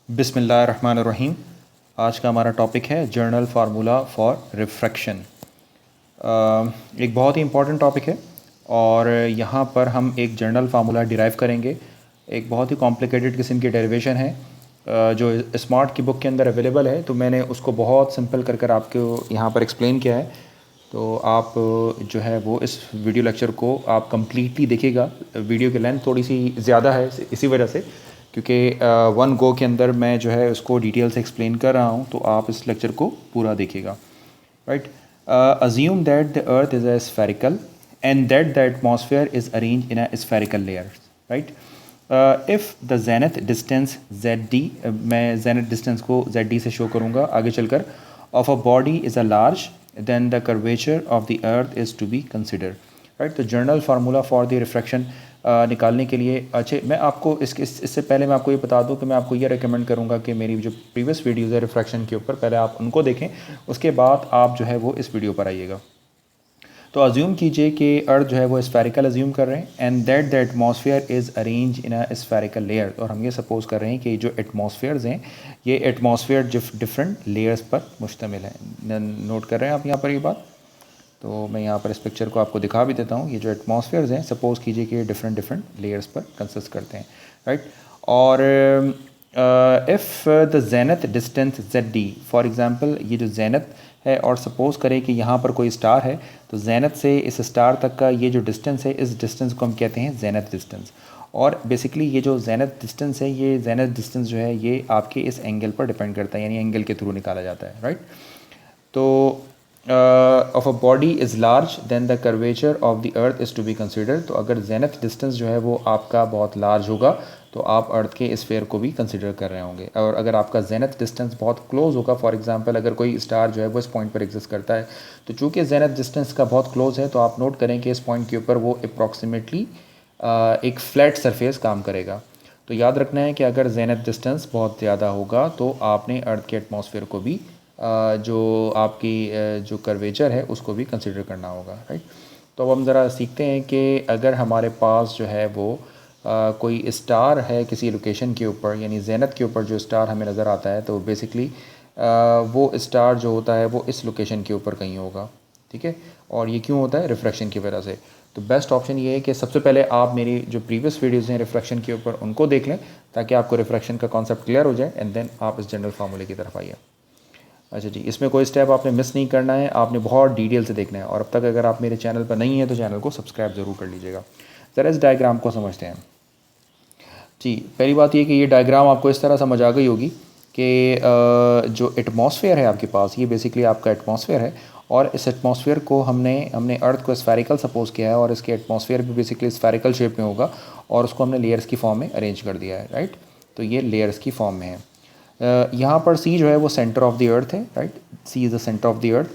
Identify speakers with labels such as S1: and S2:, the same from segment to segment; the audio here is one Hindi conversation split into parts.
S1: बिस्मिल्लाहिर्रहमानिर्रहीम। आज का हमारा टॉपिक है जर्नल फार्मूला फॉर रिफ्रैक्शन। एक बहुत ही इम्पॉर्टेंट टॉपिक है और यहाँ पर हम एक जर्नल फार्मूला डिराइव करेंगे। एक बहुत ही कॉम्प्लिकेटेड किस्म की डेरिवेशन है जो स्मार्ट की बुक के अंदर अवेलेबल है, तो मैंने उसको बहुत सिंपल कर कर आपको यहाँ पर एक्सप्लेन किया है। तो आप जो है वो इस वीडियो लेक्चर को आप कम्प्लीटली देखिएगा। वीडियो की लेंथ थोड़ी सी ज़्यादा है इसी वजह से, क्योंकि वन गो के अंदर मैं जो है उसको डिटेल से एक्सप्लेन कर रहा हूँ, तो आप इस लेक्चर को पूरा देखिएगा। Right, assume that the earth is a spherical and that the atmosphere is arranged in a spherical layer. Right, if the zenith distance zd, मैं zenith distance को zd से शो करूँगा आगे चलकर, of a body is a large, then the curvature of the earth is to be considered. Right, तो general formula for the refraction निकालने के लिए, अच्छे मैं आपको इससे पहले मैं आपको ये बता दूं कि मैं आपको ये रेकमेंड करूंगा कि मेरी जो प्रीवियस वीडियोज़ है रिफ्रैक्शन के ऊपर, पहले आप उनको देखें, उसके बाद आप जो है वो इस वीडियो पर आइएगा। तो अज्यूम कीजिए कि अर्थ जो है वो स्फेरिकल अज्यूम कर रहे हैं and that the atmosphere is arrange in a spherical layer, और हम ये सपोज कर रहे हैं कि जो एटमॉस्फेयर्स हैं ये एटमॉस्फेयर डिफरेंट लेयर्स पर मुश्तमिल है। नोट कर रहे हैं आप यहाँ पर ये बात? तो मैं यहाँ पर इस पिक्चर को आपको दिखा भी देता हूँ। ये जो एटमॉस्फेयर्स हैं, सपोज़ कीजिए कि डिफरेंट डिफरेंट लेयर्स पर कंसिस्ट करते हैं। राइट, और if the zenith distance ZD, for example ये जो जेनथ है, और सपोज़ करें कि यहाँ पर कोई स्टार है, तो जेनथ से इस स्टार तक का ये जो डिस्टेंस है, इस डिस्टेंस को हम कहते हैं जेनथ डिस्टेंस। और बेसिकली ये जो जेनथ डिस्टेंस है, ये जेनथ डिस्टेंस जो है ये आपके इस एंगल पर डिपेंड करता है, यानी एंगल के थ्रू निकाला जाता है। राइट, तो of a body is large then the curvature of the Earth is to be consider. तो अगर जेनथ डिस्टेंस जो है वो आपका बहुत लार्ज होगा तो आप अर्थ के स्फेयर को भी कंसिडर कर रहे होंगे। और अगर आपका जेनथ डिस्टेंस बहुत क्लोज होगा, फॉर एग्जांपल अगर कोई स्टार जो है वो इस पॉइंट पर एग्जिस्ट करता है, तो चूँकि जेनथ डिस्टेंस का बहुत क्लोज है, तो आप नोट करें कि इस पॉइंट के ऊपर वो अप्रॉक्सीमेटली एक फ्लैट सरफेस काम करेगा। तो याद रखना है कि अगर जेनथ डिस्टेंस बहुत ज़्यादा होगा तो आपने अर्थ के एटमॉस्फेयर को भी जो आपकी जो कर्वेचर है उसको भी कंसिडर करना होगा। राइट, तो अब हम ज़रा सीखते हैं कि अगर हमारे पास जो है वो कोई स्टार है किसी लोकेशन के ऊपर, यानी जेनथ के ऊपर जो स्टार हमें नज़र आता है, तो बेसिकली वो स्टार जो होता है वो इस लोकेशन के ऊपर कहीं होगा। ठीक है, और ये क्यों होता है? रिफ्रैक्शन की वजह से। तो बेस्ट ऑप्शन ये है कि सबसे पहले आप मेरी जो प्रीवियस वीडियोज़ हैं रिफ्रैक्शन के ऊपर, उनको देख लें ताकि आपको रिफ्रैक्शन का कॉन्सेप्ट क्लियर हो जाए, एंड देन आप इस जनरल फार्मूले की तरफ आइए। अच्छा जी, इसमें कोई स्टेप आपने मिस नहीं करना है, आपने बहुत डिटेल से देखना है। और अब तक अगर आप मेरे चैनल पर नहीं हैं तो चैनल को सब्सक्राइब ज़रूर कर लीजिएगा। ज़रा इस डायग्राम को समझते हैं। जी, पहली बात ये कि ये डायग्राम आपको इस तरह समझ आ गई होगी कि जो एटमॉस्फेयर है आपके पास, ये बेसिकली आपका एटमॉस्फेयर है, और इस एटमॉस्फेयर को हमने अर्थ को स्फेरिकल सपोज किया है, और इसके एटमॉस्फेयर भी बेसिकली स्फेरिकल शेप में होगा, और उसको हमने लेयर्स की फॉर्म में अरेंज कर दिया है। राइट, तो ये लेयर्स की फॉर्म में है। यहाँ पर सी जो है वो सेंटर ऑफ द अर्थ है। Right, C is the centre of the Earth.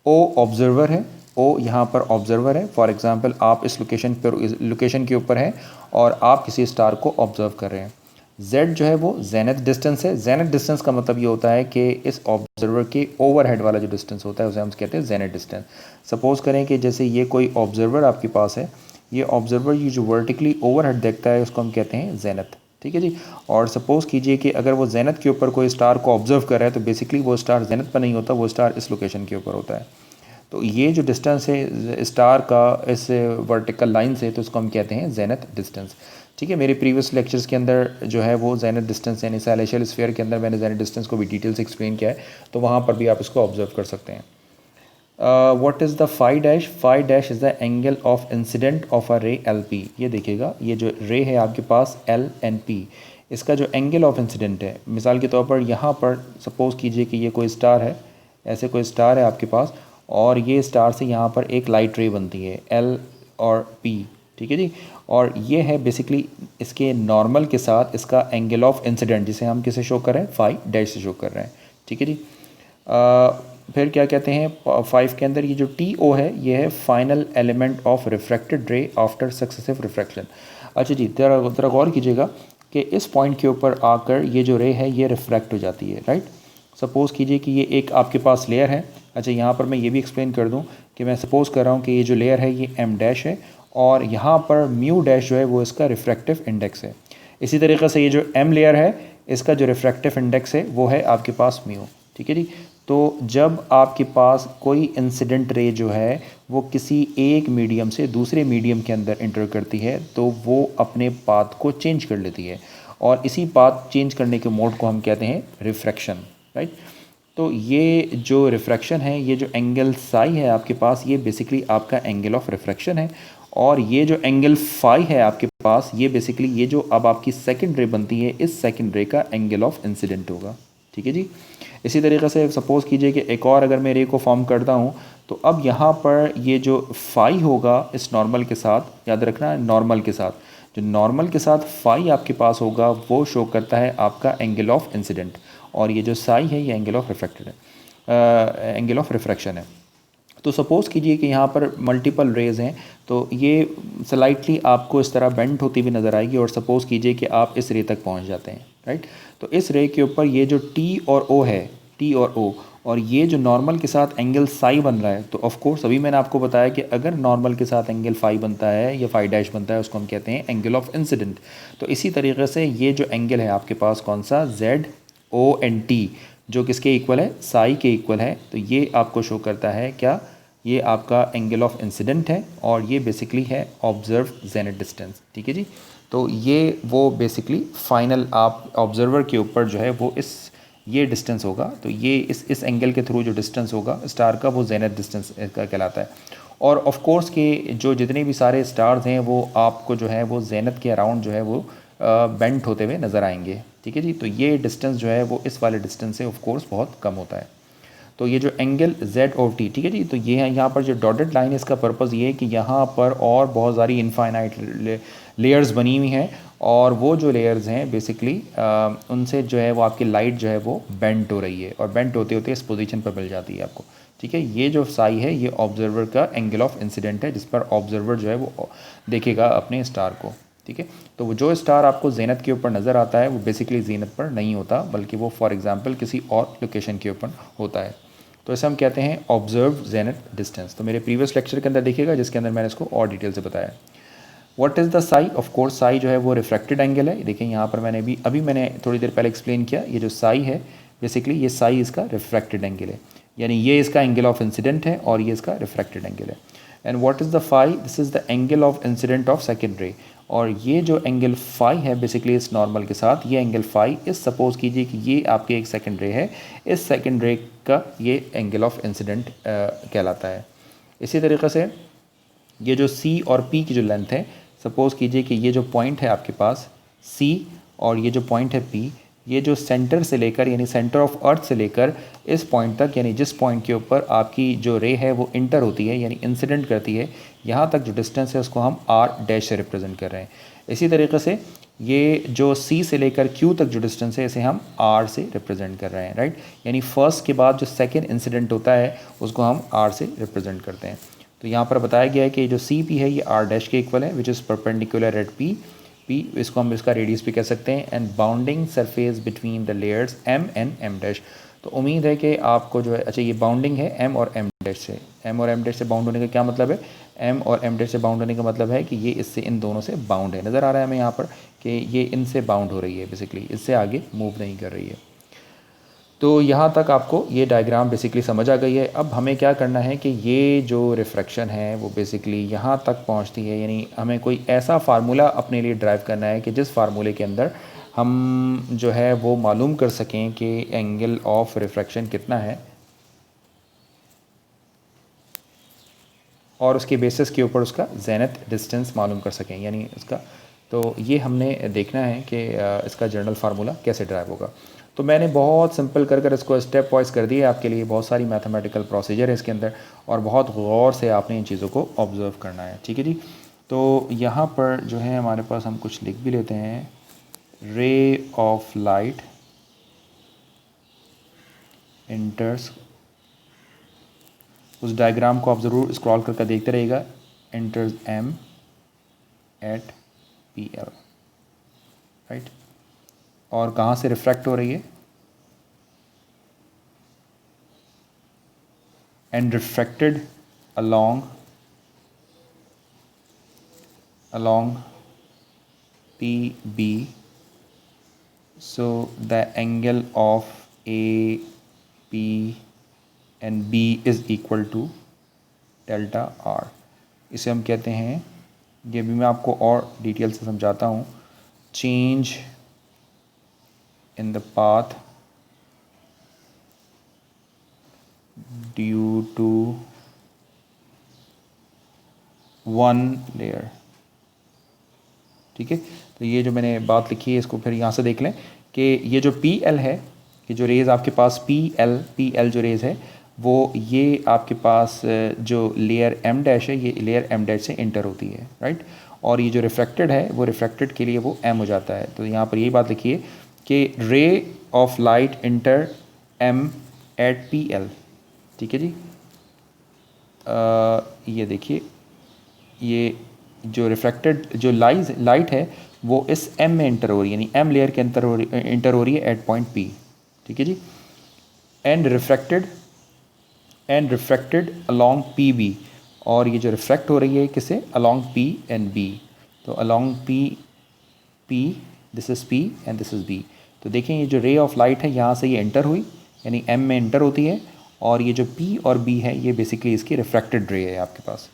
S1: O observer है, ओ यहाँ पर ऑब्जर्वर है। फॉर एग्जांपल आप इस लोकेशन के ऊपर हैं और आप किसी स्टार को ऑब्जर्व कर रहे हैं। जेड जो है वो जेनथ डिस्टेंस है। जेनथ डिस्टेंस का मतलब ये होता है कि इस ऑब्जर्वर के ओवरहेड वाला जो डिस्टेंस होता है उसे हम कहते हैं जेनथ डिस्टेंस। सपोज़ करें कि जैसे ये कोई ऑब्जर्वर आपके पास है, ये ऑब्जर्वर ये जो वर्टिकली ओवरहेड देखता है उसको हम कहते हैं जेनथ। ठीक है जी, और सपोज़ कीजिए कि अगर वो जेनथ के ऊपर कोई स्टार को ऑब्जर्व कर रहा है, तो बेसिकली वो स्टार जेनथ पर नहीं होता, वो स्टार इस लोकेशन के ऊपर होता है। तो ये जो डिस्टेंस है स्टार का इस वर्टिकल लाइन से, तो उसको हम कहते हैं जेनथ डिस्टेंस। ठीक है, मेरे प्रीवियस लेक्चर्स के अंदर जो है वो जेनथ डिस्टेंस यानी सेलेशियल स्फीयर के अंदर मैंने जेनथ डिस्टेंस को भी डिटेल से एक्सप्लेन किया है, तो वहाँ पर भी आप इसको ऑब्जर्व कर सकते हैं। What is the phi dash? Phi dash is the angle of incident of a ray LP। ये देखिएगा, ये जो रे है आपके पास LNP, इसका जो एंगल ऑफ इंसिडेंट है, मिसाल के तौर पर यहाँ पर सपोज़ कीजिए कि ये कोई स्टार है, ऐसे कोई स्टार है आपके पास, और ये स्टार से यहाँ पर एक लाइट रे बनती है L और P। ठीक है जी, और ये है बेसिकली इसके नॉर्मल के साथ इसका एंगल ऑफ इंसिडेंट, जिसे हम किसे शो कर रहे हैं? फाई डैश से शो कर रहे हैं। ठीक है जी, फिर क्या कहते हैं 5 के अंदर, ये जो TO है ये है फाइनल एलिमेंट ऑफ रिफ्रैक्टेड रे आफ्टर सक्सेसिव रिफ्रैक्शन। अच्छा जी, ज़रा गौर कीजिएगा कि इस पॉइंट के ऊपर आकर ये जो रे है ये रिफ्रैक्ट हो जाती है। राइट, सपोज़ कीजिए कि ये एक आपके पास लेयर है। अच्छा, यहाँ पर मैं ये भी एक्सप्लेन कर दूँ कि मैं सपोज़ कर रहा हूँ कि ये जो लेयर है ये M डैश है, और यहाँ पर म्यू डैश जो है वो इसका रिफ्रैक्टिव इंडेक्स है। इसी तरीके से ये जो M लेयर है इसका जो रिफ्रैक्टिव इंडेक्स है वो है आपके पास म्यू, ठीक है जी। तो जब आपके पास कोई इंसिडेंट रे जो है वो किसी एक मीडियम से दूसरे मीडियम के अंदर इंटर करती है तो वो अपने पाथ को चेंज कर लेती है, और इसी पाथ चेंज करने के मोड को हम कहते हैं रिफ्रैक्शन, राइट। तो ये जो रिफ्रैक्शन है, ये जो एंगल साई है आपके पास, ये बेसिकली आपका एंगल ऑफ रिफ्रैक्शन है। और ये जो एंगल फाई है आपके पास, ये बेसिकली ये जो अब आपकी सेकंड रे बनती है, इस सेकंड रे का एंगल ऑफ इंसिडेंट होगा, ठीक है जी। इसी तरीके से सपोज़ कीजिए कि एक और अगर मैं रे को फॉर्म करता हूँ, तो अब यहाँ पर ये जो फाई होगा इस नॉर्मल के साथ, याद रखना नॉर्मल के साथ, जो नॉर्मल के साथ फाई आपके पास होगा वो शो करता है आपका एंगल ऑफ इंसिडेंट, और ये जो साई है ये एंगल ऑफ रिफ्रैक्टेड है, एंगल ऑफ रिफ्रैक्शन है। तो सपोज़ कीजिए कि यहाँ पर मल्टीपल रेज़ हैं, तो ये स्लाइटली आपको इस तरह बेंड होती हुई नज़र आएगी, और सपोज़ कीजिए कि आप इस रे तक पहुँच जाते हैं, राइट। तो इस रे के ऊपर ये जो टी और ओ है, टी और ओ, और ये जो नॉर्मल के साथ एंगल साई बन रहा है, तो ऑफ कोर्स अभी मैंने आपको बताया कि अगर नॉर्मल के साथ एंगल फाई बनता है या फाई डैश बनता है, उसको हम कहते हैं एंगल ऑफ इंसिडेंट। तो इसी तरीके से ये जो एंगल है आपके पास कौन सा, जेड ओ एन टी, जो किसके इक्वल है, साई के इक्वल है, तो ये आपको शो करता है क्या, ये आपका एंगल ऑफ इंसिडेंट है, और ये बेसिकली है ऑब्जर्व जेनिथ डिस्टेंस, ठीक है जी। तो ये वो बेसिकली फाइनल आप ऑब्जर्वर के ऊपर जो है वो इस ये डिस्टेंस होगा, तो ये इस एंगल के थ्रू जो डिस्टेंस होगा स्टार का, वो जेनिथ डिस्टेंस का कहलाता है। और ऑफ कोर्स के जो जितने भी सारे स्टार्स हैं वो आपको जो है वो जेनिथ के अराउंड जो है वो बेंट होते हुए नज़र आएंगे, ठीक है जी। तो ये डिस्टेंस जो है वो इस वाले डिस्टेंस से ऑफ कोर्स बहुत कम होता है। तो ये जो एंगल Z और T, ठीक है जी, तो ये है यहाँ पर जो डॉटेड लाइन है, इसका पर्पज़ ये है कि यहाँ पर और बहुत सारी इनफाइनाइट लेयर्स बनी हुई हैं, और वो जो लेयर्स हैं बेसिकली उनसे जो है वो आपकी लाइट जो है वो बेंट हो रही है, और बेंट होते होते इस पोजीशन पर मिल जाती है आपको, ठीक है। ये जो साई है ये ऑब्जर्वर का एंगल ऑफ इंसिडेंट है, जिस पर ऑब्जर्वर जो है वो देखेगा अपने स्टार को, ठीक है। तो वो जो स्टार आपको जेनत के ऊपर नज़र आता है वो बेसिकली जेनत पर नहीं होता, बल्कि वो फॉर एग्जांपल किसी और लोकेशन के ऊपर होता है। तो इसे हम कहते हैं ऑब्जर्व जेनेट डिस्टेंस। तो मेरे प्रीवियस लेक्चर के अंदर देखिएगा जिसके अंदर मैंने इसको और डिटेल से बताया। What is the Sai, of course Sai जो है वो रिफ्रैक्टेड एंगल है। देखिए यहाँ पर मैंने अभी मैंने थोड़ी देर पहले एक्सप्लेन किया, ये जो साई है बेसिकली ये साई इसका रिफ्रैक्टेड एंगल है, यानी ये इसका एंगल ऑफ इंसिडेंट है और ये इसका रिफ्रैक्टेड एंगल है। And what is the phi, this is the angle of incident of second ray, और ये जो एंगल फाई है बेसिकली इस नॉर्मल के साथ, ये एंगल फाई इस सपोज कीजिए कि ये आपके एक सेकेंड रे है, इस सेकेंड रे का ये एंगल ऑफ इंसिडेंट कहलाता है। इसी तरीके से ये जो सी और पी की जो लेंथ है, सपोज़ कीजिए कि ये जो पॉइंट है आपके पास सी और ये जो पॉइंट है पी, ये जो सेंटर से लेकर यानी सेंटर ऑफ अर्थ से लेकर इस पॉइंट तक, यानी जिस पॉइंट के ऊपर आपकी जो रे है वो इंटर होती है यानी इंसिडेंट करती है, यहाँ तक जो डिस्टेंस है उसको हम आर डैश से रिप्रेजेंट कर रहे हैं। इसी तरीके से ये जो सी से लेकर क्यू तक जो डिस्टेंस है इसे हम आर से रिप्रेजेंट कर रहे हैं, राइट। यानी फर्स्ट के बाद जो सेकेंड इंसिडेंट होता है उसको हम आर से रिप्रेजेंट करते हैं। तो यहाँ पर बताया गया है कि जो सी पी है ये आर डैश के इक्वल है, which is perpendicular at P, P इसको हम इसका रेडियस भी कह सकते हैं, and bounding surface between the layers M and M dash. तो उम्मीद है कि आपको जो है, अच्छा ये बाउंडिंग है एम और एम डैश से, एम और एम डैश से बाउंड होने का क्या मतलब है, एम और एम डैश से बाउंड होने का मतलब है कि ये इससे इन दोनों से बाउंड है, नज़र आ रहा है हमें यहाँ पर कि ये इनसे बाउंड हो रही है, बेसिकली इससे आगे मूव नहीं कर रही है। तो यहाँ तक आपको ये डायग्राम बेसिकली समझ आ गई है। अब हमें क्या करना है कि ये जो रिफ्रैक्शन है वो बेसिकली यहाँ तक पहुँचती है, यानी हमें कोई ऐसा फार्मूला अपने लिए ड्राइव करना है कि जिस फार्मूले के अंदर हम जो है वो मालूम कर सकें कि एंगल ऑफ रिफ्रैक्शन कितना है, और उसके बेसिस के ऊपर उसका जेनथ डिस्टेंस मालूम कर सकें, यानी उसका, तो ये हमने देखना है कि इसका जनरल फार्मूला कैसे ड्राइव होगा। तो मैंने बहुत सिंपल कर इसको स्टेप वाइज कर दिया आपके लिए, बहुत सारी मैथमेटिकल प्रोसीजर है इसके अंदर, और बहुत गौर से आपने इन चीज़ों को ऑब्ज़र्व करना है, ठीक है जी। तो यहाँ पर जो है हमारे पास हम कुछ लिख भी लेते हैं, रे ऑफ लाइट इंटर्स, उस डायग्राम को आप ज़रूर स्क्रॉल करके देखते रहिएगा, enters M at P L, right, और कहाँ से रिफ्रैक्ट हो रही है, and refracted along P B so the angle of A P and B is equal to delta R. इसे हम कहते हैं, ये भी मैं आपको और डिटेल से समझाता हूँ, change in the path due to one layer. ठीक है, तो ये जो मैंने बात लिखी है इसको फिर यहाँ से देख लें कि ये जो पी एल है, कि जो रेज़ आपके पास पी एल जो रेज़ है वो ये आपके पास जो लेयर एम डैश है, ये लेयर एम डैश से इंटर होती है, राइट। और ये जो रिफ्रैक्टेड है वो रिफ्रैक्टेड के लिए वो एम हो जाता है। तो यहाँ पर यही बात लिखिए कि ray of light enter M at P L. ठीक है जी, ये देखिए, ये जो रिफ्रैक्टेड जो लाइट है वो इस एम में इंटर हो रही है, यानी एम लेयर के इंटर हो रही है एट पॉइंट पी। ठीक है जी, and refracted along P B. और ये जो रिफ्रैक्ट हो रही है किसे, अलॉन्ग पी एंड बी। तो along P, this is P and this is B. तो देखें ये जो रे ऑफ लाइट है यहाँ से ये एंटर हुई, यानी एम में एंटर होती है, और ये जो पी और बी है ये बेसिकली इसकी रिफ्रैक्टेड रे है आपके पास।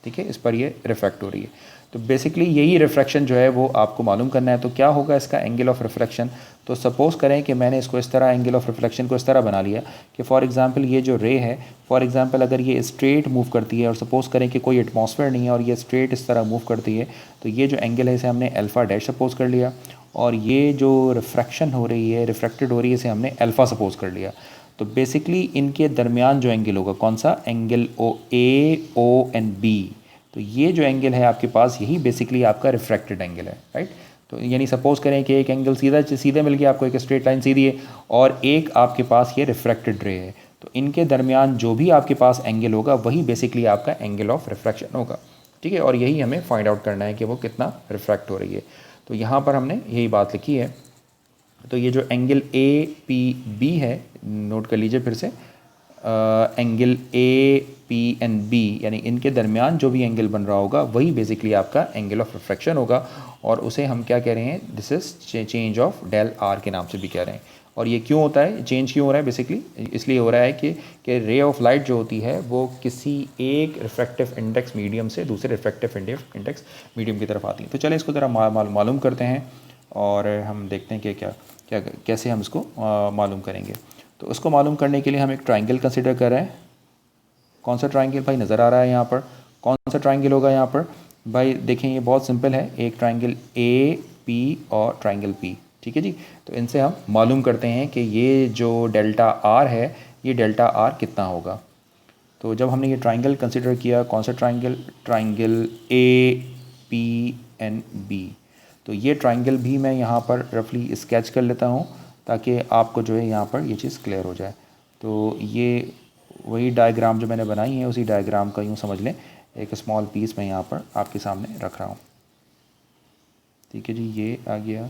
S1: ठीक है, इस पर ये रिफ्रैक्ट हो रही है। तो बेसिकली यही रिफ्रैक्शन जो है वो आपको मालूम करना है। तो क्या होगा इसका एंगल ऑफ रिफ्रैक्शन। तो सपोज़ करें कि मैंने इसको इस तरह एंगल ऑफ रिफ्लेक्शन को इस तरह बना लिया कि फॉर एग्जांपल ये जो रे है, फॉर एग्जांपल अगर ये स्ट्रेट मूव करती है, और सपोज़ करें कि कोई एटमॉस्फेयर नहीं है और ये स्ट्रेट इस तरह मूव करती है, तो ये जो एंगल है इसे हमने अल्फ़ा डैश सपोज़ कर लिया, और ये जो रिफ्रैक्शन हो रही है, रिफ्रैक्टेड हो रही है, इसे हमने अल्फ़ा सपोज़ कर लिया। तो बेसिकली इनके दरमियान जो एंगल होगा, कौन सा एंगल, ओ एंड बी। तो ये जो एंगल है आपके पास, यही बेसिकली आपका रिफ्रैक्टेड एंगल है, राइट। तो यानी सपोज़ करें कि एक एंगल सीधे मिल गया आपको, एक स्ट्रेट लाइन सीधी है, और एक आपके पास ये रिफ्रैक्टेड रे है। तो इनके दरमियान जो भी आपके पास एंगल होगा वही बेसिकली आपका एंगल ऑफ रिफ्रैक्शन होगा। ठीक है, और यही हमें फाइंड आउट करना है कि वो कितना रिफ्रैक्ट हो रही है। तो यहाँ पर हमने यही बात लिखी है। तो ये जो एंगल ए पी बी है, नोट कर लीजिए फिर से, angle A P and B, यानी इनके दरमियान जो भी एंगल बन रहा होगा वही बेसिकली आपका एंगल ऑफ रिफ्रैक्शन होगा, और उसे हम क्या कह रहे हैं, this is change of del R के नाम से भी कह रहे हैं। और ये क्यों होता है, चेंज क्यों हो रहा है, बेसिकली इसलिए हो रहा है कि रे ऑफ लाइट जो होती है वो किसी एक रिफ्रैक्टिव इंडेक्स मीडियम से दूसरे रिफ्रैक्टिव इंडेक्स मीडियम की तरफ आती है। तो चलें इसको ज़रा मालूम करते हैं, और हम देखते हैं कि कैसे हम इसको मालूम करेंगे। तो उसको मालूम करने के लिए हम एक ट्राइंगल कंसिडर कर रहे हैं। कौन सा ट्राइंगल भाई नज़र आ रहा है यहाँ पर, कौन सा ट्राइंगल होगा यहाँ पर भाई, देखें ये बहुत सिंपल है, एक ट्राइंगल ए पी और ट्राइंगल पी। ठीक है जी, तो इनसे हम मालूम करते हैं कि ये जो डेल्टा आर है, ये डेल्टा आर कितना होगा। तो जब हमने ये ट्राइंगल कंसिडर किया, कौन सा triangle, triangle A P N B. तो ये ट्राइंगल भी मैं यहाँ पर रफली स्केच कर लेता हूँ ताकि आपको जो है यहाँ पर ये चीज़ क्लियर हो जाए। तो ये वही डायग्राम जो मैंने बनाई है उसी डायग्राम का यूँ समझ लें एक स्मॉल पीस मैं यहाँ पर आपके सामने रख रहा हूँ। ठीक है जी, ये आ गया,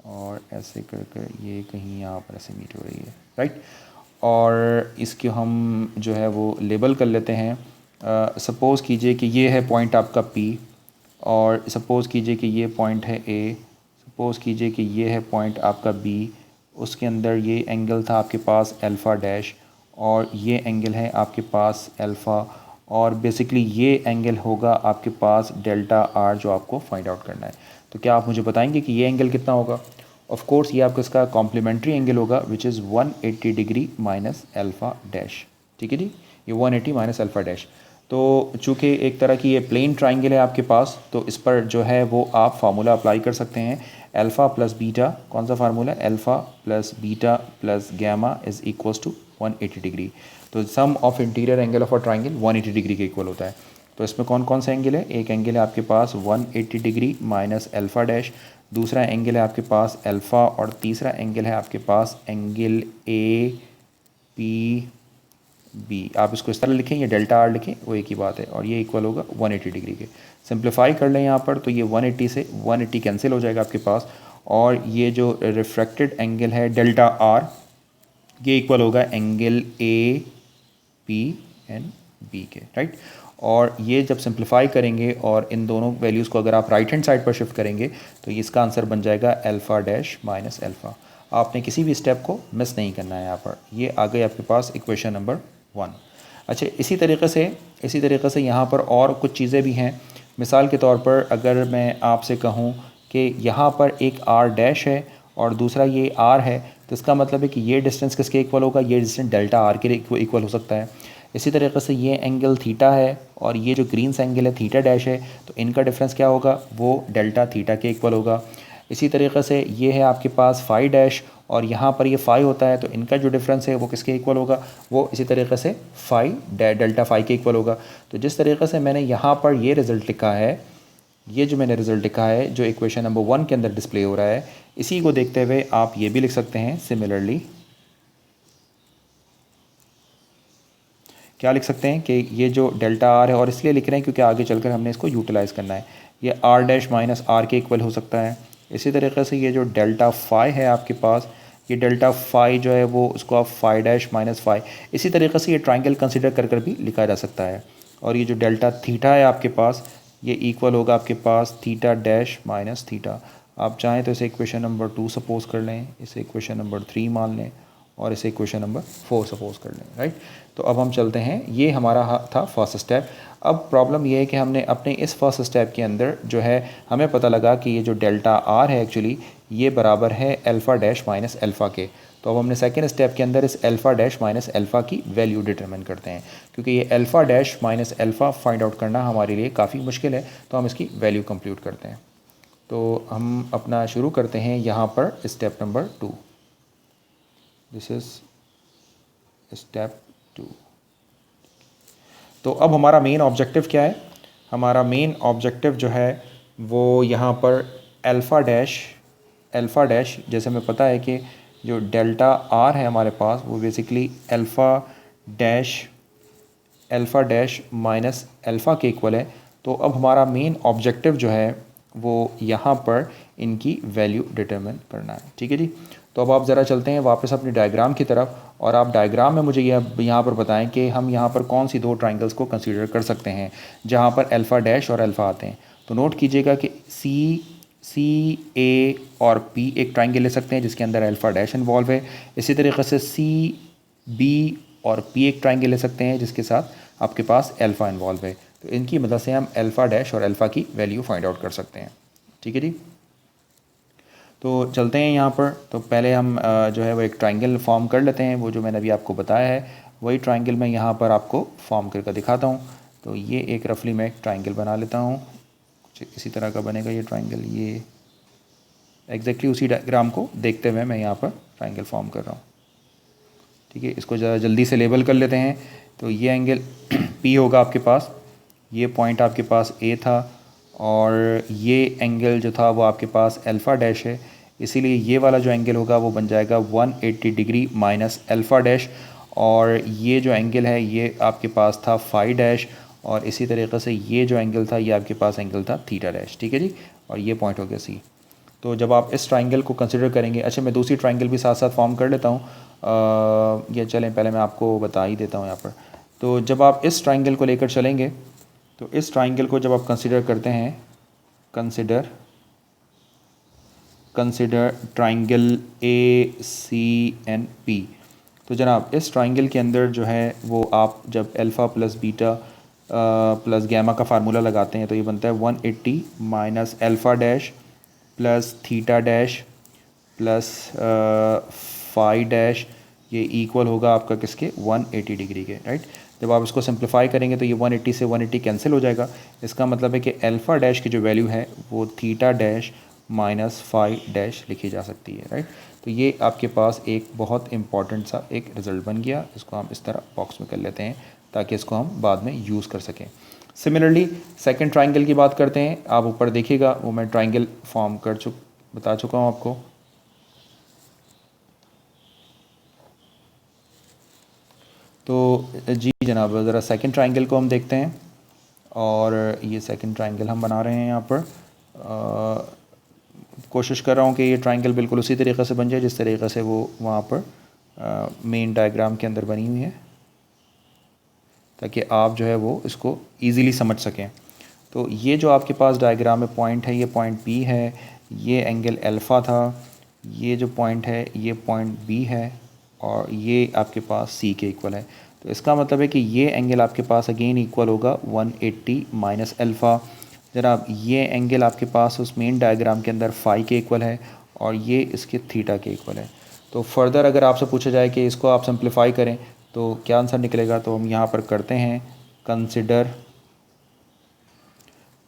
S1: और ऐसे कर कर ये कहीं यहाँ पर ऐसे मीट हो रही है, राइट। और इसके हम जो है वो लेबल कर लेते हैं। सपोज़ कीजिए कि ये है पॉइंट आपका P, और सपोज़ कीजिए कि ये पॉइंट है A, सपोज़ कीजिए कि ये है पॉइंट आपका B, उसके अंदर ये एंगल था आपके पास अल्फ़ा डैश, और ये एंगल है आपके पास अल्फ़ा, और बेसिकली ये एंगल होगा आपके पास डेल्टा आर जो आपको फाइंड आउट करना है। तो क्या आप मुझे बताएंगे कि ये एंगल कितना होगा। ऑफ कोर्स ये आपका इसका कॉम्प्लीमेंट्री एंगल होगा which is 180 degree minus alpha dash. ठीक है जी, ये 180 माइनस अल्फ़ा डैश। तो चूँकि एक तरह की ये प्लेन ट्राइंगल है आपके पास, तो इस पर जो है वो आप फार्मूला अप्लाई कर सकते हैं, अल्फ़ा प्लस बीटा। कौन सा formula, alpha plus beta plus gamma is equals to 180 degree. तो sum of interior angle of a triangle 180 degree के इक्वल होता है। तो इसमें कौन कौन सा एंगल है, एक एंगल है आपके पास 180 डिग्री माइनस अल्फ़ा डैश, दूसरा एंगल है आपके पास अल्फ़ा, और तीसरा एंगल है आपके पास एंगल ए पी बी। आप इसको इस तरह लिखें, ये डेल्टा आर लिखें, वो एक ही बात है, और ये इक्वल होगा 180 डिग्री के। सिंप्लीफाई कर लें यहाँ पर, तो ये 180 से 180 कैंसिल हो जाएगा आपके पास, और ये जो रिफ्रैक्टेड एंगल है डेल्टा आर, ये इक्वल होगा angle A P N B के, राइट। और ये जब सिंप्लीफाई करेंगे और इन दोनों वैल्यूज़ को अगर आप राइट हैंड साइड पर शिफ्ट करेंगे तो इसका आंसर बन जाएगा अल्फ़ा डैश माइनस अल्फ़ा। आपने किसी भी स्टेप को मिस नहीं करना है यहाँ पर। ये आ गई आपके पास इक्वेशन नंबर 1। अच्छा, इसी तरीक़े से यहाँ पर और कुछ चीज़ें भी हैं। मिसाल के तौर पर अगर मैं आपसे कहूँ कि यहाँ पर एक आर डैश है और दूसरा ये आर है, तो इसका मतलब है कि ये डिस्टेंस किसके इक्वल होगा, ये डिस्टेंस डेल्टा आर के इक्वल हो सकता है। इसी तरीके से ये एंगल थीटा है और ये जो ग्रीन सा एंगल है थीटा डैश है, तो इनका डिफरेंस क्या होगा, वो डेल्टा थीटा के इक्वल होगा। इसी तरीके से ये है आपके पास फाई डैश और यहाँ पर ये फाई होता है, तो इनका जो डिफरेंस है वो किसके इक्वल होगा, वो इसी तरीके से फाई डेल्टा फाई के इक्वल होगा। तो जिस तरीके से मैंने यहाँ पर ये रिज़ल्ट लिखा है, ये जो मैंने रिज़ल्ट लिखा है जो इक्वेशन नंबर 1 के अंदर डिस्प्ले हो रहा है, इसी को देखते हुए आप ये भी लिख सकते हैं सिमिलरली। क्या लिख सकते हैं कि ये जो डेल्टा आर है, और इसलिए लिख रहे हैं क्योंकि आगे चलकर हमने इसको यूटिलाइज़ करना है, ये आर डैश माइनस आर के इक्वल हो सकता है। इसी तरीके से ये जो डेल्टा फाई है आपके पास, ये डेल्टा फाई जो है वो उसको आप फाई डैश माइनस फाई, इसी तरीके से ये ट्राइंगल कंसिडर कर भी लिखा जा सकता है। और ये जो डेल्टा थीटा है आपके पास, ये इक्वल होगा आपके पास थीटा डैश माइनस थीटा। आप चाहें तो इसे इक्वेशन नंबर 2 सपोज कर लें, इसे इक्वेशन नंबर 3 मान लें और इसे इक्वेशन नंबर 4 सपोज कर लें, राइट। तो अब हम चलते हैं, ये हमारा था फर्स्ट स्टेप। अब प्रॉब्लम ये है कि हमने अपने इस फर्स्ट स्टेप के अंदर जो है हमें पता लगा कि ये जो डेल्टा आर है एक्चुअली ये बराबर है अल्फ़ा डैश माइनस अल्फ़ा के। तो अब हमने सेकेंड स्टेप के अंदर इस अल्फ़ा डैश माइनस अल्फ़ा की वैल्यू डिटरमिन करते हैं, क्योंकि ये alpha dash minus alpha find out करना हमारे लिए काफ़ी मुश्किल है, तो हम इसकी वैल्यू कंप्यूट करते हैं। तो हम अपना शुरू करते हैं यहाँ पर step number 2। This is step 2। तो अब हमारा मेन ऑब्जेक्टिव क्या है, हमारा मेन ऑब्जेक्टिव जो है वो यहाँ पर अल्फ़ा डैश जैसे हमें पता है कि जो डेल्टा आर है हमारे पास वो basically alpha dash minus alpha के इक्वल है। तो अब हमारा मेन ऑब्जेक्टिव जो है वो यहाँ पर इनकी वैल्यू डिटरमिन करना है, ठीक है जी। तो अब आप ज़रा चलते हैं वापस अपनी डायग्राम की तरफ, और आप डायग्राम में मुझे यहाँ पर बताएं कि हम यहाँ पर कौन सी दो ट्राइंगल्स को कंसीडर कर सकते हैं जहाँ पर अल्फ़ा डैश और अल्फ़ा आते हैं। तो नोट कीजिएगा कि सी ए और पी एक ट्राइंगल ले सकते हैं जिसके अंदर अल्फ़ा डैश इन्वॉल्व है। इसी तरीके से सी बी और पी एक ट्राइंगल ले सकते हैं जिसके साथ आपके पास अल्फ़ा इन्वॉल्व है। तो इनकी मदद से हम अल्फ़ा डैश और अल्फ़ा की वैल्यू फाइंड आउट कर सकते हैं, ठीक है जी। तो चलते हैं यहाँ पर। तो पहले हम जो है वो एक ट्राइंगल फॉर्म कर लेते हैं, वो जो मैंने अभी आपको बताया है वही ट्राइंगल मैं यहाँ पर आपको फॉर्म करके दिखाता हूँ। तो ये एक रफली मैं एक ट्राइंगल बना लेता हूँ, कुछ इसी तरह का बनेगा ये ट्राइंगल। ये एग्जैक्टली उसी डायग्राम को देखते हुए मैं यहाँ पर ट्राइंगल फॉर्म कर रहा हूँ, ठीक है। इसको ज़रा जल्दी से लेबल कर लेते हैं। तो ये एंगल पी होगा आपके पास, ये पॉइंट आपके पास ए था, और ये एंगल जो था वो आपके पास अल्फ़ा डैश है, इसीलिए ये वाला जो एंगल होगा वो बन जाएगा 180 डिग्री माइनस अल्फ़ा डैश। और ये जो एंगल है ये आपके पास था फाई डैश, और इसी तरीके से ये जो एंगल था ये आपके पास एंगल था थीटा डैश, ठीक है जी। और ये पॉइंट हो गया सी। तो जब आप इस ट्राइंगल को कंसिडर करेंगे, अच्छा मैं दूसरी ट्राइंगल भी साथ साथ फॉर्म कर लेता हूँ, ये चलें पहले मैं आपको बता ही देता हूँ यहाँ पर। तो जब आप इस ट्राइंगल को लेकर चलेंगे, तो इस ट्राइंगल को जब आप कंसिडर करते हैं, consider triangle A C N P. तो जनाब इस ट्राइंगल के अंदर जो है वो आप जब alpha plus beta plus gamma का फार्मूला लगाते हैं तो ये बनता है 180 minus alpha dash plus theta dash plus phi dash, ये इक्वल होगा आपका किसके, 180 डिग्री के, राइट। जब आप इसको सिंप्लीफाई करेंगे तो ये 180 से 180 कैंसिल हो जाएगा। इसका मतलब है कि अल्फ़ा डैश की जो वैल्यू है वो theta dash minus phi dash लिखी जा सकती है, राइट। तो ये आपके पास एक बहुत इंपॉर्टेंट सा एक रिज़ल्ट बन गया। इसको हम इस तरह बॉक्स में कर लेते हैं ताकि इसको हम बाद में यूज़ कर सकें। सिमिलरली सेकंड ट्राइंगल की बात करते हैं। आप ऊपर देखिएगा वो मैं ट्राइंगल फॉर्म बता चुका हूँ आपको। तो जी जनाब ज़रा सेकंड ट्राइंगल को हम देखते हैं, और ये सेकंड ट्राइंगल हम बना रहे हैं यहाँ पर। कोशिश कर रहा हूँ कि ये ट्राइंगल बिल्कुल उसी तरीक़े से बन जाए जिस तरीक़े से वो वहाँ पर मेन डायग्राम के अंदर बनी हुई है। ताकि आप जो है वो इसको ईज़िली समझ सकें। तो ये जो आपके पास डायग्राम में पॉइंट है, ये पॉइंट P है, ये एंगल अल्फ़ा था, ये जो पॉइंट है ये पॉइंट B है, और ये आपके पास C के इक्वल है। तो इसका मतलब है कि ये एंगल आपके पास अगेन इक्वल होगा 180 माइनस अल्फ़ा। जनाब ये एंगल आपके पास उस मेन डायग्राम के अंदर फ़ाई के इक्वल है और ये इसके थीटा के इक्वल है। तो फर्दर अगर आपसे पूछा जाए कि इसको आप सिंप्लीफाई करें तो क्या आंसर निकलेगा, तो हम यहाँ पर करते हैं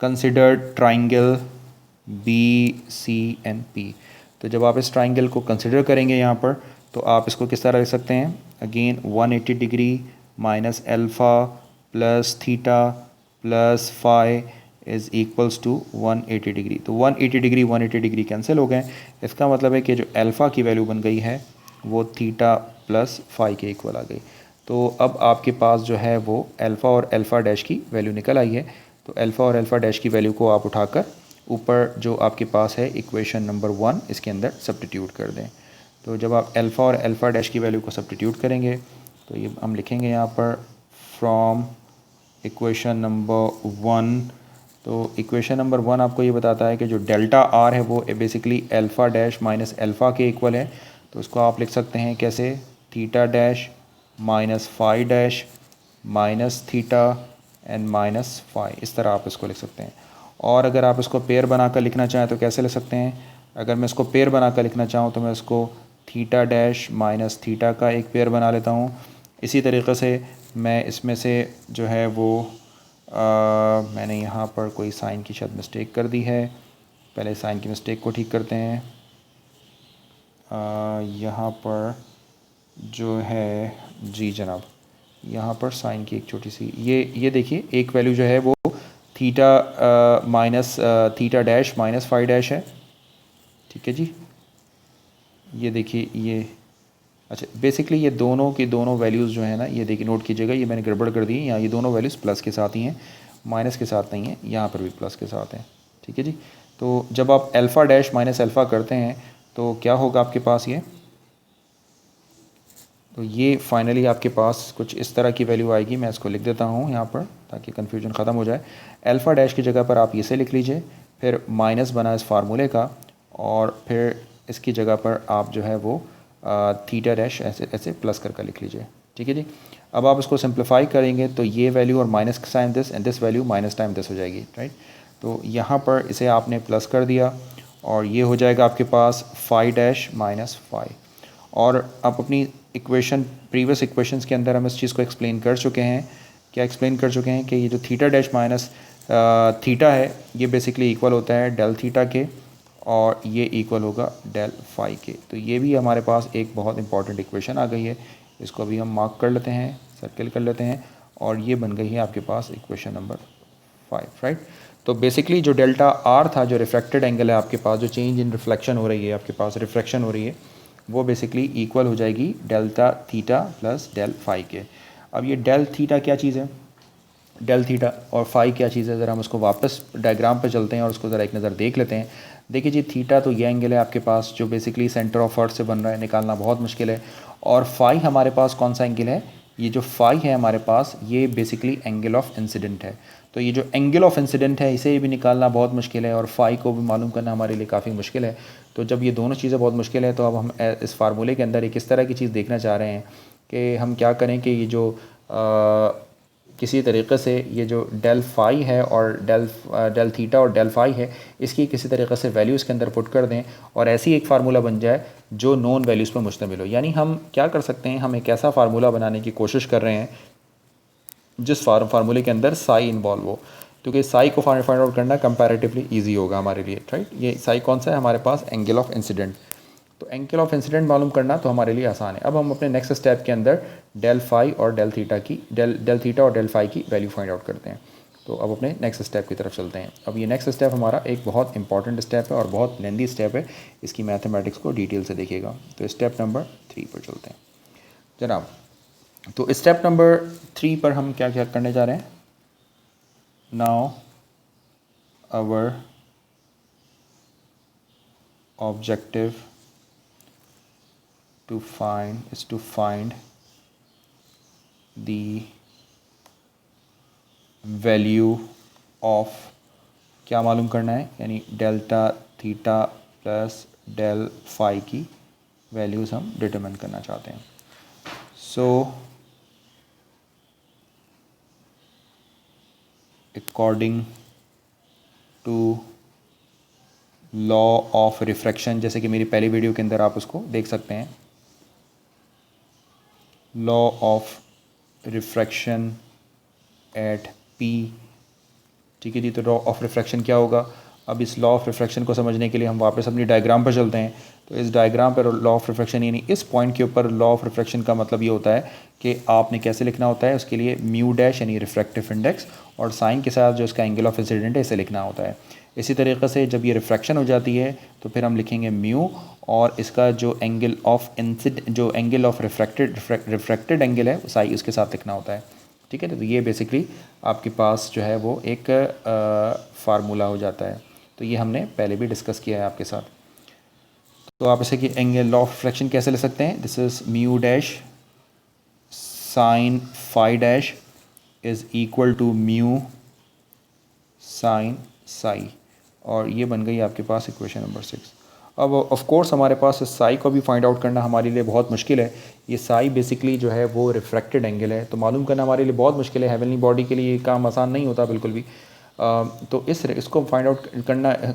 S1: कंसिडर ट्राइंगल BCNP। तो जब आप इस ट्राइंगल को कंसिडर करेंगे यहाँ पर, तो आप इसको किस तरह लिख सकते हैं, again 180 degree minus alpha plus theta plus phi is equals to 180 degree. तो 180 डिग्री कैंसिल हो गए। इसका मतलब है कि जो अल्फ़ा की वैल्यू बन गई है वो थीटा प्लस फ़ाई के इक्वल आ गई। तो अब आपके पास जो है वो अल्फ़ा और अल्फ़ा डैश की वैल्यू निकल आई है। तो अल्फ़ा और अल्फ़ा डैश की वैल्यू को आप उठाकर ऊपर जो आपके पास है इक्वेशन नंबर 1 इसके अंदर सब्स्टिट्यूट कर दें। तो जब आप अल्फ़ा और अल्फ़ा डैश की वैल्यू को सब्स्टिट्यूट करेंगे तो ये हम लिखेंगे यहाँ पर फ्रॉम इक्वेशन नंबर 1। तो इक्वेशन नंबर 1 आपको ये बताता है कि जो डेल्टा आर है वो basically alpha dash minus alpha के इक्वल है। तो इसको आप लिख सकते हैं कैसे, theta dash minus phi dash minus theta and minus phi, इस तरह आप इसको लिख सकते हैं। और अगर आप इसको पेयर बनाकर लिखना चाहें तो कैसे लिख सकते हैं, अगर मैं इसको पेयर बनाकर लिखना चाहूँ तो मैं इसको थीटा डैश माइनस थीटा का एक पेयर बना लेता हूँ। इसी तरीक़े से मैं इसमें से जो है वो मैंने यहाँ पर कोई साइन की शायद मिस्टेक कर दी है, पहले साइन की मिस्टेक को ठीक करते हैं। यहाँ पर जो है जी जनाब, यहाँ पर साइन की एक छोटी सी ये देखिए एक वैल्यू जो है वो theta minus theta dash minus phi dash है, ठीक है जी। ये देखिए ये अच्छा बेसिकली ये दोनों की दोनों वैल्यूज़ जो है ना, ये देखिए नोट कीजिएगा, ये मैंने गड़बड़ कर दी है, यहाँ ये दोनों वैल्यूज़ प्लस के साथ ही हैं, माइनस के साथ नहीं है, यहाँ पर भी प्लस के साथ हैं, ठीक है जी। तो जब आप अल्फ़ा डैश माइनस अल्फ़ा करते हैं तो क्या होगा आपके पास ये, तो ये फाइनली आपके पास कुछ इस तरह की वैल्यू आएगी। मैं इसको लिख देता हूँ यहाँ पर ताकि कन्फ्यूजन ख़त्म हो जाए। अल्फ़ा डैश की जगह पर आप इसे लिख लीजिए, फिर माइनस बना इस फार्मूले का, और फिर इसकी जगह पर आप जो है वो थीटा डैश ऐसे ऐसे प्लस करके लिख लीजिए, ठीक है जी। अब आप इसको सिंप्लीफाई करेंगे तो ये वैल्यू और minus time this and this value minus time this हो जाएगी, राइट। तो यहाँ पर इसे आपने प्लस कर दिया और ये हो जाएगा आपके पास फ़ाई डैश माइनस फ़ाई। और आप अपनी इक्वेशन प्रीवियस इक्वेशंस के अंदर हम इस चीज़ को एक्सप्लेन कर चुके हैं, क्या एक्सप्लेन कर चुके हैं कि ये जो थीटा डैश माइनस थीटा है ये बेसिकली इक्वल होता है डेल थीटा के, और ये इक्वल होगा डेल फ़ाई के। तो ये भी हमारे पास एक बहुत इंपॉर्टेंट इक्वेशन आ गई है, इसको अभी हम मार्क कर लेते हैं, सर्किल कर लेते हैं, और ये बन गई है आपके पास इक्वेशन नंबर 5, राइट। तो बेसिकली जो डेल्टा आर था, जो रिफ्रैक्टेड एंगल है आपके पास, जो चेंज इन रिफ्लेक्शन हो रही है आपके पास, रिफ्रैक्शन हो रही है, वो बेसिकली इक्वल हो जाएगी delta theta plus del phi के। अब ये डेल थीटा क्या चीज़ है, डेल थीटा और फ़ाई क्या चीज़ है, ज़रा हम उसको वापस डायग्राम पर चलते हैं और उसको ज़रा एक नज़र देख लेते हैं। देखिए जी, थीटा तो ये एंगल है आपके पास जो बेसिकली सेंटर ऑफ अर्थ से बन रहा है, निकालना बहुत मुश्किल है। और फ़ाई हमारे पास कौन सा एंगल है, ये जो फ़ाई है हमारे पास ये बेसिकली एंगल ऑफ इंसिडेंट है। तो ये जो एंगल ऑफ इंसिडेंट है इसे भी निकालना बहुत मुश्किल है और फ़ाई को भी मालूम करना हमारे लिए काफ़ी मुश्किल है। तो जब ये दोनों चीज़ें बहुत मुश्किल है तो अब हम इस फार्मूले के अंदर एक इस तरह की चीज़ देखना चाह रहे हैं कि हम क्या करें कि ये जो किसी तरीक़े से ये जो डेल फ़ाई है और डेल थीटा और डेल फ़ाई है इसकी किसी तरीक़े से वैल्यू इसके अंदर पुट कर दें और ऐसी एक फार्मूला बन जाए जो नॉन वैल्यूज़ पर मुश्तमिल हो। यानी हम क्या कर सकते हैं, हम एक ऐसा फार्मूला बनाने की कोशिश कर रहे हैं जिस फार्मूले के अंदर साई इन्वॉल्व हो, क्योंकि साई को फाइंड आउट करना कंपैरेटिवली ईजी होगा हमारे लिए, राइट। ये साई कौन सा है हमारे पास, एंगल ऑफ इंसिडेंट। तो एंगल ऑफ इंसिडेंट मालूम करना तो हमारे लिए आसान है। अब हम अपने नेक्स्ट स्टेप के अंदर डेल फ़ाई और डेल थीटा और डेल फ़ाई की वैल्यू फाइंड आउट करते हैं। तो अब अपने नेक्स्ट स्टेप की तरफ चलते हैं। अब ये नेक्स्ट स्टेप हमारा एक बहुत इंपॉर्टेंट स्टेप है और बहुत लेंदी स्टेप है, इसकी मैथमेटिक्स को डिटेल से देखिएगा। तो स्टेप नंबर 3 पर चलते हैं जनाब। तो स्टेप नंबर 3 पर हम क्या क्या करने जा रहे हैं, now our objective to find the value of क्या मालूम करना है, यानी delta theta plus del phi की वैल्यूज़ हम डिटरमिन करना चाहते हैं। So according to law of refraction, जैसे कि मेरी पहली वीडियो के अंदर आप उसको देख सकते हैं, law of refraction at P. ठीक है जी, तो लॉ ऑफ रिफ्रैक्शन क्या होगा? अब इस लॉ ऑफ रिफ्रैक्शन को समझने के लिए हम वापस अपनी डायग्राम पर चलते हैं। तो इस डायग्राम पर लॉ ऑफ रिफ्रैक्शन, यानी इस पॉइंट के ऊपर लॉ ऑफ रिफ्रैक्शन का मतलब ये होता है कि आपने कैसे लिखना होता है, उसके लिए म्यू डैश यानी रिफ्रैक्टिव इंडेक्स और साइन के साथ जो इसका एंगल ऑफ इंसिडेंट है इसे लिखना होता है। इसी तरीके से जब ये रिफ्रैक्शन हो जाती है तो फिर हम लिखेंगे म्यू और इसका जो एंगल ऑफ रिफ्रैक्टेड एंगल है साई उसके साथ लिखना होता है। ठीक है, तो ये बेसिकली आपके पास जो है वो एक फार्मूला हो जाता है। तो ये हमने पहले भी डिस्कस किया है आपके साथ। तो आप इसे कि एंगल लॉ ऑफ रिफ्रैक्शन कैसे ले सकते हैं? This is mu dash sine phi dash is equal to mu sine psi, और ये बन गई आपके पास इक्वेशन नंबर 6। अब ऑफ कोर्स हमारे पास इस साई को भी फाइंड आउट करना हमारे लिए बहुत मुश्किल है। ये साई बेसिकली जो है वो रिफ्रैक्टेड एंगल है, तो मालूम करना हमारे लिए बहुत मुश्किल है। हेवनली बॉडी के लिए ये काम आसान नहीं होता बिल्कुल भी। तो इसको फाइंड आउट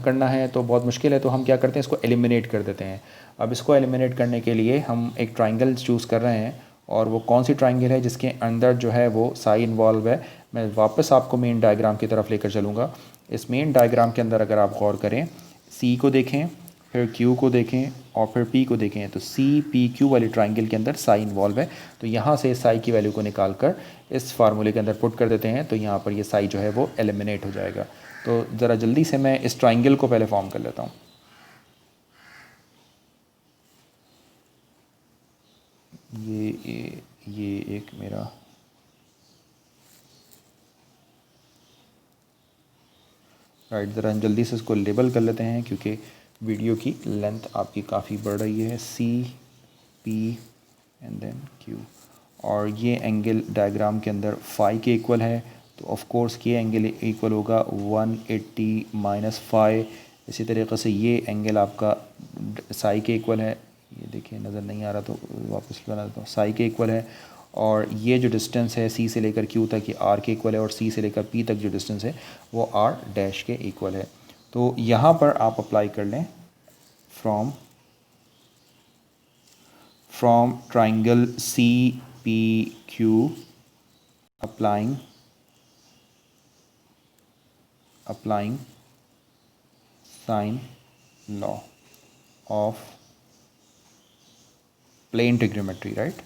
S1: करना है तो बहुत मुश्किल है। तो हम क्या करते हैं, इसको एलिमिनेट कर देते हैं। अब इसको एलिमिनेट करने के लिए हम एक ट्राइंगल चूज़ कर रहे हैं, और वो कौन सी ट्राइंगल है जिसके अंदर जो है वो साई इन्वॉल्व है। मैं वापस आपको मेन डायग्राम की तरफ लेकर चलूँगा। इस मेन डायग्राम के अंदर अगर आप गौर करें, सी को देखें, फिर क्यू को देखें और फिर पी को देखें, तो सी पी क्यू वाली ट्राइंगल के अंदर साई इन्वॉल्व है। तो यहाँ से साई की वैल्यू को निकाल कर इस फार्मूले के अंदर पुट कर देते हैं, तो यहाँ पर ये साई जो है वो एलिमिनेट हो जाएगा। तो ज़रा जल्दी से मैं इस ट्राइंगल को पहले फॉर्म कर लेता हूँ। ये एक मेरा राइट, ज़रा हम जल्दी से इसको लेबल कर लेते हैं क्योंकि वीडियो की लेंथ आपकी काफ़ी बढ़ रही है। C P and then Q, और ये एंगल डायग्राम के अंदर फाई के इक्वल है, तो ऑफ कोर्स ये एंगल इक्वल होगा 180 माइनस फाई। इसी तरीके से ये एंगल आपका साई के इक्वल है। ये देखिए नज़र नहीं आ रहा तो वापस बना देता हूँ। साई के इक्वल है, और ये जो डिस्टेंस है सी से लेकर क्यू तक ये आर के इक्वल है, और सी से लेकर पी तक जो डिस्टेंस है वो आर डैश के इक्वल है। तो यहाँ पर आप अप्लाई कर लें from triangle C P Q applying sine law of plane trigonometry, right?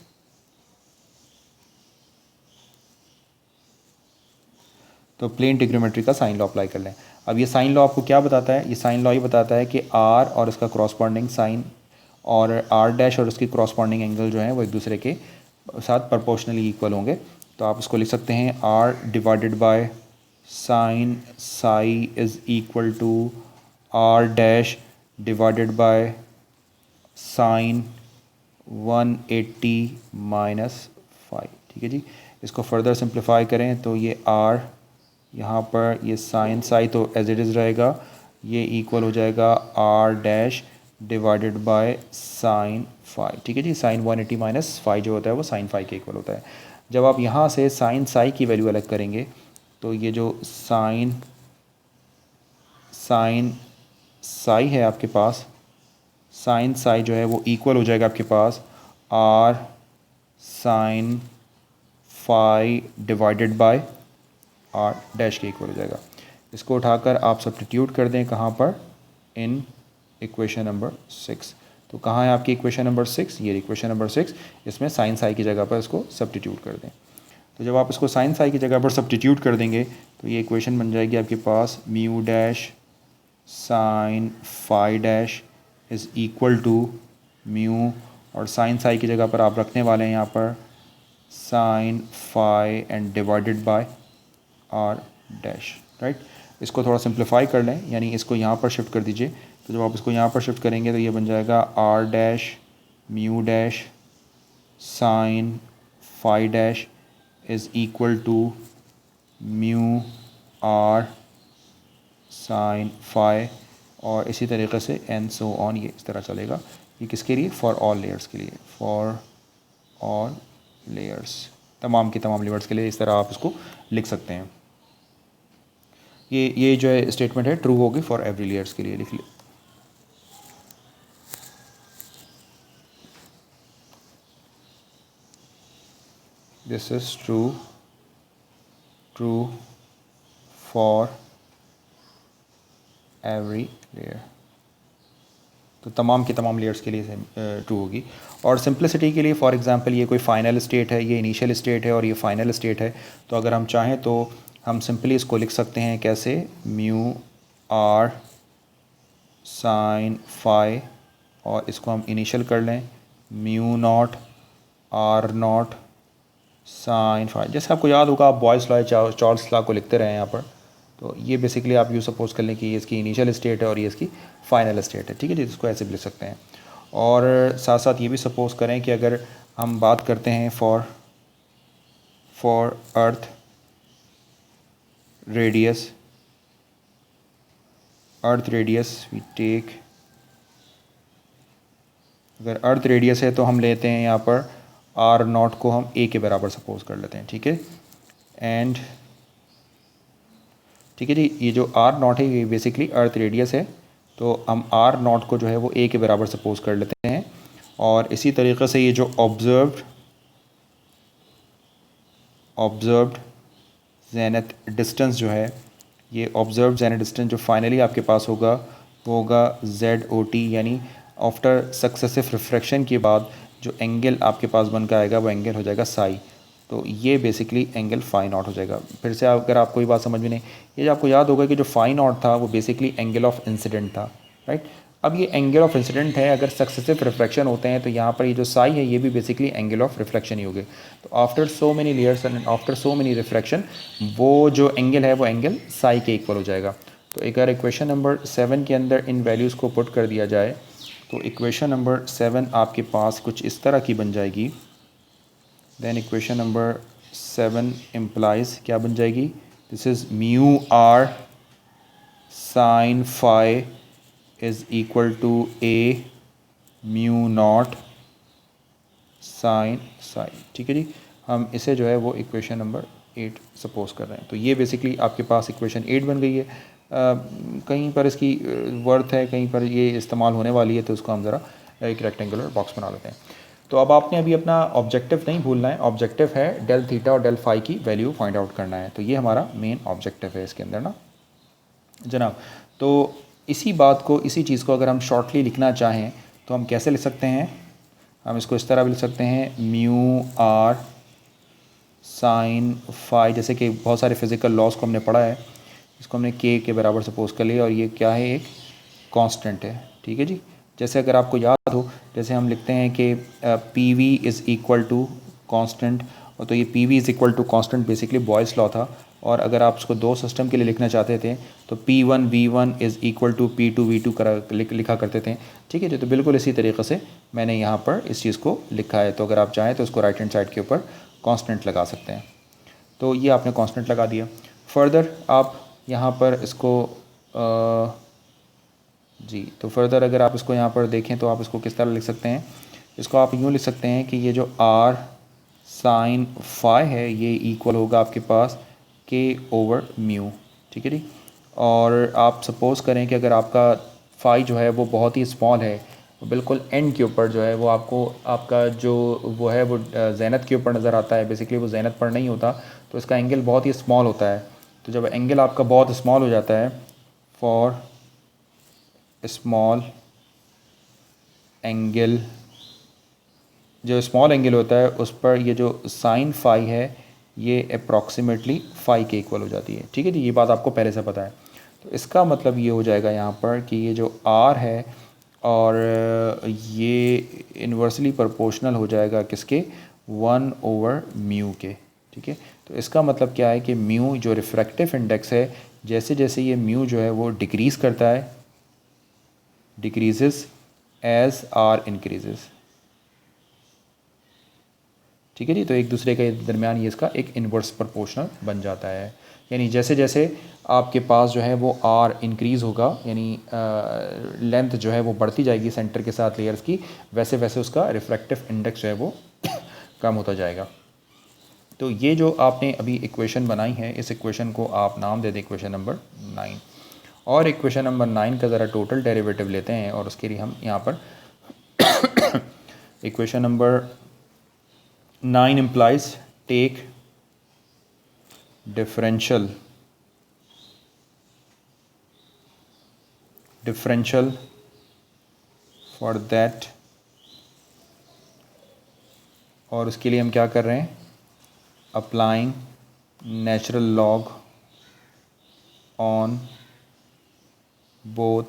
S1: तो प्लेन ट्रिग्नोमेट्री का साइन लॉ अप्लाई कर लें। अब ये साइन लॉ आपको क्या बताता है? ये साइन लॉ ये बताता है कि आर और इसका क्रॉसपॉन्डिंग साइन और आर डैश और उसकी क्रॉसपॉन्डिंग एंगल जो है वो एक दूसरे के साथ प्रोपोर्शनली इक्वल होंगे। तो आप इसको लिख सकते हैं R divided by sine psi is equal to R dash divided by sine 180 minus five. ठीक है जी, इसको फर्दर सिंप्लीफाई करें तो ये आर, यहाँ पर ये साइन साई तो एज इट इज़ रहेगा, ये इक्वल हो जाएगा R dash divided by sine phi. ठीक है जी, साइन 180 माइनस फाई जो होता है वो साइन फाई के इक्वल होता है। जब आप यहाँ से साइन साई की वैल्यू अलग करेंगे तो ये जो साइन साई है आपके पास, साइन साई जो है वो इक्वल हो जाएगा आपके पास R sine phi divided by R dash के इक्वल हो जाएगा। इसको उठाकर आप सब्स्टिट्यूट कर दें कहाँ पर, इन इक्वेशन नंबर 6। तो कहाँ है आपकी इक्वेशन नंबर 6? ये इक्वेशन नंबर 6, इसमें साइन साई की जगह पर इसको सब्स्टिट्यूट कर दें। तो जब आप इसको साइन साई की जगह पर सब्स्टिट्यूट कर देंगे तो ये इक्वेशन बन जाएगी आपके पास mu dash sine phi dash is equal to mu, और साइन साई की जगह पर आप रखने वाले हैं यहाँ पर sine phi and divided by R dash, right. इसको थोड़ा सिंप्लीफाई कर लें, यानी इसको यहाँ पर शिफ्ट कर दीजिए। तो जब आप इसको यहाँ पर शिफ्ट करेंगे तो ये बन जाएगा R dash mu dash sine phi dash is equal to mu R sine phi, और इसी तरीके से एंड सो ऑन, ये इस तरह चलेगा। ये किसके लिए? फॉर ऑल लेयर्स के लिए, फॉर ऑल लेयर्स, तमाम की तमाम लेयर्स के लिए इस तरह आप इसको लिख सकते हैं। ये जो है स्टेटमेंट है ट्रू होगी फॉर एवरी लेयर्स के लिए, लिख ले। This is true for every layer, तो तमाम की तमाम लेयर्स के लिए ट्रू होगी। और सिंपलिसिटी के लिए फॉर एग्जांपल ये कोई फाइनल स्टेट है, ये इनिशियल स्टेट है और ये फाइनल स्टेट है, तो अगर हम चाहें तो हम सिंपली इसको लिख सकते हैं कैसे? म्यू आर साइन फाई, और इसको हम इनिशियल कर लें mu naught R naught sine phi. जैसे आपको याद होगा, आप बॉयस लॉ चार्ल्स लॉ को लिखते रहे हैं यहाँ पर, तो ये बेसिकली आप यूँ सपोज कर लें कि ये इसकी इनिशियल स्टेट है और ये इसकी फाइनल स्टेट है, ठीक है जी। इसको ऐसे भी लिख सकते हैं। और साथ साथ ये भी सपोज करें कि अगर हम बात करते हैं for earth radius we take, अगर अर्थ रेडियस है तो हम लेते हैं यहाँ पर आर नॉट को हम ए के बराबर सपोज कर लेते हैं, ठीक है। एंड ठीक है जी, ये जो आर नॉट है ये बेसिकली अर्थ रेडियस है, तो हम आर नॉट को जो है वो ए के बराबर सपोज कर लेते हैं। और इसी तरीके से ये जो ऑब्जर्व्ड जेनिथ डिस्टेंस जो है, ये ऑब्जर्व्ड जेनिथ डिस्टेंस जो फाइनली आपके पास होगा वो होगा ZOT, यानी आफ्टर सक्सेसिव रिफ्रैक्शन के बाद जो एंगल आपके पास बन कर आएगा वो एंगल हो जाएगा साई। तो ये बेसिकली एंगल फाई नॉट हो जाएगा। फिर से अगर आपको ये बात समझ में नहीं, ये जो आपको याद होगा कि जो फाई नॉट था वो बेसिकली एंगल ऑफ इंसिडेंट था, राइट। अब ये एंगल ऑफ इंसिडेंट है, अगर सक्सेसिव रिफ्रैक्शन होते हैं तो यहाँ पर ये जो साई है ये भी बेसिकली एंगल ऑफ रिफ्लेक्शन ही हो गए। तो after so many layers and after so many refraction वो जो एंगल है वो एंगल साई के इक्वल हो जाएगा। तो अगर इक्वेशन नंबर 7 के अंदर इन वैल्यूज़ को पुट कर दिया जाए तो इक्वेशन नंबर 7 आपके पास कुछ इस तरह की बन जाएगी। देन इक्वेशन नंबर 7 इम्प्लाइज क्या बन जाएगी? This is mu R sine phi is equal to A mu not sine psi, ठीक है जी। हम इसे जो है वो इक्वेशन नंबर 8 सपोज कर रहे हैं। तो ये बेसिकली आपके पास इक्वेशन 8 बन गई है। कहीं पर इसकी वर्थ है, कहीं पर ये इस्तेमाल होने वाली है, तो उसको हम ज़रा एक रेक्टेंगुलर बॉक्स बना लेते हैं। तो अब आपने अभी अपना ऑब्जेक्टिव नहीं भूलना है, ऑब्जेक्टिव है डेल थीटा और डेल फाई की वैल्यू फाइंड आउट करना है। तो ये हमारा मेन ऑब्जेक्टिव है इसके अंदर ना जनाब। तो इसी बात को, इसी चीज़ को अगर हम शॉर्टली लिखना चाहें तो हम कैसे लिख सकते हैं? हम इसको इस तरह भी लिख सकते हैं म्यू आर साइन फाई, जैसे कि बहुत सारे फिज़िकल लॉज को हमने पढ़ा है, इसको हमने के बराबर सपोज कर लिया और ये क्या है? एक कांस्टेंट है, ठीक है जी। जैसे अगर आपको याद हो, जैसे हम लिखते हैं कि P V is equal to constant, और तो ये P V is equal to constant basically Boyle's law था। और अगर आप उसको दो सिस्टम के लिए लिखना चाहते थे तो P1 V1 is equal to P2 V2 लिखा करते थे, ठीक है जी। तो बिल्कुल इसी तरीके से मैंने यहाँ पर इस चीज़ को लिखा है। तो अगर आप चाहें तो उसको राइट हैंड साइड के ऊपर कांस्टेंट लगा सकते हैं। तो ये आपने कांस्टेंट लगा दिया। फर्दर आप यहाँ पर इसको जी, तो फर्दर अगर आप इसको यहाँ पर देखें तो आप इसको किस तरह लिख सकते हैं? इसको आप यूँ लिख सकते हैं कि ये जो आर साइन फाई है ये इक्वल होगा आपके पास के ओवर म्यू, ठीक है जी। और आप सपोज़ करें कि अगर आपका फाई जो है वो बहुत ही स्मॉल है, वो बिल्कुल एंड के ऊपर जो है वो आपको आपका जो वो है वो ज़ेनत के ऊपर नज़र आता है, बेसिकली वो ज़ेनत पर नहीं होता, तो इसका एंगल बहुत ही स्मॉल होता है। तो जब एंगल आपका बहुत स्मॉल हो जाता है, फॉर स्मॉल एंगल, जो स्मॉल एंगल होता है उस पर ये जो साइन फाई है ये अप्रॉक्सीमेटली फाई के इक्वल हो जाती है, ठीक है जी। ये बात आपको पहले से पता है। तो इसका मतलब ये हो जाएगा यहाँ पर कि ये जो आर है और ये इन्वर्सली प्रोपोर्शनल हो जाएगा किसके? 1 ओवर म्यू के, ठीक है। तो इसका मतलब क्या है कि म्यू जो रिफ्रैक्टिव इंडेक्स है, जैसे जैसे ये म्यू जो है वो डिक्रीज़ करता है, डिक्रीजेस एज आर इंक्रीजेस। ठीक है जी। तो एक दूसरे के दरमियान ये इसका एक इन्वर्स प्रोपोर्शनल बन जाता है। यानी जैसे जैसे आपके पास जो है वो आर इंक्रीज़ होगा, यानी लेंथ जो है वो बढ़ती जाएगी सेंटर के साथ लेयर्स की, वैसे वैसे उसका रिफ्रैक्टिव इंडेक्स जो है वो कम होता जाएगा। तो ये जो आपने अभी इक्वेशन बनाई है, इस इक्वेशन को आप नाम दे दें इक्वेशन नंबर 9। और इक्वेशन नंबर 9 का ज़रा टोटल डेरिवेटिव लेते हैं, और उसके लिए हम यहाँ पर equation number 9 implies take differential for that, और उसके लिए हम क्या कर रहे हैं, applying natural log on both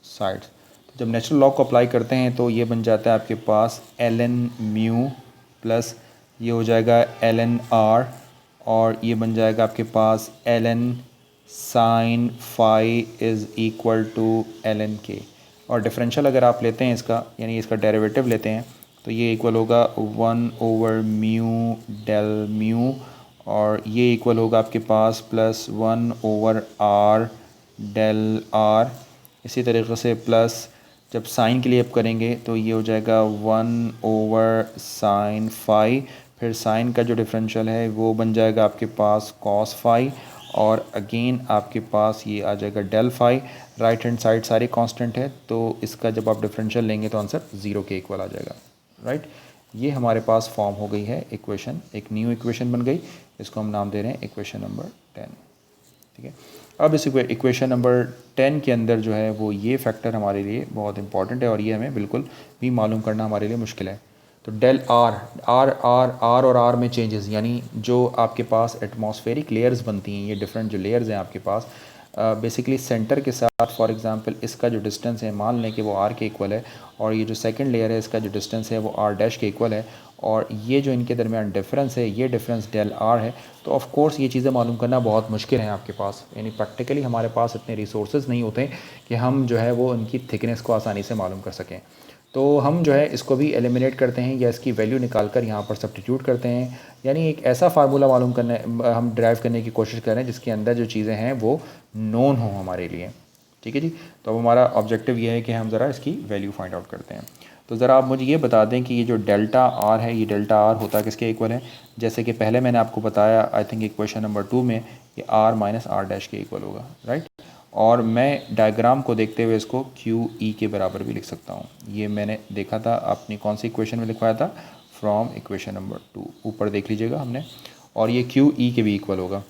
S1: sides. तो जब नेचुरल लॉग को अप्लाई करते हैं तो ये बन जाता है आपके पास ln म्यू प्लस ये हो जाएगा ln r, और ये बन जाएगा आपके पास ln sine phi is equal to ln k। और डिफरेंशियल अगर आप लेते हैं इसका, यानी इसका डेरिवेटिव लेते हैं, तो ये इक्वल होगा 1/μ डेल म्यू, और ये इक्वल होगा आपके पास प्लस 1/r डेल r। इसी तरीके से प्लस जब साइन के लिए आप करेंगे तो ये हो जाएगा 1/sin फाई, फिर साइन का जो डिफरेंशियल है वो बन जाएगा आपके पास cos फाई, और अगेन आपके पास ये आ जाएगा del phi. Right hand side सारी कांस्टेंट है, तो इसका जब आप डिफरेंशियल लेंगे तो आंसर 0 के इक्वल आ जाएगा। राइट, ये हमारे पास फॉर्म हो गई है इक्वेशन, एक न्यू इक्वेशन बन गई, इसको हम नाम दे रहे हैं इक्वेशन नंबर 10। ठीक है, अब इस इक्वेशन नंबर 10 के अंदर जो है वो ये फैक्टर हमारे लिए बहुत इंपॉर्टेंट है, और ये हमें बिल्कुल भी मालूम करना हमारे लिए मुश्किल है। तो डेल आर और आर में चेंजेस, यानी जो आपके पास एटमॉस्फेरिक लेयर्स बनती हैं, ये डिफरेंट जो लेयर्स हैं आपके पास, बेसिकली सेंटर के साथ, फॉर एग्जांपल इसका जो डिस्टेंस है मान लें कि वो आर के इक्वल है, और ये जो सेकंड लेयर है इसका जो डिस्टेंस है वो आर डैश के इक्वल है, और ये जो इनके दरमियान डिफरेंस है ये डिफरेंस डेल आर है। तो ऑफ कोर्स ये चीज़ें मालूम करना बहुत मुश्किल है आपके पास, यानी प्रैक्टिकली हमारे पास इतने रिसोर्सेज नहीं होते कि हम जो है वो उनकी थिकनेस को आसानी से मालूम कर सकें। तो हम जो है इसको भी एलिमिनेट करते हैं, या इसकी वैल्यू निकाल कर यहाँ पर सब्स्टिट्यूट करते हैं, यानी एक ऐसा फार्मूला मालूम करने हम ड्राइव करने की कोशिश कर रहे हैं जिसके अंदर जो चीज़ें हैं वो नोन हो हमारे लिए। ठीक है जी, तो अब हमारा ऑब्जेक्टिव ये है कि हम ज़रा इसकी वैल्यू फाइंड आउट करते हैं। तो ज़रा आप मुझे ये बता दें कि ये जो डेल्टा आर है, ये डेल्टा आर होता किसके इक्वल है। जैसे कि पहले मैंने आपको बताया, आई थिंक इक्वेशन नंबर 2 में, ये आर माइनस आर डैश के इक्वल होगा। राइट, और मैं डायग्राम को देखते हुए इसको क्यू ई के बराबर भी लिख सकता हूँ। ये मैंने देखा था, आपने कौन सी इक्वेशन में लिखवाया था, फ्रॉम इक्वेशन नंबर 2, ऊपर देख लीजिएगा हमने, और ये क्यू ई के भी इक्वल होगा।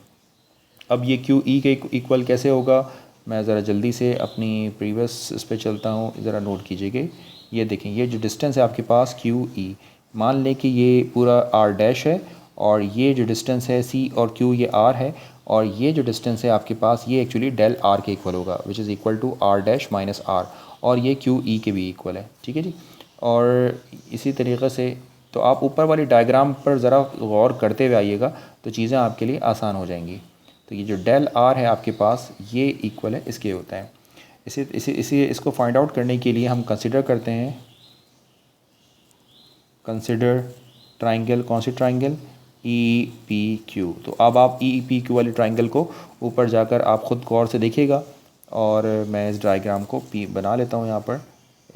S1: अब ये क्यू ई के इक्वल कैसे होगा, मैं ज़रा जल्दी से अपनी प्रीवियस इस पर चलता हूँ, ज़रा नोट कीजिएगा। ये देखें, ये जो डिस्टेंस है आपके पास क्यू ई, मान लें कि ये पूरा आर डैश है, और ये जो डिस्टेंस है सी और क्यू ये आर है, और ये जो डिस्टेंस है आपके पास ये एक्चुअली डेल आर के इक्वल होगा, which is equal to R dash minus R, और ये क्यू ई के भी इक्वल है। ठीक है जी, और इसी तरीके से तो आप ऊपर वाली डायग्राम पर ज़रा गौर करते हुए आइएगा तो चीज़ें आपके लिए आसान हो जाएंगी। तो ये जो डेल आर है आपके पास ये इक्वल है इसके होता है। इसको फाइंड आउट करने के लिए हम कंसिडर करते हैं, कंसिडर ट्राइंगल, कौन सी ट्राइंगल, ई पी क्यू। तो अब आप ई पी क्यू वाले ट्राइंगल को ऊपर जाकर आप ख़ुद गौर से देखिएगा, और मैं इस डायग्राम को पी बना लेता हूँ यहाँ पर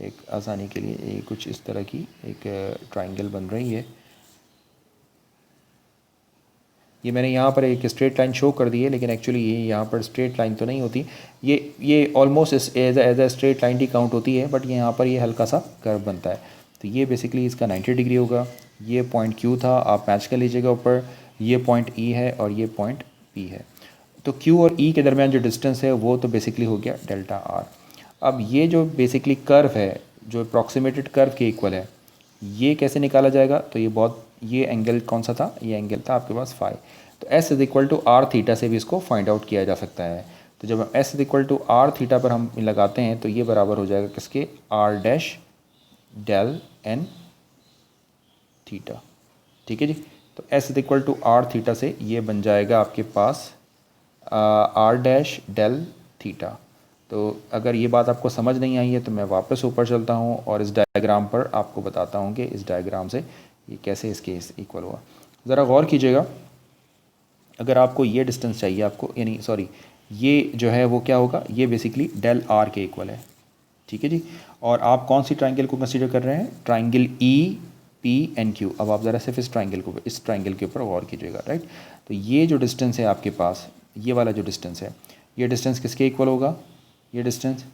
S1: एक आसानी के लिए। ये कुछ इस तरह की एक ट्राइंगल बन रही है। ये मैंने यहाँ पर एक स्ट्रेट लाइन शो कर दी है, लेकिन एक्चुअली ये यहाँ पर स्ट्रेट लाइन तो नहीं होती, ये almost as a straight line ही काउंट होती है, बट यहाँ पर ये हल्का सा कर्व बनता है। तो ये बेसिकली इसका 90 डिग्री होगा। ये पॉइंट Q था, आप मैच कर लीजिएगा ऊपर, ये पॉइंट E है और ये पॉइंट P है। तो Q और E के दरमियान जो डिस्टेंस है वो तो बेसिकली हो गया डेल्टा R। अब ये जो बेसिकली कर्व है, जो अप्रॉक्सीमेटेड कर्व के इक्वल है, ये कैसे निकाला जाएगा, तो ये एंगल कौन सा था, ये एंगल था आपके पास फाई। तो S is equal to R theta से भी इसको फाइंड आउट किया जा सकता है। तो जब हम S is equal to R theta पर हम लगाते हैं तो ये बराबर हो जाएगा किसके, R dash del N theta. ठीक है जी, तो S is equal to R theta से ये बन जाएगा आपके पास आर डैश डेल थीटा। तो अगर ये बात आपको समझ नहीं आई है तो मैं वापस ऊपर चलता हूँ और इस डायग्राम पर आपको बताता हूँ कि इस डायग्राम से ये कैसे इसके इक्वल हुआ, ज़रा गौर कीजिएगा। अगर आपको ये डिस्टेंस चाहिए आपको, यानी सॉरी, ये जो है वो क्या होगा, ये बेसिकली डेल आर के इक्वल है, ठीक है जी। और आप कौन सी ट्राइंगल को कंसीडर कर रहे हैं, triangle E P N Q. अब आप ज़रा सिर्फ इस ट्राइंगल के ऊपर गौर कीजिएगा, राइट। तो ये जो डिस्टेंस है आपके पास, ये वाला जो डिस्टेंस है, ये डिस्टेंस किसके इक्वल होगा, ये डिस्टेंस।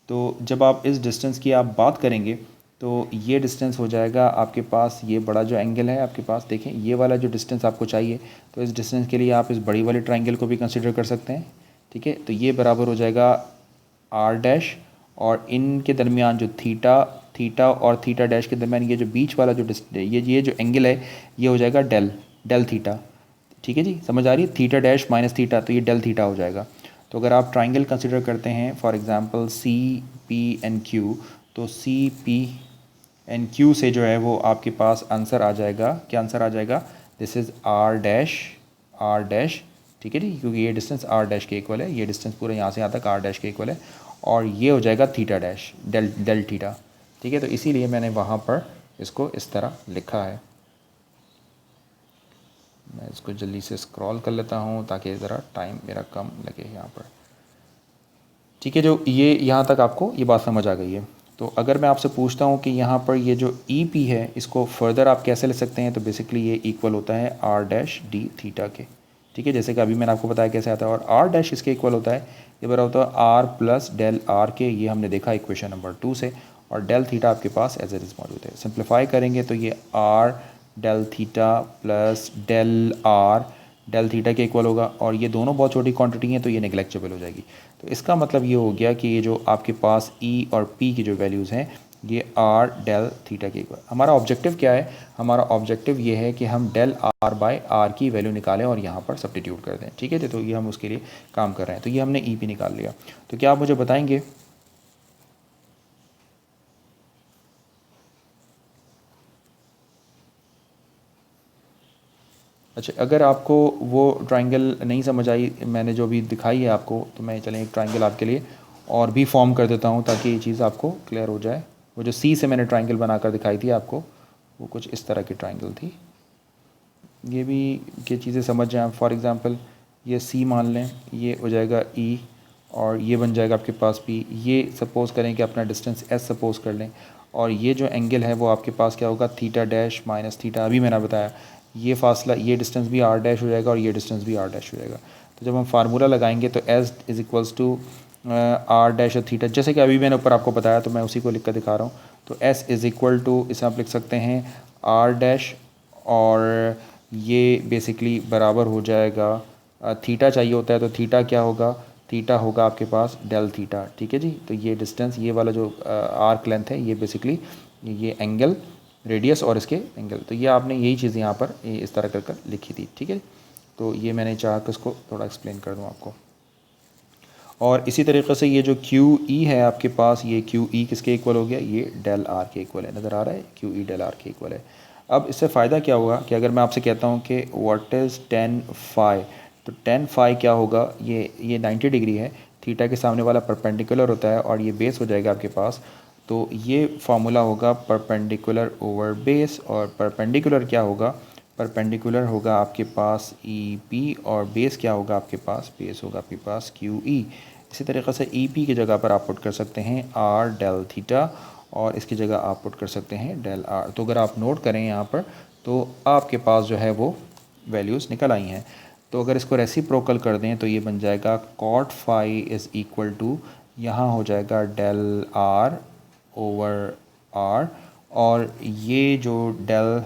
S1: तो जब आप इस डिस्टेंस की आप बात करेंगे तो ये डिस्टेंस हो जाएगा आपके पास, ये बड़ा जो एंगल है आपके पास, देखें ये वाला जो डिस्टेंस आपको चाहिए, तो इस डिस्टेंस के लिए आप इस बड़ी वाली ट्राइंगल को भी कंसिडर कर सकते हैं, ठीक है। तो ये बराबर हो जाएगा आर डैश, और इनके दरमियान जो थीटा और थीटा डैश के दरमियान ये जो बीच वाला जो ये जो एंगल है, ये हो जाएगा डेल थीटा, ठीक है जी। समझ आ रही है, थीटा डैश माइनस थीटा, तो ये डेल थीटा हो जाएगा। तो अगर आप ट्राइंगल कंसिडर करते हैं for example C P N Q, तो सी पी एन क्यू से जो है वो आपके पास आंसर आ जाएगा, क्या आंसर आ जाएगा, दिस इज़ आर डैश, ठीक है जी, क्योंकि ये डिस्टेंस आर डैश के इक्वल है, ये डिस्टेंस पूरा यहाँ से यहाँ तक आर डैश के इक्वल है, और ये हो जाएगा थीटा डैश डेल थीटा, ठीक है। तो इसीलिए मैंने वहाँ पर इसको इस तरह लिखा है। मैं इसको जल्दी से स्क्रॉल कर लेता हूँ ताकि ज़रा टाइम मेरा कम लगे यहाँ पर, ठीक है। जो ये यहाँ तक आपको ये बात समझ आ गई है। तो अगर मैं आपसे पूछता हूँ कि यहाँ पर ये जो ई पी है, इसको फर्दर आप कैसे ले सकते हैं, तो बेसिकली ये इक्वल होता है आर डैश डी थीटा के, ठीक है। जैसे कि अभी मैंने आपको बताया कैसे आता है, और आर डैश इसके इक्वल होता है, ये बराबर होता है आर प्लस डेल आर के, ये हमने देखा इक्वेशन नंबर 2 से, और डेल थीटा आपके पास एज इट इज़ मौजूद है। सिंप्लीफाई करेंगे तो ये R del theta plus del theta के इक्वल होगा, और ये दोनों बहुत छोटी क्वांटिटी हैं तो ये नेग्लेक्टेबल हो जाएगी। तो इसका मतलब ये हो गया कि ये जो आपके पास ई और पी की जो वैल्यूज़ हैं, ये आर डेल थीटा के इक्वल। हमारा ऑब्जेक्टिव क्या है, हमारा ऑब्जेक्टिव ये है कि हम डेल आर बाय आर की वैल्यू निकालें और यहाँ पर सब्स्टिट्यूट कर दें, ठीक है। तो ये हम उसके लिए काम कर रहे हैं। तो ये हमने ई पी निकाल लिया। तो क्या आप मुझे बताएंगे, अच्छा अगर आपको वो ट्राइंगल नहीं समझ आई मैंने जो भी दिखाई है आपको, तो मैं चलें एक ट्राइंगल आपके लिए और भी फॉर्म कर देता हूँ ताकि ये चीज़ आपको क्लियर हो जाए। वो जो सी से मैंने ट्राइंगल बनाकर दिखाई थी आपको, वो कुछ इस तरह की ट्राइंगल थी। ये भी ये चीज़ें समझ जाएं। फॉर एग्ज़ाम्पल ये सी मान लें, ये हो जाएगा ई, और ये बन जाएगा आपके पास पी। ये सपोज़ करें कि अपना डिस्टेंस एस सपोज़ कर लें, और ये जो एंगल है वो आपके पास क्या होगा, थीटा डैश माइनस थीटा। अभी मैंने बताया ये फासला, ये डिस्टेंस भी आर डैश हो जाएगा और ये डिस्टेंस भी आर डैश हो जाएगा। तो जब हम फार्मूला लगाएंगे तो S is equals to R dash और थीटा, जैसे कि अभी मैंने ऊपर आपको बताया, तो मैं उसी को लिख कर दिखा रहा हूँ। तो एस इज़ इक्वल टू, इसे आप लिख सकते हैं आर डैश, और ये बेसिकली बराबर हो जाएगा, थीटा चाहिए होता है तो थीटा क्या होगा, थीटा होगा आपके पास डेल थीटा, ठीक है जी। तो ये डिस्टेंस, ये वाला जो आर्क लेंथ है, ये बेसिकली ये एंगल रेडियस और इसके एंगल, तो ये आपने यही चीज़ यहाँ पर इस तरह कर लिखी थी, ठीक है। तो ये मैंने चाहा कि उसको थोड़ा एक्सप्लेन कर दूँ आपको। और इसी तरीके से ये जो क्यू ई है आपके पास, ये क्यू ई किसके इक्वल हो गया, ये डेल आर के इक्वल है, नज़र आ रहा है, क्यू ई डेल आर के इक्वल है। अब इससे फ़ायदा क्या होगा कि अगर मैं आपसे कहता हूँ कि व्हाट इज़ टेन फाई, तो टेन फाई क्या होगा, ये 90 डिग्री है, थीटा के सामने वाला परपेंडिकुलर होता है और ये बेस हो जाएगा आपके पास। तो ये फार्मूला होगा परपेंडिकुलर ओवर बेस, और परपेंडिकुलर क्या होगा, परपेंडिकुलर होगा आपके पास ई पी, और बेस क्या होगा आपके पास, बेस होगा आपके पास क्यू ई। इसी तरीक़े से ई पी की जगह पर आप पुट कर सकते हैं आर डेल थीटा, और इसकी जगह आप पुट कर सकते हैं डेल आर। तो अगर आप नोट करें यहाँ पर, तो आपके पास जो है वो वैल्यूज़ निकल आई हैं। तो अगर इसको रेसिप्रोकल कर दें तो ये बन जाएगा cot phi is equal to, यहाँ हो जाएगा डेल आर ओवर आर, और ये जो डेल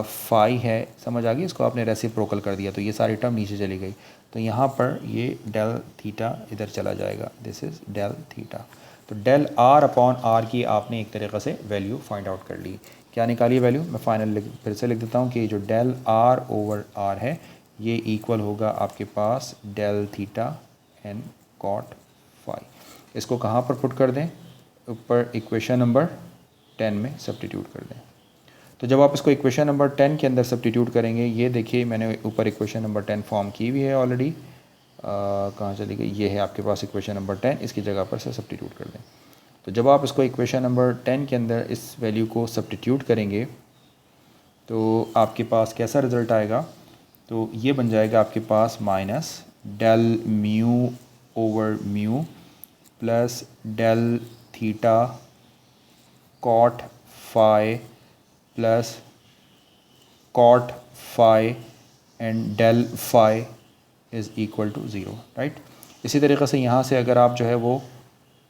S1: फाई है, समझ आ गई, इसको आपने रेसिप्रोकल कर दिया तो ये सारी टर्म नीचे चली गई। तो यहाँ पर ये डेल थीटा इधर चला जाएगा, दिस इज़ डेल थीटा। तो डेल आर अपॉन आर की आपने एक तरीक़े से वैल्यू फाइंड आउट कर ली। क्या निकाली वैल्यू, मैं फाइनल फिर से लिख देता हूँ कि जो डेल आर ओवर आर है, ये इक्वल होगा आपके पास del theta N cot phi. इसको कहाँ पर पुट कर दें, ऊपर इक्वेशन नंबर 10 में सब्स्टिट्यूट कर दें। तो जब आप इसको इक्वेशन नंबर 10 के अंदर सब्स्टिट्यूट करेंगे, ये देखिए मैंने ऊपर इक्वेशन नंबर 10 फॉर्म की हुई है ऑलरेडी, कहाँ चली गई, ये है आपके पास इक्वेशन नंबर 10, इसकी जगह पर से सब्स्टिट्यूट कर दें। तो जब आप इसको इक्वेशन नंबर 10 के अंदर इस वैल्यू को सब्स्टिट्यूट करेंगे तो आपके पास कैसा रिज़ल्ट आएगा, तो ये बन जाएगा आपके पास minus del mu over mu plus del theta cot phi plus cot phi and del phi is equal to zero, right. इसी तरीक़े से यहाँ से अगर आप जो है वो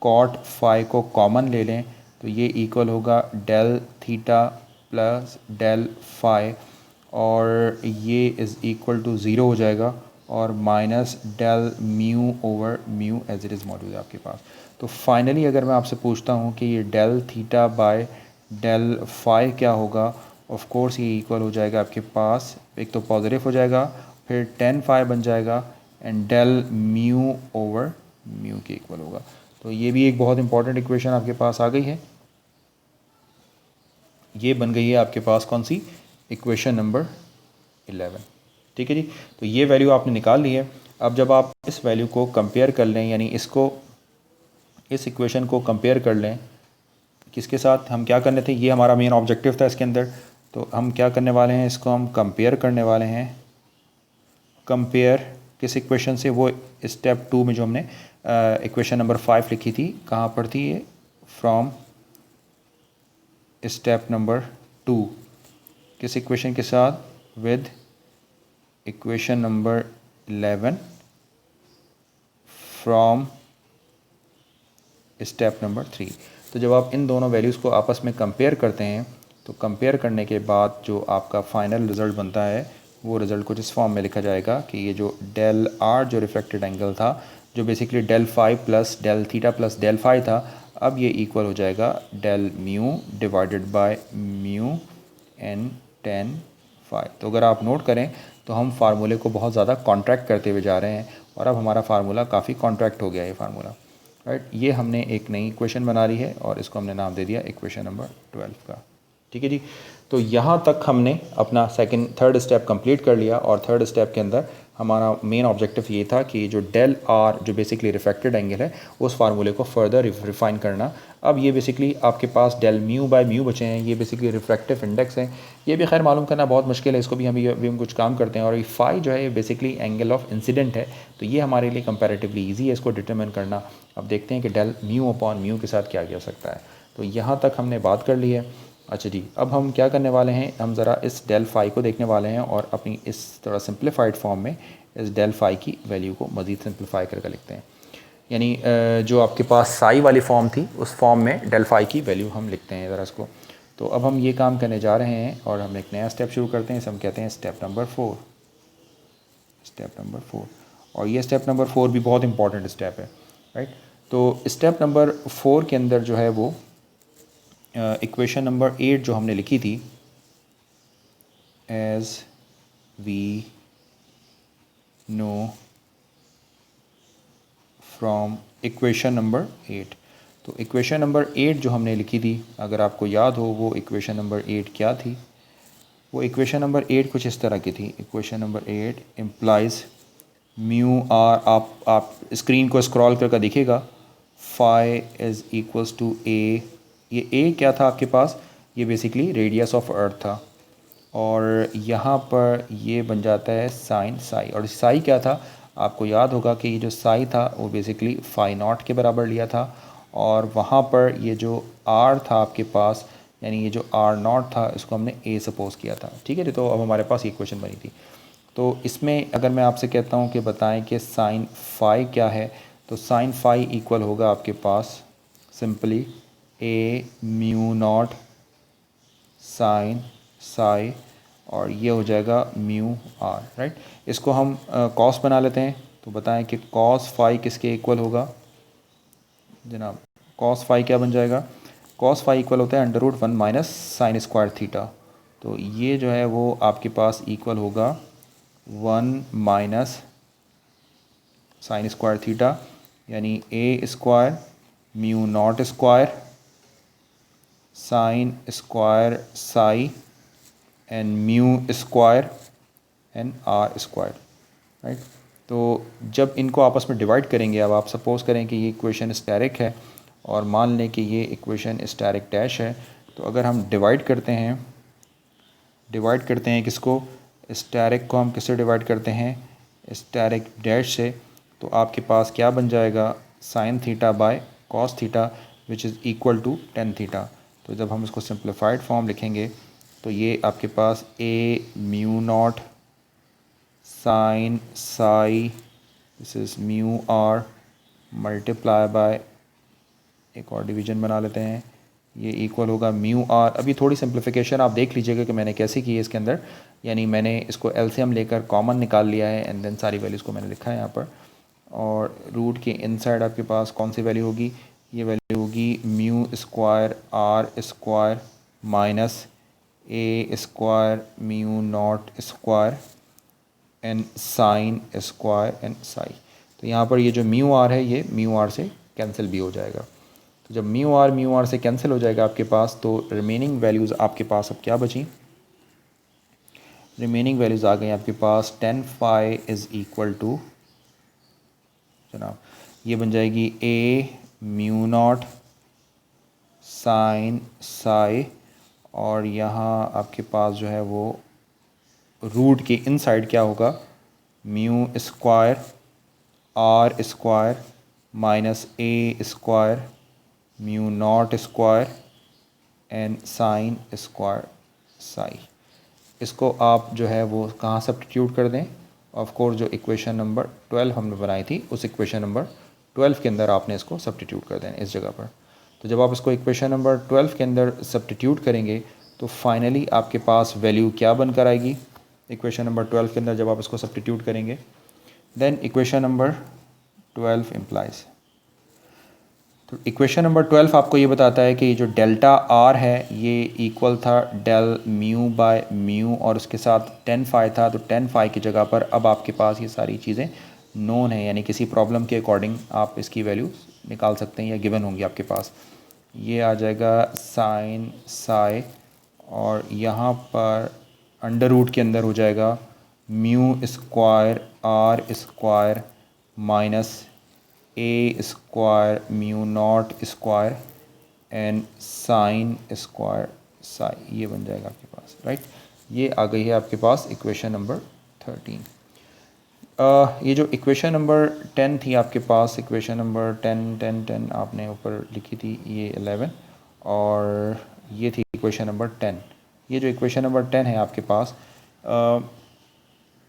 S1: कॉट फाई को कॉमन ले लें तो ये इक्वल होगा del theta plus del phi, और ये इज़ इक्वल टू ज़ीरो हो जाएगा, और minus del mu over mu as it is मौजूद है आपके पास। तो फाइनली अगर मैं आपसे पूछता हूँ कि ये del theta by del phi क्या होगा, ऑफ कोर्स ये इक्वल हो जाएगा आपके पास, एक तो पॉजिटिव हो जाएगा, फिर टेन फाई बन जाएगा, and del mu over mu के इक्वल होगा। तो ये भी एक बहुत इंपॉर्टेंट इक्वेशन आपके पास आ गई है। ये बन गई है आपके पास कौन सी, इक्वेशन नंबर 11, ठीक है जी। तो ये वैल्यू आपने निकाल ली है। अब जब आप इस वैल्यू को कंपेयर कर लें, यानी इसको, इस इक्वेशन को कंपेयर कर लें किसके साथ, हम क्या करने थे, ये हमारा मेन ऑब्जेक्टिव था इसके अंदर। तो हम क्या करने वाले हैं, इसको हम कंपेयर करने वाले हैं। कंपेयर किस इक्वेशन से, वो स्टेप 2 में जो हमने इक्वेशन नंबर 5 लिखी थी, कहाँ पर थी ये, फ्रॉम स्टेप नंबर 2, किस इक्वेशन के साथ, with equation number 11 from step number 3। तो जब आप इन दोनों वैल्यूज़ को आपस में कंपेयर करते हैं, तो कंपेयर करने के बाद जो आपका फाइनल रिज़ल्ट बनता है, वो रिज़ल्ट कुछ इस फॉर्म में लिखा जाएगा कि ये जो डेल आर जो रिफ्लेक्टेड एंगल था, जो basically del phi plus del theta plus del phi था, अब ये इक्वल हो जाएगा del mu divided by mu and tan phi. तो अगर आप नोट करें तो हम फार्मूले को बहुत ज़्यादा कॉन्ट्रैक्ट करते हुए जा रहे हैं, और अब हमारा फार्मूला काफ़ी कॉन्ट्रैक्ट हो गया है ये फार्मूला, राइट। ये हमने एक नई इक्वेशन बना ली है और इसको हमने नाम दे दिया इक्वेशन नंबर 12 का, ठीक है जी। तो यहाँ तक हमने अपना थर्ड स्टेप कंप्लीट कर लिया, और थर्ड स्टेप के अंदर हमारा मेन ऑब्जेक्टिव ये था कि जो डेल आर जो बेसिकली रिफ्लेक्टेड एंगल है, उस फार्मूले को फर्दर रिफाइन करना। अब ये बेसिकली आपके पास डेल म्यू बाय म्यू बचे हैं, ये बेसिकली रिफ्रैक्टिव इंडेक्स हैं। ये भी खैर मालूम करना बहुत मुश्किल है, इसको भी अभी हम कुछ काम करते हैं। और ये फाई जो है ये बेसिकली एंगल ऑफ इंसिडेंट है, तो ये हमारे लिए कंपैरेटिवली ईजी है इसको डिटरमिन करना। अब देखते हैं कि डेल म्यू अपॉन म्यू के साथ क्या किया सकता है। तो यहाँ तक हमने बात कर ली है। अच्छा जी, अब हम क्या करने वाले हैं, हम ज़रा इस डेल फाई को देखने वाले हैं और अपनी इस थोड़ा सिंप्लीफाइड फॉर्म में इस डेल फाई की वैल्यू को मज़ीद सिंप्लीफाई करके लिखते हैं। यानी जो आपके पास साई वाली फॉर्म थी, उस फॉर्म में डेल फाई की वैल्यू हम लिखते हैं ज़रा इसको। तो अब हम ये काम करने जा रहे हैं और हम एक नया स्टेप शुरू करते हैं, इसे हम कहते हैं स्टेप नंबर 4। स्टेप नंबर 4, और ये स्टेप नंबर 4 भी बहुत इंपॉर्टेंट स्टेप है, राइट। तो स्टेप नंबर 4 के अंदर जो है वो इक्वेशन नंबर 8 जो हमने लिखी थी, as we know from equation number 8। तो इक्वेशन नंबर 8 जो हमने लिखी थी, अगर आपको याद हो वो इक्वेशन नंबर 8 क्या थी, वो इक्वेशन नंबर 8 कुछ इस तरह की थी। Equation number 8 implies mu R, आप स्क्रीन को स्क्रॉल करके दिखेगा, phi is equals to A. ये ए क्या था आपके पास, ये बेसिकली रेडियस ऑफ अर्थ था, और यहाँ पर ये बन जाता है साइन साई। और साई क्या था, आपको याद होगा कि ये जो साई था वो बेसिकली फाई नॉट के बराबर लिया था, और वहाँ पर ये जो आर था आपके पास, यानी ये जो आर नॉट था, इसको हमने ए सपोज़ किया था, ठीक है। तो अब हमारे पास ये इक्वेशन बनी थी। तो इसमें अगर मैं आपसे कहता हूँ कि बताएं कि साइन फाई क्या है, तो साइन फाई इक्वल होगा आपके पास simply A mu not sine psi, और ये हो जाएगा म्यू आर, राइट। इसको हम कॉस बना लेते हैं। तो बताएं कि कॉस फाई किसके इक्वल होगा जनाब, कॉस फाई क्या बन जाएगा, कॉस फाई इक्वल होता है √1 माइनस साइन स्क्वायर थीटा। तो ये जो है वो आपके पास इक्वल होगा 1 माइनस साइन स्क्वायर थीटा, यानी A square mu not square sine square psi and mu square and R square, right. तो जब इनको आपस में डिवाइड करेंगे, अब आप सपोज़ करें कि ये इक्वेशन स्टैरिक है और मान लें कि ये इक्वेशन स्टैरिक डैश है, तो अगर हम डिवाइड करते हैं डिवाइड करते हैं किसको, स्टेरिक को हम किससे डिवाइड करते हैं, स्टेरिक डैश से। तो आपके पास क्या बन जाएगा, sine theta by cos theta which is equal to tan theta. तो जब हम इसको सिंप्लीफाइड फॉर्म लिखेंगे तो ये आपके पास A mu not sine psi this is mu R multiply by, एक और डिवीजन बना लेते हैं, ये इक्वल होगा म्यू आर। अभी थोड़ी सिंप्लीफिकेशन आप देख लीजिएगा कि मैंने कैसे की है इसके अंदर, यानी मैंने इसको एलसीएम लेकर कॉमन निकाल लिया है एंड देन सारी वैल्यूज़ को मैंने लिखा है यहाँ पर। और रूट के इनसाइड आपके पास कौन सी वैल्यू होगी, ये वैल्यू होगी mu square R square minus A square mu not square and sine square and psi. तो यहाँ पर ये जो म्यू आर है ये म्यू आर से कैंसिल भी हो जाएगा। तो जब म्यू आर से कैंसिल हो जाएगा आपके पास, तो रिमेनिंग वैल्यूज़ आपके पास अब क्या बची, रिमेनिंग वैल्यूज़ आ गई आपके पास tan phi is equal to जनाब ये बन जाएगी A mu not sine psi, और यहाँ आपके पास जो है वो रूट के इनसाइड क्या होगा, mu square R square minus A square mu not square and sine square psi. इसको आप जो है वो कहाँ सब्स्टिट्यूट कर दें, ऑफ कोर्स जो इक्वेशन नंबर 12 हमने बनाई थी उस इक्वेशन नंबर 12 के अंदर आपने इसको सब्स्टिट्यूट कर दें इस जगह पर। तो जब आप इसको इक्वेशन नंबर 12 के अंदर सब्स्टिट्यूट करेंगे तो फाइनली आपके पास वैल्यू क्या बनकर आएगी, इक्वेशन नंबर 12 के अंदर जब आप इसको सब्स्टिट्यूट करेंगे, देन इक्वेशन नंबर 12 इम्प्लाइज, तो इक्वेशन नंबर 12 आपको ये बताता है कि जो डेल्टा आर है ये इक्वल था डेल म्यू बाय म्यू और उसके साथ 10 फाई था। तो 10 फाई की जगह पर अब आपके पास ये सारी चीज़ें नोन है, यानी किसी प्रॉब्लम के अकॉर्डिंग आप इसकी वैल्यू निकाल सकते हैं या गिवन होंगी आपके पास। ये आ जाएगा साइन साई और यहाँ पर अंडर रूट के अंदर हो जाएगा mu square R square minus A square mu not square and sine square psi, ये बन जाएगा आपके पास, राइट। ये आ गई है आपके पास इक्वेशन नंबर 13। ये जो इक्वेशन नंबर 10 थी आपके पास, इक्वेशन नंबर 10 आपने ऊपर लिखी थी ये 11 और ये थी इक्वेशन नंबर 10। ये जो इक्वेशन नंबर 10 है आपके पास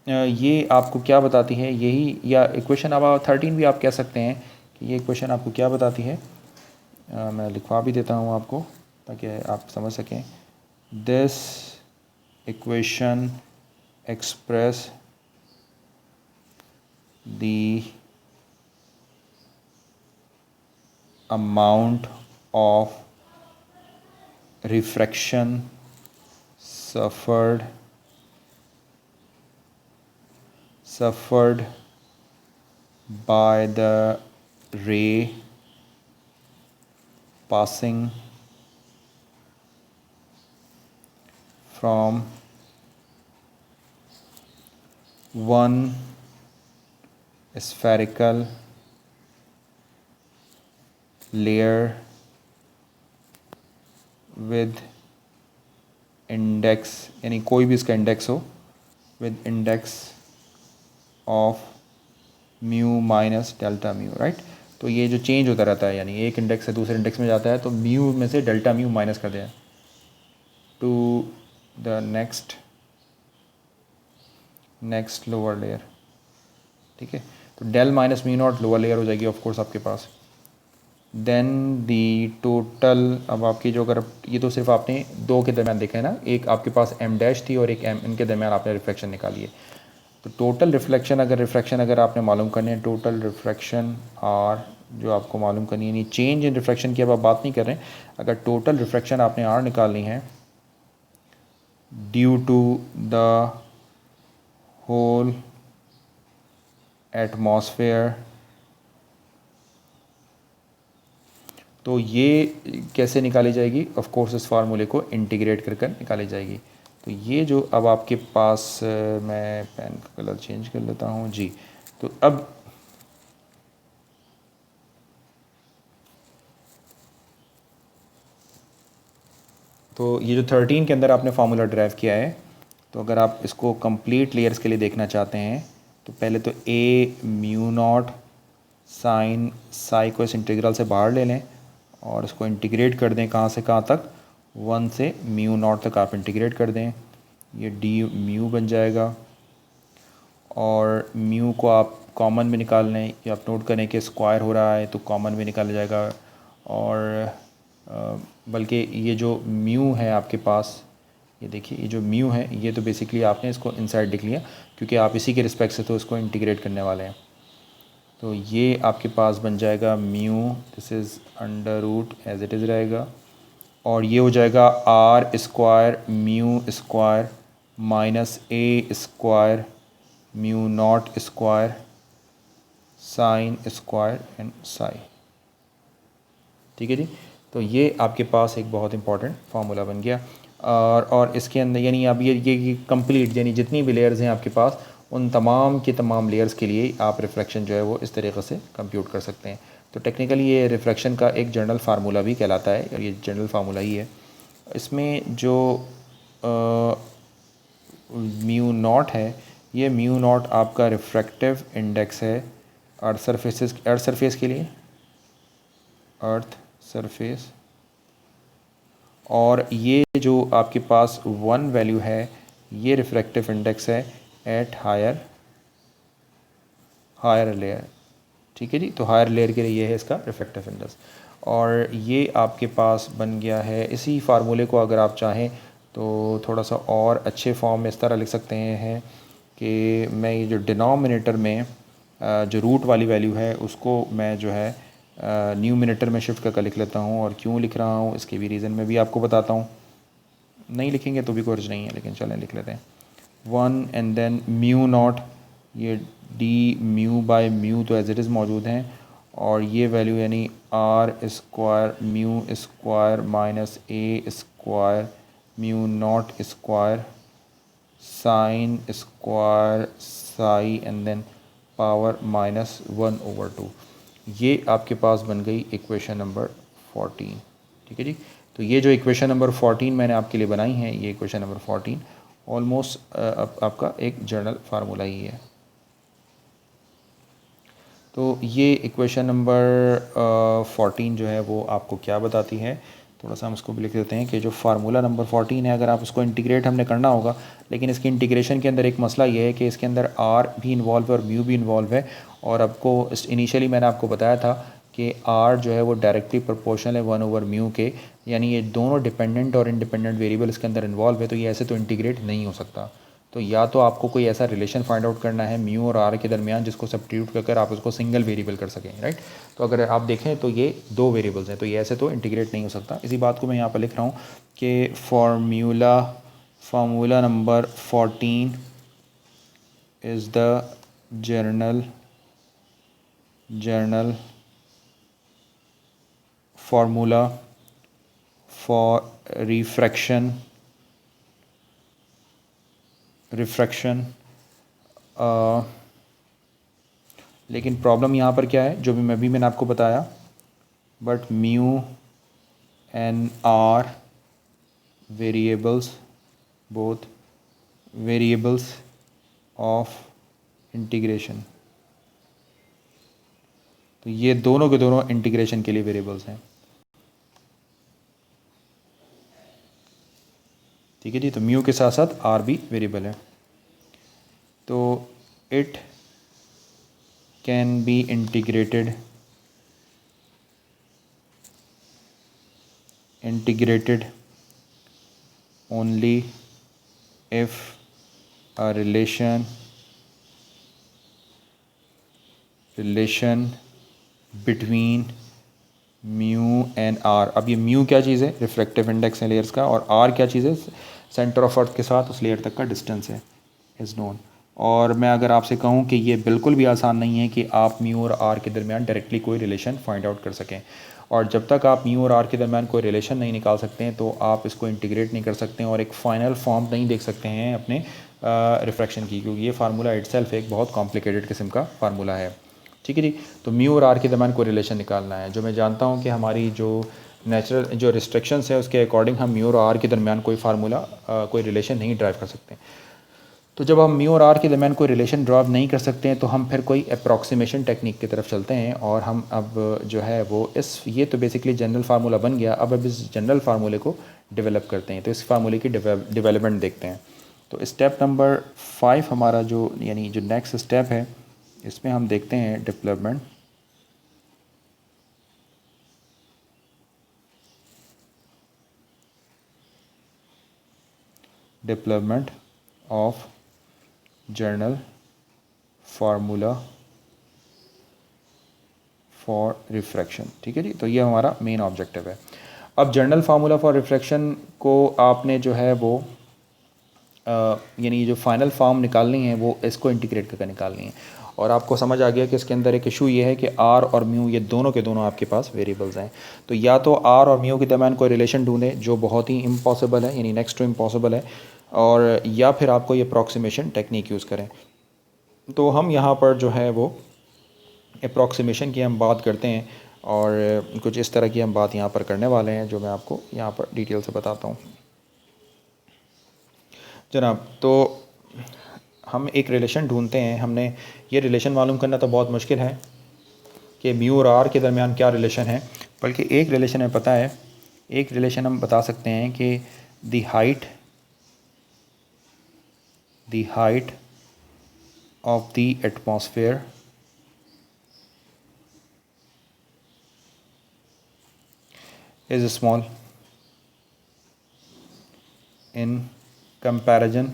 S1: ये आपको क्या बताती है, यही या इक्वेशन अब 13 भी आप कह सकते हैं कि ये इक्वेशन आपको क्या बताती है, मैं लिखवा भी देता हूँ आपको ताकि आप समझ सकें। This equation express the amount of refraction suffered by the ray passing from one spherical layer with index, यानी कोई भी इसका इंडेक्स हो, with index of mu minus delta mu, right. तो ये जो चेंज होता रहता है, यानी एक इंडेक्स से दूसरे इंडेक्स में जाता है, तो म्यू में से डेल्टा म्यू माइनस कर दिया to the next lower layer, ठीक है। तो del minus mu naught lower layer हो जाएगी ऑफ कोर्स आपके पास। देन दी टोटल, अब आपकी जो अगर ये तो सिर्फ आपने दो के दरमियान देखा है ना, एक आपके पास एम डैश थी और एक एम, इनके दरमियान आपने रिफ्लेक्शन निकाली है। तो टोटल रिफ्लेक्शन अगर आपने मालूम करनी है, टोटल रिफ्लेक्शन आर जो आपको मालूम करनी है, यानी चेंज इन रिफ्लेक्शन की अब आप बात नहीं कर रहे हैं, अगर टोटल रिफ्लेक्शन आपने आर निकालनी है due to the whole atmosphere, तो ये कैसे निकाली जाएगी, ऑफ कोर्स इस फार्मूले को इंटीग्रेट कर कर निकाली जाएगी। तो ये जो अब आपके पास मैं पेन का कलर चेंज कर लेता हूँ जी। तो अब तो ये जो 13 के अंदर आपने फार्मूला ड्राइव किया है, तो अगर आप इसको कंप्लीट लेयर्स के लिए देखना चाहते हैं तो पहले तो ए म्यू नॉट साइन साई को इस इंटीग्रल से बाहर ले लें और इसको इंटीग्रेट कर दें कहाँ से कहाँ तक, 1 से म्यू नॉट तक आप इंटीग्रेट कर दें, ये डी म्यू बन जाएगा। और म्यू को आप कॉमन में निकाल लें, या आप नोट करें कि स्क्वायर हो रहा है तो कॉमन में निकाला जाएगा। और बल्कि ये जो म्यू है आपके पास, ये देखिए ये जो म्यू है ये तो बेसिकली आपने इसको इनसाइड लिख लिया क्योंकि आप इसी के रिस्पेक्ट से तो इसको इंटीग्रेट करने वाले हैं। तो ये आपके पास बन जाएगा mu, this is under root as it is रहेगा, और ये हो जाएगा R square mu square minus A square mu not square sine square and psi. ठीक है जी। तो ये आपके पास एक बहुत इंपॉर्टेंट फार्मूला बन गया। और इसके अंदर यानी अब ये कंप्लीट यानी जितनी भी लेयर्स हैं आपके पास उन तमाम के तमाम लेयर्स के लिए आप रिफ्लेक्शन जो है वो इस तरीक़े से कंप्यूट कर सकते हैं। तो टेक्निकली ये रिफ्लेक्शन का एक जनरल फार्मूला भी कहलाता है और ये जनरल फार्मूला ही है। इसमें जो म्यू नॉट है, ये म्यू नॉट आपका रिफ्रैक्टिव इंडेक्स है अर्थ सरफेस के लिए, अर्थ सरफेस। और ये जो आपके पास 1 वैल्यू है ये रिफ्रैक्टिव इंडेक्स है एट हायर लेयर। ठीक है जी। तो हायर लेयर के लिए ये है इसका रिफ्रैक्टिव इंडेक्स। और ये आपके पास बन गया है। इसी फार्मूले को अगर आप चाहें तो थोड़ा सा और अच्छे फॉर्म में इस तरह लिख सकते हैं कि मैं ये जो डिनोमिनेटर में जो रूट वाली वैल्यू है उसको मैं जो है न्यूमिनेटर में शिफ्ट करके लिख लेता हूँ। और क्यों लिख रहा हूँ इसके भी रीज़न मैं भी आपको बताता हूँ। नहीं लिखेंगे तो भी कोई अर्ज नहीं है, लेकिन चलें लिख लेते हैं। 1 एंड देन म्यू नॉट, ये डी म्यू बाय म्यू तो एज इट इज़ मौजूद हैं, और ये वैल्यू यानी R square mu square minus A square mu not square sine square psi and then power -1/2। ये आपके पास बन गई इक्वेशन नंबर 14। ठीक है जी। तो ये जो इक्वेशन नंबर 14 मैंने आपके लिए बनाई है, ये इक्वेशन नंबर 14 ऑलमोस्ट आपका एक जनरल फार्मूला ही है। तो ये इक्वेशन नंबर 14 जो है वो आपको क्या बताती है, थोड़ा सा हम इसको भी लिख देते हैं कि जो फार्मूला नंबर 14 है अगर आप उसको इंटीग्रेट हमने करना होगा, लेकिन इसकी इंटीग्रेशन के अंदर एक मसला ये है कि इसके अंदर आर भी इन्वॉल्व है और म्यू भी इन्वॉल्व है। और आपको इनिशियली मैंने आपको बताया था कि आर जो है वो डायरेक्टली प्रोपोर्शनल है 1/म्यू के, यानी ये दोनों डिपेंडेंट और इंडिपेंडेंट वेरिएबल इसके अंदर इन्वॉल्व है, तो ये ऐसे तो इंटीग्रेट नहीं हो सकता। तो या तो आपको कोई ऐसा रिलेशन फाइंड आउट करना है म्यू और आर के दरमियान जिसको सब्स्टिट्यूट कर आप उसको सिंगल वेरिएबल कर सकें, राइट। तो अगर आप देखें तो ये 2 वेरिएबल्स हैं, तो ये ऐसे तो इंटीग्रेट नहीं हो सकता। इसी बात को मैं यहाँ पर लिख रहा हूँ कि formula number 14 is the general formula for refraction. लेकिन प्रॉब्लम यहाँ पर क्या है, जो भी मैंने आपको बताया, but mu and R variables, both variables of integration. तो ये दोनों के दोनों इंटीग्रेशन के लिए वेरिएबल्स हैं। ठीक है जी। तो म्यू के साथ साथ आर भी वेरिएबल है। तो it can be integrated only if a relation between mu and R. अब ये म्यू क्या चीज़ है, रिफ्रैक्टिव इंडेक्स है लेयर्स का, और आर क्या चीज़ है, सेंटर ऑफ अर्थ के साथ उस लेयर तक का डिस्टेंस है, इज़ नोन। और मैं अगर आपसे कहूँ कि ये बिल्कुल भी आसान नहीं है कि आप म्यू और आर के दरमियान डायरेक्टली कोई रिलेशन फाइंड आउट कर सकें, और जब तक आप म्यू और आर के दरमियान कोई रिलेशन नहीं निकाल सकते हैं तो आप इसको इंटीग्रेट नहीं कर सकते हैं और एक फ़ाइनल फॉर्म नहीं देख सकते हैं अपने रिफ्रैक्शन की, क्योंकि ये फार्मूला इटसेल्फ एक बहुत कॉम्प्लिकेटेड किस्म का फार्मूला है। ठीक है जी। तो म्यू और आर के दरमियान कोई रिलेशन निकालना है, जो मैं जानता हूँ कि हमारी जो नेचुरल जो रिस्ट्रिक्शंस है उसके अकॉर्डिंग हम म्यू और आर के दरमियान कोई फार्मूला कोई रिलेशन नहीं ड्राइव कर सकते। तो जब हम म्यू और आर के दरमियान कोई रिलेशन ड्राइव नहीं कर सकते हैं तो हम फिर कोई अप्रॉक्सीमेशन टेक्निक की तरफ चलते हैं और हम अब जो है वो ये तो बेसिकली जनरल फार्मूला बन गया। अब इस जनरल फार्मूले को डेवलप करते हैं। तो इस फार्मूले की डेवलपमेंट देखते हैं। तो स्टेप नंबर 5 हमारा जो यानी जो नेक्स्ट स्टेप है इसमें हम देखते हैं development of journal formula for refraction. ठीक है जी। तो ये हमारा मेन ऑब्जेक्टिव है। अब जर्नल फार्मूला फॉर रिफ्रैक्शन को आपने जो है वो यानी जो फाइनल फॉर्म निकालनी है वो इसको इंटीग्रेट करके निकालनी है। और आपको समझ आ गया कि इसके अंदर एक इशू ये है कि आर और म्यू ये दोनों के दोनों आपके पास वेरिएबल्स हैं। तो या तो आर और म्यू के दरमियान कोई रिलेशन ढूंढें जो बहुत ही इम्पॉसिबल है यानी नेक्स्ट टू इम्पॉसिबल है, और या फिर आपको ये अप्रॉक्सीमेशन टेक्निक यूज़ करें। तो हम यहाँ पर जो है वो अप्रॉक्सीमेशन की हम बात करते हैं और कुछ इस तरह की हम बात यहाँ पर करने वाले हैं जो मैं आपको यहाँ पर डिटेल से बताता हूँ जनाब। तो हम एक रिलेशन ढूंढते हैं। हमने ये रिलेशन मालूम करना तो बहुत मुश्किल है कि म्यू और आर के दरमियान क्या रिलेशन है, बल्कि एक रिलेशन हमें पता है। एक रिलेशन हम बता सकते हैं कि the height of the atmosphere is small in comparison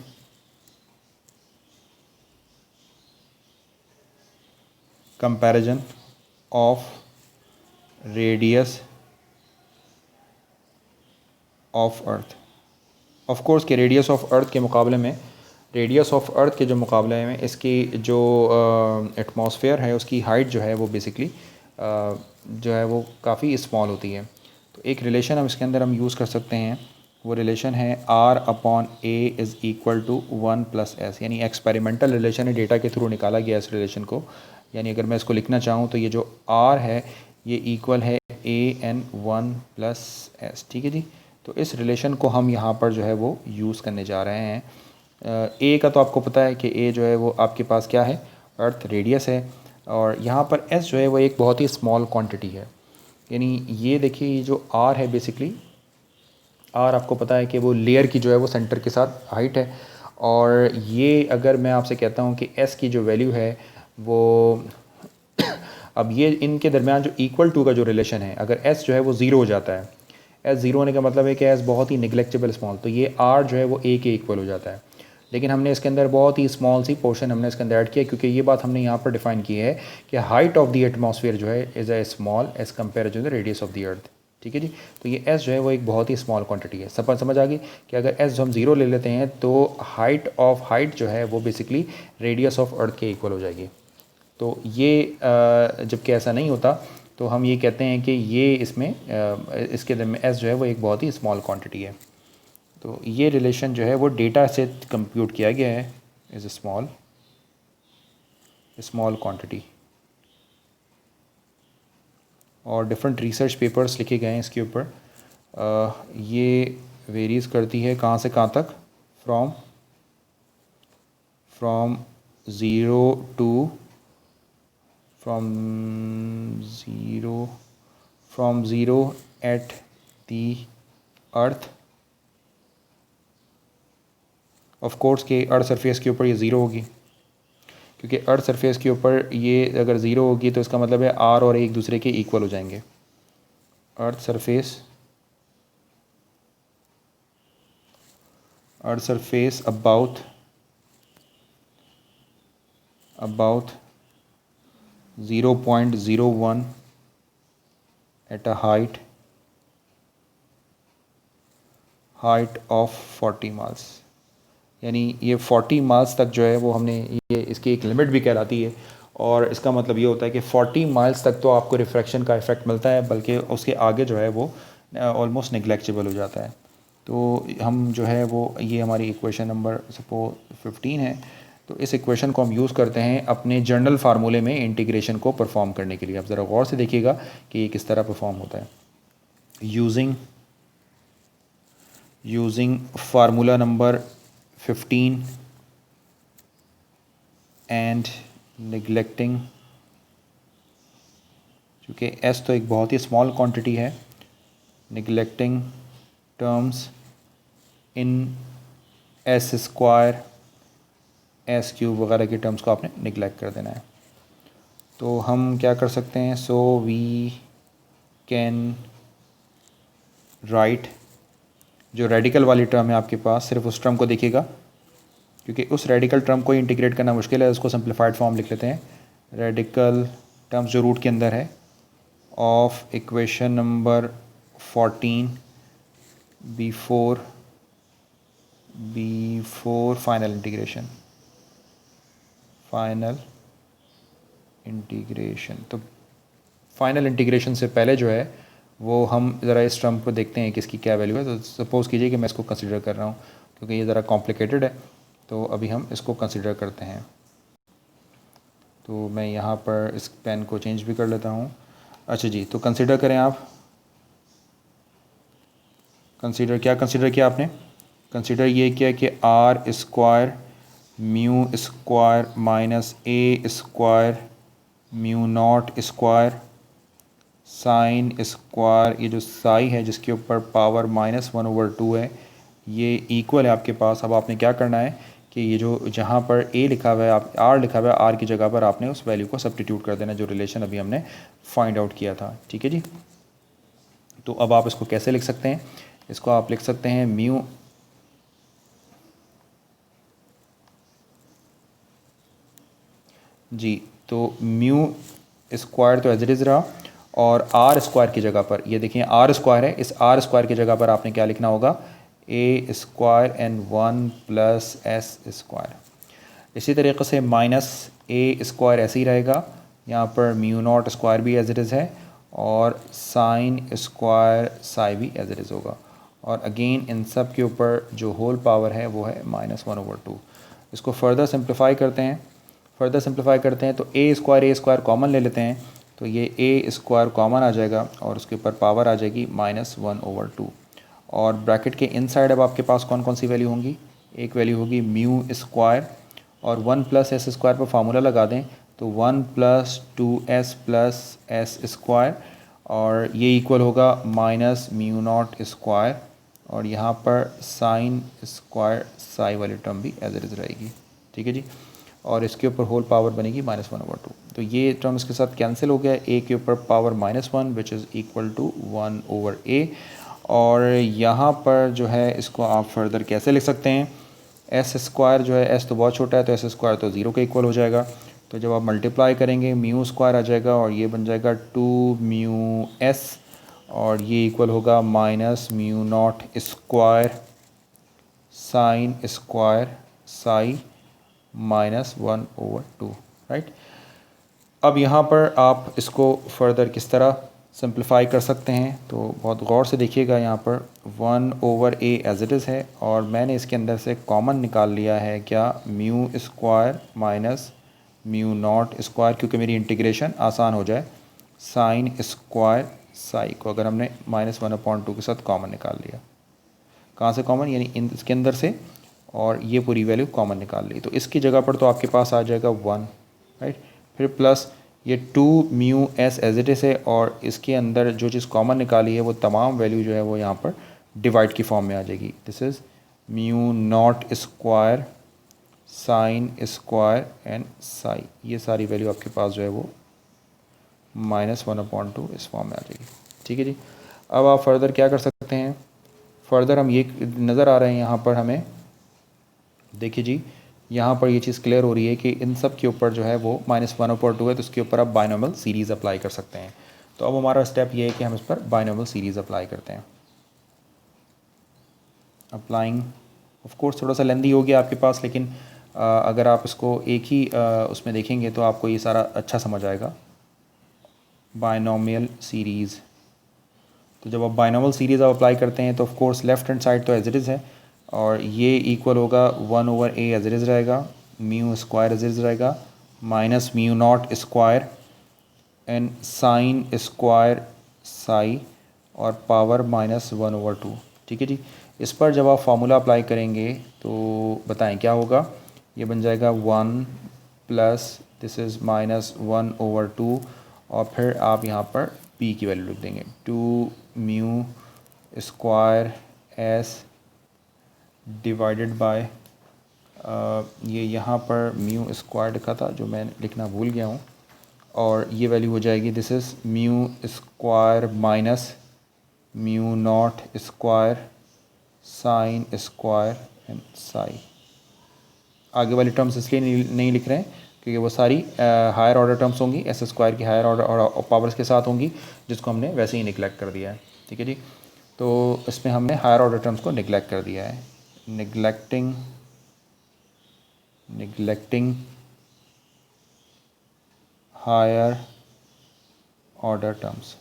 S1: of radius of earth। Of course के रेडियस ऑफ अर्थ के मुकाबले में जो मुकाबले में इसकी जो एटमॉस्फेयर है उसकी हाइट जो है वो बेसिकली जो है वो काफ़ी स्मॉल होती है। तो एक रिलेशन हम इसके अंदर हम यूज़ कर सकते हैं। वो रिलेशन है R upon A is equal to 1+S, यानी एक्सपेरिमेंटल रिलेशन है, डेटा के थ्रू निकाला गया इस रिलेशन को। यानी अगर मैं इसको लिखना चाहूँ तो ये जो R है ये इक्वल है AN1+S। ठीक है जी। तो इस रिलेशन को हम यहाँ पर जो है वो यूज़ करने जा रहे हैं। A का तो आपको पता है कि A जो है वो आपके पास क्या है, अर्थ रेडियस है, और यहाँ पर S जो है वो एक बहुत ही स्मॉल क्वांटिटी है। यानी ये देखिए ये जो R है बेसिकली R आपको पता है कि वो लेयर की जो है वो सेंटर के साथ हाइट है। और ये अगर मैं आपसे कहता हूँ कि S की जो वैल्यू है वो अब ये इनके दरमियान जो इक्वल टू का जो रिलेशन है, अगर S जो है वो ज़ीरो हो जाता है, S ज़ीरो होने का मतलब है कि S बहुत ही निगलेक्टेबल स्मॉल, तो ये R जो है वो A के इक्वल हो जाता है। लेकिन हमने इसके अंदर बहुत ही स्मॉल सी पोर्शन हमने इसके अंदर ऐड किया, क्योंकि ये बात हमने यहाँ पर डिफाइन की है कि हाइट ऑफ द एटमॉस्फेयर जो है is a small as compare to the radius of the earth. ठीक है जी। तो ये S जो है वो एक बहुत ही स्मॉल क्वांटिटी है। समझ आ गई कि अगर S जो हम ज़ीरो ले लेते हैं तो हाइट जो है वो बेसिकली रेडियस ऑफ अर्थ के इक्वल हो जाएगी। तो ये जबकि ऐसा नहीं होता तो हम ये कहते हैं कि ये इसमें इसके दरमियान S जो है वो एक बहुत ही स्मॉल क्वांटिटी है। तो ये रिलेशन जो है वो डेटा से कंप्यूट किया गया है इज़ स्मॉल क्वांटिटी, और डिफरेंट रिसर्च पेपर्स लिखे गए हैं इसके ऊपर। ये वेरीज़ करती है कहाँ से कहाँ तक, from zero at the earth. Of course के अर्थ सरफेस के ऊपर ये ज़ीरो होगी, क्योंकि अर्थ सरफेस के ऊपर ये अगर ज़ीरो होगी तो इसका मतलब है R और A एक दूसरे के इक्वल हो जाएंगे। Earth surface about 0.01 at a height of 40 miles। यानी ये 40 माइल्स तक जो है वो हमने ये इसकी एक लिमिट भी कहलाती है, और इसका मतलब ये होता है कि 40 माइल्स तक तो आपको रिफ्रैक्शन का इफ़ेक्ट मिलता है, बल्कि उसके आगे जो है वो ऑलमोस्ट नेग्लेक्टेबल हो जाता है। तो हम जो है वो ये हमारी इक्वेशन नंबर सपोज 15 है। तो इस इक्वेशन को हम यूज़ करते हैं अपने जर्नल फार्मूले में इंटीग्रेशन को परफॉर्म करने के लिए। आप ज़रा गौर से देखिएगा कि ये किस तरह परफॉर्म होता है। using formula number 15 and neglecting, क्योंकि s तो एक बहुत ही स्मॉल क्वांटिटी है, neglecting terms in S square, S cube वगैरह की टर्म्स को आपने निगलेक्ट कर देना है। तो हम क्या कर सकते हैं, सो वी कैन राइट, जो रेडिकल वाली टर्म है आपके पास, सिर्फ उस टर्म को देखिएगा, क्योंकि उस रेडिकल टर्म को इंटीग्रेट करना मुश्किल है, उसको सिंप्लीफाइड फॉर्म लिख लेते हैं। रेडिकल टर्म्स जो रूट के अंदर है of equation number 14 before final integration. तो फाइनल इंटीग्रेशन से पहले जो है वो हम ज़रा इस टर्म को देखते हैं कि इसकी क्या वैल्यू है। तो सपोज़ कीजिए कि मैं इसको कंसिडर कर रहा हूँ, क्योंकि ये ज़रा कॉम्प्लिकेटेड है, तो अभी हम इसको कंसिडर करते हैं। तो मैं यहाँ पर इस पेन को चेंज भी कर लेता हूँ। अच्छा जी, तो कंसिडर करें आप। क्या कंसिडर किया आपने? कंसिडर ये किया कि R square mu square minus A square mu not square sine square, ये जो साई है जिसके ऊपर पावर -1/2 है, ये इक्वल है आपके पास। अब आपने क्या करना है कि ये जो जहाँ पर ए लिखा हुआ है, आप आर लिखा हुआ है, आर की जगह पर आपने उस वैल्यू को सब्स्टिट्यूट कर देना, जो रिलेशन अभी हमने फाइंड आउट किया था। ठीक है जी। तो अब आप इसको कैसे लिख सकते हैं? इसको आप लिख सकते हैं म्यू जी, तो म्यू स्क्वायर तो एज इट इज़ रहा, और आर स्क्वायर की जगह पर ये देखिए आर स्क्वायर है, इस आर स्क्वायर की जगह पर आपने क्या लिखना होगा, A square and 1 plus S square. इसी तरीके से माइनस ए स्क्वायर ऐसे ही रहेगा, यहाँ पर म्यू नॉट स्क्वायर भी एज इट इज़ है, और साइन स्क्वायर साई भी एज इट इज़ होगा, और अगेन इन सब के ऊपर जो होल पावर है वो है -1/2। इसको फर्दर सिंप्लीफाई करते हैं, तो ए स्क्वायर कॉमन ले लेते हैं, तो ये ए स्क्वायर कॉमन आ जाएगा और उसके ऊपर पावर आ जाएगी -1/2। और ब्रैकेट के इनसाइड अब आपके पास कौन कौन सी वैल्यू होंगी? एक वैल्यू होगी म्यू स्क्वायर, और 1 प्लस एस स्क्वायर पर फार्मूला लगा दें, तो 1 + 2s प्लस एस स्क्वायर, और ये इक्वल होगा -म्यू नॉट स्क्वायर, और यहाँ पर साइन स्क्वायर साई वाली टर्म भी एज इट इज़ रहेगी। ठीक है जी। और इसके ऊपर होल पावर बनेगी -1/2। तो ये टर्म इसके साथ कैंसिल हो गया, ए के ऊपर power -1 which is equal to 1/a। और यहाँ पर जो है इसको आप फर्दर कैसे लिख सकते हैं? एस स्क्वायर जो है, एस तो बहुत छोटा है, तो एस स्क्वायर तो 0 के इक्वल हो जाएगा। तो जब आप मल्टीप्लाई करेंगे म्यू स्क्वायर आ जाएगा, और ये बन जाएगा 2μs, और ये इक्वल होगा -mu not square sine square Sai -1/2। Right. अब यहाँ पर आप इसको फर्दर किस तरह सिंप्लीफाई कर सकते हैं, तो बहुत गौर से देखिएगा। यहाँ पर 1/a एज इट इज़ है, और मैंने इसके अंदर से कॉमन निकाल लिया है क्या, mu square minus mu not square, क्योंकि मेरी इंटीग्रेशन आसान हो जाए, साइन स्क्वायर साई को अगर हमने -1/2 के साथ कॉमन निकाल लिया। कहाँ से कॉमन? यानी इसके अंदर से, और ये पूरी वैल्यू कॉमन निकाल ली, तो इसकी जगह पर तो आपके पास आ जाएगा 1। राइट। फिर प्लस ये 2μs एज इट इज़ है, और इसके अंदर जो चीज़ कॉमन निकाली है वो तमाम वैल्यू जो है वो यहाँ पर डिवाइड की फॉर्म में आ जाएगी। This is mu naught square sine square and Sai, ये सारी वैल्यू आपके पास जो है वो -1/2 इस फॉर्म में आ जाएगी। ठीक है जी। अब आप फर्दर क्या कर सकते हैं? फर्दर हम ये नज़र आ रहे हैं यहाँ पर हमें, देखिए जी, यहाँ पर ये चीज़ क्लियर हो रही है कि इन सब के ऊपर जो है वो -1/2 है, तो उसके ऊपर आप बाइनोमियल सीरीज़ अप्लाई कर सकते हैं। तो अब हमारा स्टेप ये है कि हम इस पर बाइनोमियल सीरीज़ अप्लाई करते हैं। अप्लाइंग ऑफ कोर्स थोड़ा सा लेंदी हो गया आपके पास, लेकिन अगर आप इसको एक ही उसमें देखेंगे तो आपको ये सारा अच्छा समझ आएगा। बाइनोमियल सीरीज़, तो जब आप बाइनोमियल सीरीज़ आप अप्लाई करते हैं तो of course left hand side तो एज इट इज़ है, और ये इक्वल होगा 1/a एज इट इज़ रहेगा, mu square as it is रहेगा, minus mu not square and sine square psi और पावर -1/2। ठीक है जी। इस पर जब आप फार्मूला अप्लाई करेंगे तो बताएं क्या होगा। ये बन जाएगा 1 प्लस दिस इज़ -1/2 और फिर आप यहाँ पर p की वैल्यू लिख देंगे 2 mu square s divided by ये यहाँ पर म्यू स्क्वायर लिखा था जो मैं लिखना भूल गया हूँ, और ये वैल्यू हो जाएगी this is mu square minus mu not square sine square and Sai. आगे वाली टर्म्स इसलिए नहीं लिख रहे हैं क्योंकि वो सारी हायर ऑर्डर टर्म्स होंगी, एस स्क्वायर की हायर ऑर्डर और पावर्स के साथ होंगी, जिसको हमने वैसे ही निगलेक्ट कर दिया है। ठीक है जी। तो इसमें हमने हायर ऑर्डर टर्म्स को निगलेक्ट कर दिया है। Neglecting higher order terms.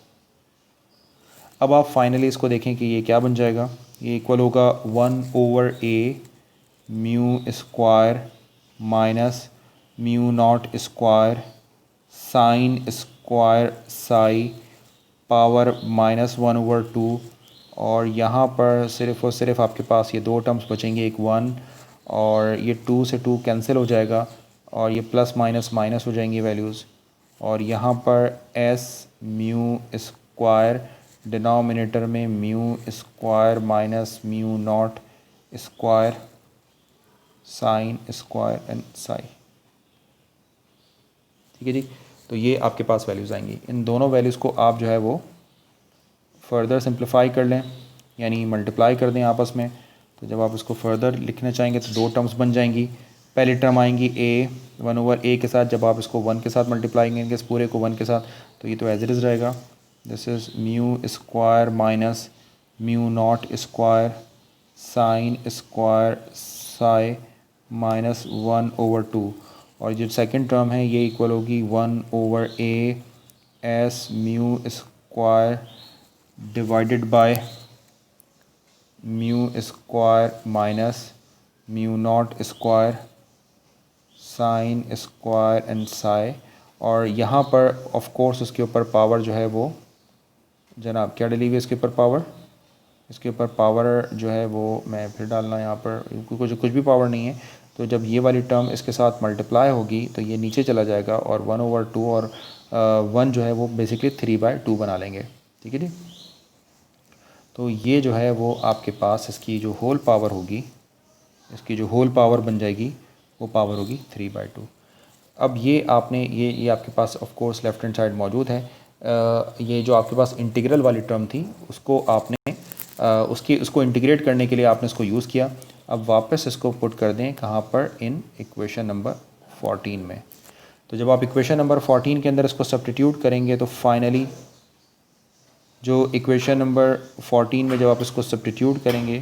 S1: अब आप फाइनली इसको देखें कि ये क्या बन जाएगा। ये इक्वल होगा 1/a mu square minus mu not square sine square psi power -1/2, और यहाँ पर सिर्फ़ और सिर्फ आपके पास ये दो टर्म्स बचेंगे, एक 1 और ये 2 से 2 कैंसिल हो जाएगा और ये प्लस माइनस माइनस हो जाएंगी वैल्यूज़, और यहाँ पर s म्यू स्क्वायर डिनोमिनेटर में mu square minus mu not square sine square and psi. ठीक है जी। तो ये आपके पास वैल्यूज़ आएंगी। इन दोनों वैल्यूज़ को आप जो है वो फर्दर सिंप्लीफाई कर लें, यानी मल्टीप्लाई कर दें आपस में। तो जब आप इसको फर्दर लिखना चाहेंगे तो दो टर्म्स बन जाएंगी। पहली टर्म आएंगी a 1/a के साथ, जब आप इसको 1 के साथ मल्टीप्लाई करेंगे इस पूरे को 1 के साथ तो ये तो एज इट इज़ रहेगा। This is mu square minus mu not square sine square Sai -1/2, और जो सेकंड टर्म है ये इक्वल होगी 1/a s mu square divided by mu square minus mu not square sine square and Sai. और यहाँ पर ऑफ कोर्स उसके ऊपर पावर जो है वो जनाब क्या डली हुई है इसके ऊपर पावर, इसके ऊपर पावर जो है वो मैं फिर डालना यहाँ पर कुछ भी पावर नहीं है। तो जब ये वाली टर्म इसके साथ मल्टीप्लाई होगी तो ये नीचे चला जाएगा और 1/2 और 1 जो है वो बेसिकली 3/2 बना लेंगे। ठीक है जी। तो ये जो है वो आपके पास इसकी जो होल पावर होगी, इसकी जो होल पावर बन जाएगी वो पावर होगी 3/2। अब ये आपने ये आपके पास of course left hand side मौजूद है। ये जो आपके पास इंटीग्रल वाली टर्म थी उसको आपने उसको इंटीग्रेट करने के लिए आपने इसको यूज़ किया। अब वापस इसको पुट कर दें कहाँ पर, इन इक्वेशन नंबर 14 में। तो जब आप इक्वेशन नंबर 14 के अंदर इसको सब्स्टिट्यूट करेंगे तो फाइनली जो इक्वेशन नंबर 14 में जब आप इसको सब्स्टिट्यूट करेंगे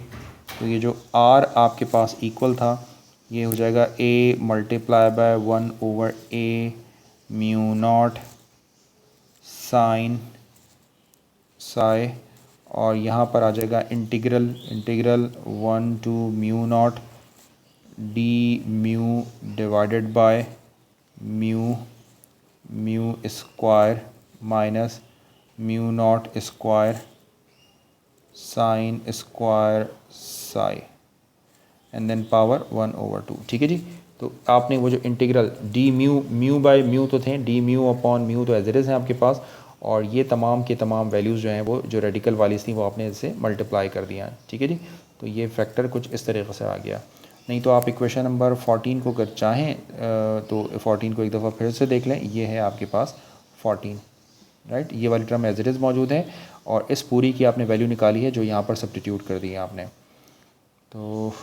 S1: तो ये जो r आपके पास इक्वल था ये हो जाएगा a multiply by 1/a mu not sine psi, और यहाँ पर आ जाएगा integral 1 to mu naught D mu divided by mu square minus mu not square sine square psi and then power 1/2। ठीक है जी। तो आपने वो जो integral D mu by mu तो थे, डी म्यू अपॉन म्यू तो एज इट इज़ हैं आपके पास, और ये तमाम के तमाम वैल्यूज़ जो हैं वो जो रेडिकल वाली थी वो आपने इससे मल्टीप्लाई कर दिया है। ठीक है जी। तो ये फैक्टर कुछ इस तरीके से आ गया। नहीं तो आप इक्वेशन नंबर 14 को अगर चाहें तो 14 को एक दफ़ा फिर से देख लें। ये है आपके पास 14, राइट। ये वाली टर्म एज इट इज़ मौजूद है और इस पूरी की आपने वैल्यू निकाली है जो यहाँ पर सब्स्टिट्यूट कर दी है आपने। तो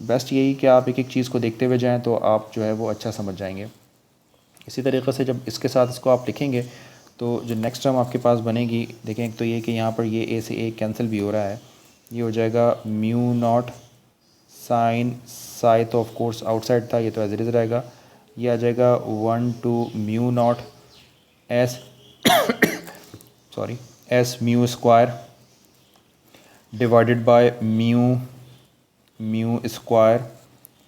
S1: बेस्ट यही कि आप एक एक चीज़ को देखते हुए जाएं तो आप जो है वो अच्छा समझ जाएंगे। इसी तरीक़े से जब इसके साथ इसको आप लिखेंगे तो जो नेक्स्ट टर्म आपके पास बनेगी, देखें एक तो ये कि यहाँ पर ये a से a कैंसिल भी हो रहा है, ये हो जाएगा म्यू नॉट साइन साई, तो ऑफ कोर्स आउटसाइड था, ये तो एज इट इज़ रहेगा। ये आ जाएगा 1 to mu not S S mu square divided by mu square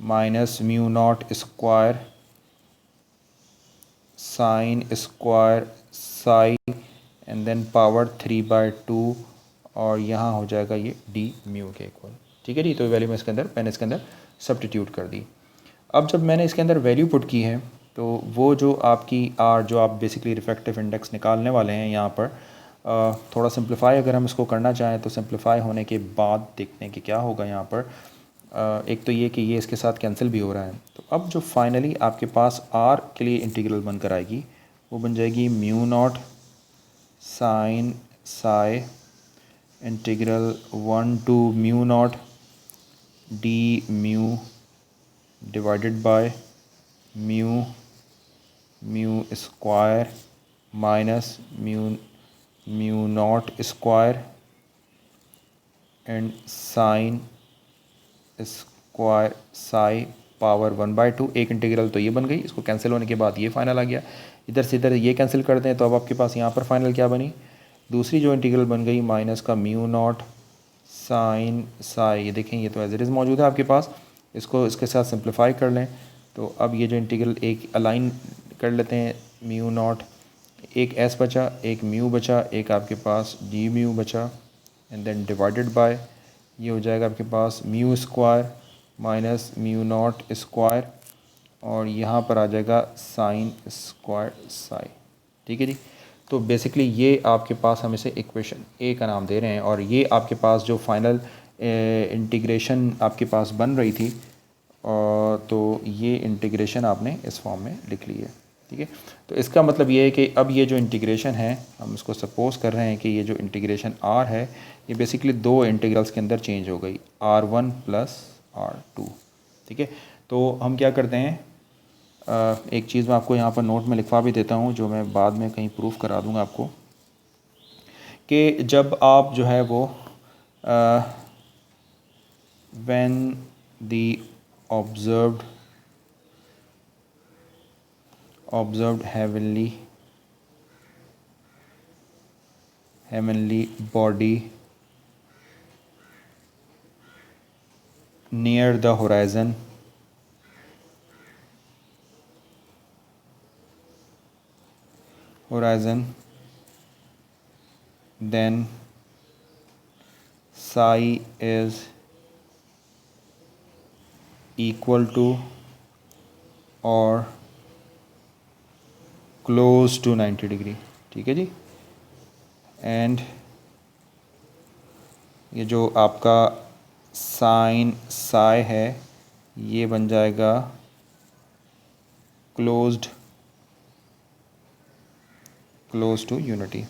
S1: minus mu not square sine square psi and then power 3/2 और यहाँ हो जाएगा ये डी म्यू के इक्वल। ठीक है जी, तो वैल्यू मैंने इसके अंदर सब्स्टिट्यूट कर दी। अब जब मैंने इसके अंदर वैल्यू पुट की है तो वो जो आपकी आर, जो आप बेसिकली रिफ्रैक्टिव इंडेक्स निकालने वाले हैं यहाँ पर, थोड़ा सिंप्लीफाई अगर हम इसको करना चाहें तो सिंप्लीफाई होने के बाद देखते हैं कि क्या होगा यहाँ पर। एक तो ये कि ये इसके साथ कैंसिल भी हो रहा है। तो अब जो फाइनली आपके पास आर के लिए इंटीग्रल बनकर आएगी वो बन जाएगी mu not sine psi integral 1 to mu naught D mu divided by mu square minus mu not square and sine square psi power 1/2। एक इंटीग्रल तो ये बन गई, इसको कैंसिल होने के बाद ये फाइनल आ गया। इधर से इधर ये कैंसिल कर दें तो अब आपके पास यहाँ पर फाइनल क्या बनी, दूसरी जो इंटीग्रल बन गई माइनस का म्यू नॉट साइन साई। ये देखें ये तो एज इट इज़ मौजूद है आपके पास, इसको इसके साथ सिंप्लीफाई कर लें तो अब ये जो इंटीग्रल एक अलाइन कर लेते हैं, म्यू नॉट, एक एस बचा, एक म्यू बचा, एक आपके पास डी म्यू बचा, एंड देन डिवाइडेड बाय ये हो जाएगा आपके पास mu square minus mu not square और यहाँ पर आ जाएगा साइन स्क्वायर साई। ठीक है जी, तो बेसिकली ये आपके पास हम इसे इक्वेशन ए का नाम दे रहे हैं और ये आपके पास जो फाइनल इंटीग्रेशन आपके पास बन रही थी तो ये इंटीग्रेशन आपने इस फॉर्म में लिख ली है। ठीक है, तो इसका मतलब ये है कि अब ये जो इंटीग्रेशन है हम इसको सपोज़ कर रहे हैं कि ये जो इंटीग्रेशन आर है ये बेसिकली दो इंटीग्रल्स के अंदर चेंज हो गई, R1 प्लस R2। ठीक है, तो हम क्या करते हैं, एक चीज़ मैं आपको यहाँ पर नोट में लिखवा भी देता हूँ जो मैं बाद में कहीं प्रूफ करा दूँगा आपको, कि जब आप जो है वो when the observed heavenly body near the horizon then psi is equal to or close to 90 degree. ठीक है जी, एंड ये जो आपका साइन साई है ये बन जाएगा क्लोज टू यूनिटी।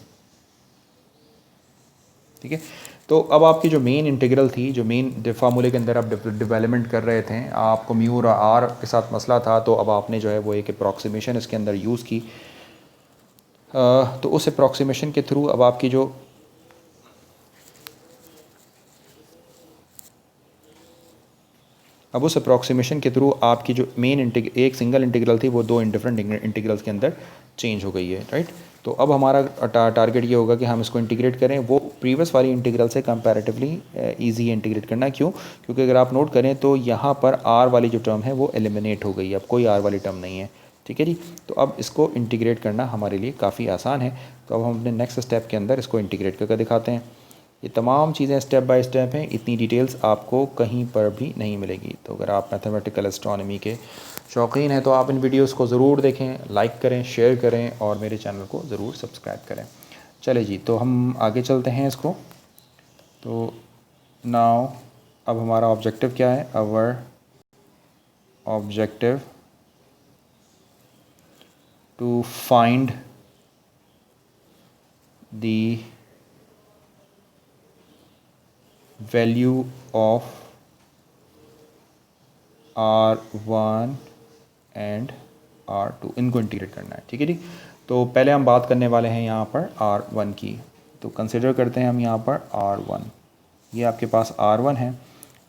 S1: ठीक है, तो अब आपकी जो मेन इंटीग्रल थी, जो मेन फार्मूले के अंदर आप डेवलपमेंट कर रहे थे, आपको म्यू और आर के साथ मसला था, तो अब आपने जो है वो एक अप्रॉक्सीमेशन इसके अंदर यूज़ की। तो उस अप्रॉक्सीमेशन के थ्रू अब आपकी जो उस अप्रॉक्सीमेशन के थ्रू आपकी जो मेन एक सिंगल इंटीग्रल थी वो दो डिफरेंट इंटीग्रल्स के अंदर चेंज हो गई है। राइट, तो अब हमारा टारगेट ये होगा कि हम इसको इंटीग्रेट करें, वो प्रीवियस वाली इंटीग्रल से कंपैरेटिवली इजी है इंटीग्रेट करना। क्यों? क्योंकि अगर आप नोट करें तो यहाँ पर आर वाली जो टर्म है वो एलिमिनेट हो गई है, अब कोई आर वाली टर्म नहीं है। ठीक है जी, तो अब इसको इंटीग्रेट करना हमारे लिए काफ़ी आसान है। तो अब हम अपने नेक्स्ट स्टेप के अंदर इसको इंटीग्रेट करके दिखाते हैं। ये तमाम चीज़ें स्टेप बाय स्टेप हैं, इतनी डिटेल्स आपको कहीं पर भी नहीं मिलेगी। तो अगर आप मैथमेटिकल एस्ट्रोनॉमी के शौकीन हैं तो आप इन वीडियोस को ज़रूर देखें, लाइक करें, शेयर करें और मेरे चैनल को ज़रूर सब्सक्राइब करें। चले जी, तो हम आगे चलते हैं इसको। तो नाउ अब हमारा ऑब्जेक्टिव क्या है? Our objective to find the value of R1 and R2, इनको इंटीग्रेट करना है। ठीक है जी, तो पहले हम बात करने वाले हैं यहाँ पर R1 की। तो कंसिडर करते हैं हम यहाँ पर R1, ये आपके पास R1 है।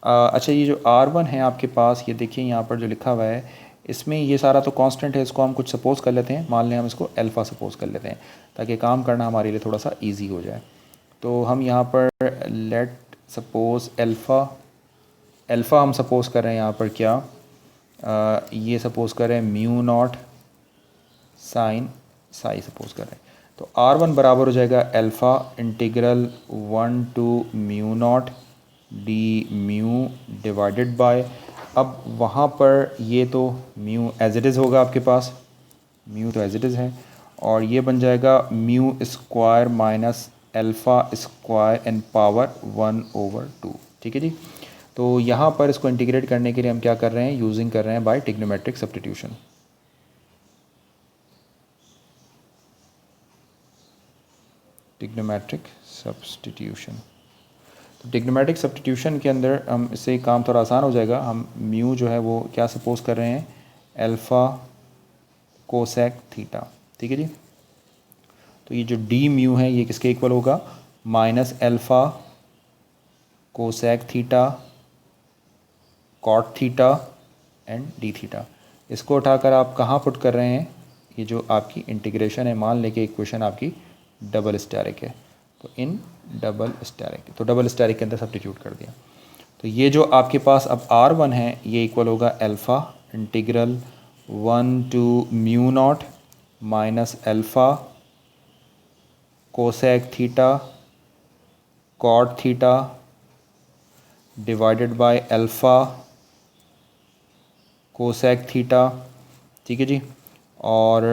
S1: अच्छा, ये जो R1 है आपके पास, ये देखिए यहाँ पर जो लिखा हुआ है इसमें ये सारा तो कांस्टेंट है, इसको हम कुछ सपोज़ कर लेते हैं, मान लें हम इसको अल्फ़ा सपोज़ कर लेते हैं ताकि काम करना हमारे लिए थोड़ा सा ईजी हो जाए। तो हम यहाँ पर लेट सपोज़ अल्फ़ा हम सपोज़ कर रहे हैं यहाँ पर क्या, ये सपोज़ कर रहे हैं mu not sine psi suppose कर रहे हैं। तो R1 बराबर हो जाएगा alpha integral 1 to mu naught D mu divided by, अब वहाँ पर ये तो म्यू एज इट इज़ होगा आपके पास, म्यू तो एज इट इज़ है, और ये बन जाएगा mu square minus alpha square in power 1/2। ठीक है जी। तो यहाँ पर इसको इंटीग्रेट करने के लिए हम क्या कर रहे हैं, यूजिंग कर रहे हैं by trigonometric substitution. Trigonometric substitution, तो ट्रिग्नोमेट्रिक सब्स्टिट्यूशन के अंदर हम इससे काम थोड़ा आसान हो जाएगा। हम म्यू जो है वो क्या सपोज कर रहे हैं, अल्फ़ा कोसेक थीटा। ठीक है जी। तो ये जो डी म्यू है ये किसके इक्वल होगा, minus alpha cosec theta cot theta and D theta. इसको उठाकर आप कहाँ पुट कर रहे हैं, ये जो आपकी इंटीग्रेशन है, मान लें कि इक्वेशन आपकी डबल स्टेरिक है, तो इन डबल स्टेरिक, तो डबल स्टेरिक के अंदर सब्स्टिट्यूट कर दिया। तो ये जो आपके पास अब R1 है ये इक्वल होगा alpha integral 1 to mu naught minus alpha cosec theta cot theta divided by alpha cosec theta. ठीक है जी। और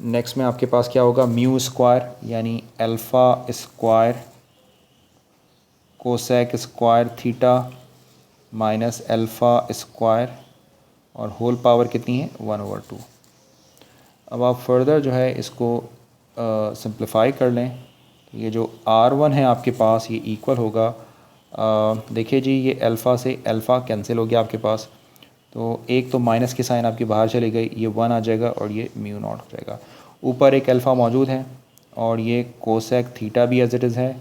S1: नेक्स्ट में आपके पास क्या होगा, म्यू स्क्वायर यानी alpha square cosec square theta minus alpha square, और होल पावर कितनी है 1/2। अब आप फर्दर जो है इसको सिंप्लीफाई कर लें, तो ये जो R1 है आपके पास ये इक्वल होगा, देखिए जी ये अल्फ़ा से अल्फ़ा कैंसिल हो गया आपके पास, तो एक तो माइनस की साइन आपकी बाहर चली गई, ये 1 आ जाएगा और ये म्यू नॉट हो जाएगा। ऊपर एक अल्फ़ा मौजूद है और ये कोसेक थीटा भी एज इट इज़ है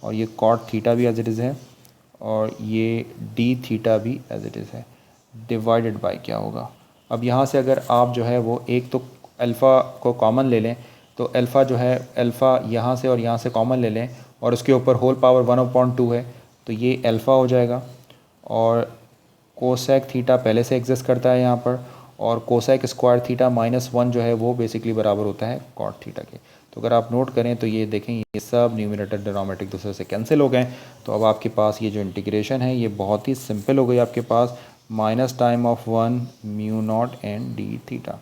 S1: और ये कॉट थीटा भी एज इट इज़ है और ये डी थीटा भी एज इट इज़ है, डिवाइडेड बाय क्या होगा। अब यहाँ से अगर आप जो है वो एक तो अल्फ़ा को कॉमन ले लें, तो अल्फ़ा जो है अल्फ़ा यहाँ से और यहाँ से कॉमन ले लें और उसके ऊपर होल पावर 1/2 है, तो ये अल्फ़ा हो जाएगा। और कोसेक थीटा पहले से एग्जिस्ट करता है यहाँ पर, और कोसेक स्क्वायर थीटा -1 जो है वो बेसिकली बराबर होता है कॉट थीटा के। तो अगर आप नोट करें तो ये देखें ये सब न्यूमरेटर डिनोमिनेटर एक दूसरे से कैंसिल हो गए। तो अब आपके पास ये जो इंटीग्रेशन है ये बहुत ही सिंपल हो गई आपके पास, minus time of 1 mu not and D theta,